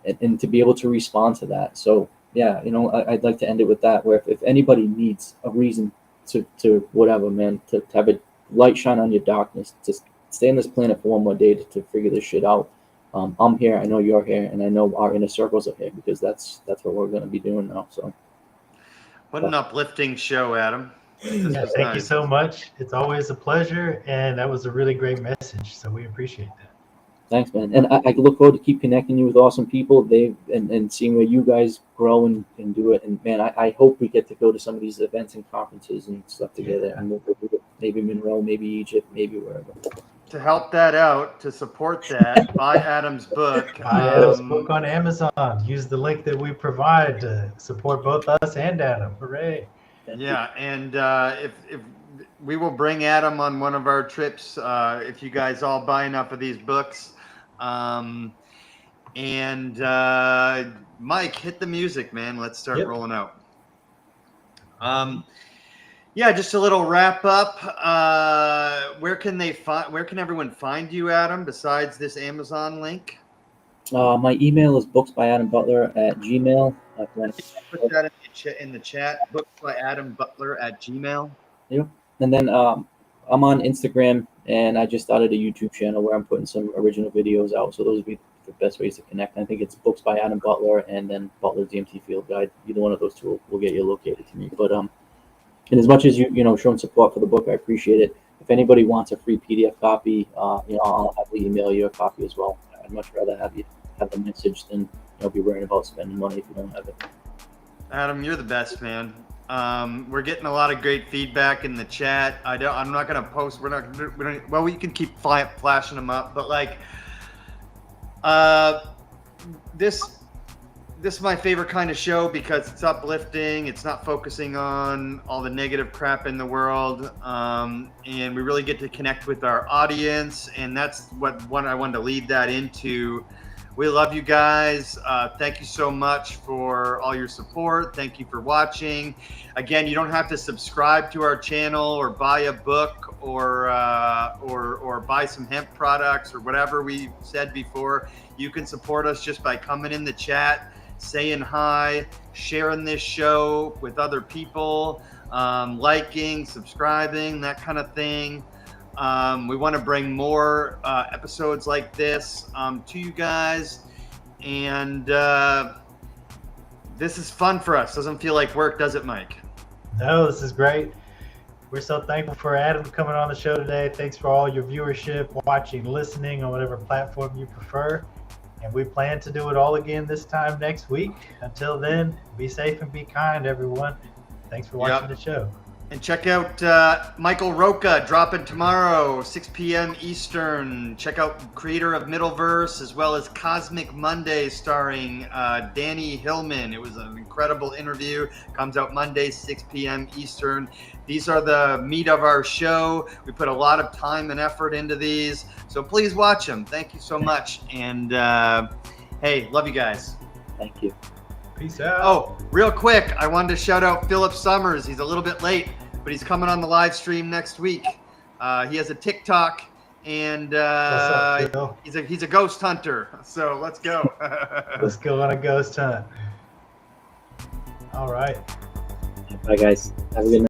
and to be able to respond to that. So yeah, I'd like to end it with that, where if anybody needs a reason to whatever, man, to have a light shine on your darkness, to stay on this planet for one more day to figure this shit out. I'm here. I know you're here, and I know our inner circles are here, because that's what we're going to be doing now. So, what an uplifting show, Adam. Yeah, thank you so much. It's always a pleasure, and that was a really great message. So we appreciate that. Thanks, man. And I look forward to keep connecting you with awesome people. And seeing where you guys grow and do it. And man, I hope we get to go to some of these events and conferences and stuff together. And we'll do it. Maybe Monroe, maybe Egypt, maybe wherever. To help that out, to support that, buy Adam's book. Buy Adam's book on Amazon. Use the link that we provide to support both us and Adam. Hooray! Yeah, and if we will bring Adam on one of our trips, if you guys all buy enough of these books. Mike, hit the music, man. Let's start rolling out. Yeah, just a little wrap up. Where can everyone find you, Adam, besides this Amazon link? My email is booksbyadambutler@gmail. Put that in the chat. booksbyadambutler@gmail. Yep. And then I'm on Instagram, and I just started a YouTube channel where I'm putting some original videos out. So those would be the best ways to connect. I think it's Books by Adam Butler and then Butler DMT Field Guide. Either one of those two will get you located to me. But and as much as you showing support for the book, I appreciate it. If anybody wants a free PDF copy, I'll happily email you a copy as well. I'd much rather have you have the message than be worrying about spending money if you don't have it. Adam, you're the best, man. We're getting a lot of great feedback in the chat. I'm not gonna post. Well, we can keep flashing them up, but like, this is my favorite kind of show because it's uplifting. It's not focusing on all the negative crap in the world, and we really get to connect with our audience. And that's what I wanted to lead that into. We love you guys. Thank you so much for all your support. Thank you for watching. Again, you don't have to subscribe to our channel or buy a book or buy some hemp products or whatever we said before. You can support us just by coming in the chat, saying hi, sharing this show with other people, liking, subscribing, that kind of thing. We want to bring more episodes like this to you guys, and this is fun for us. Doesn't feel like work, does it, Mike? No, this is great. We're so thankful for Adam coming on the show today. Thanks for all your viewership, watching, listening on whatever platform you prefer, and we plan to do it all again this time next week. Until then, be safe and be kind, everyone. Thanks for watching the show. And check out Michael Roca, dropping tomorrow, 6 p.m. Eastern. Check out creator of Multiverse, as well as Cosmic Monday, starring Danny Hillman. It was an incredible interview. Comes out Monday, 6 p.m. Eastern. These are the meat of our show. We put a lot of time and effort into these, so please watch them. Thank you so much. And hey, love you guys. Thank you. Peace out. Oh, real quick, I wanted to shout out Philip Summers. He's a little bit late, but he's coming on the live stream next week. He has a TikTok, and he's a ghost hunter. So let's go. Let's go on a ghost hunt. All right. Bye, guys. Have a good night.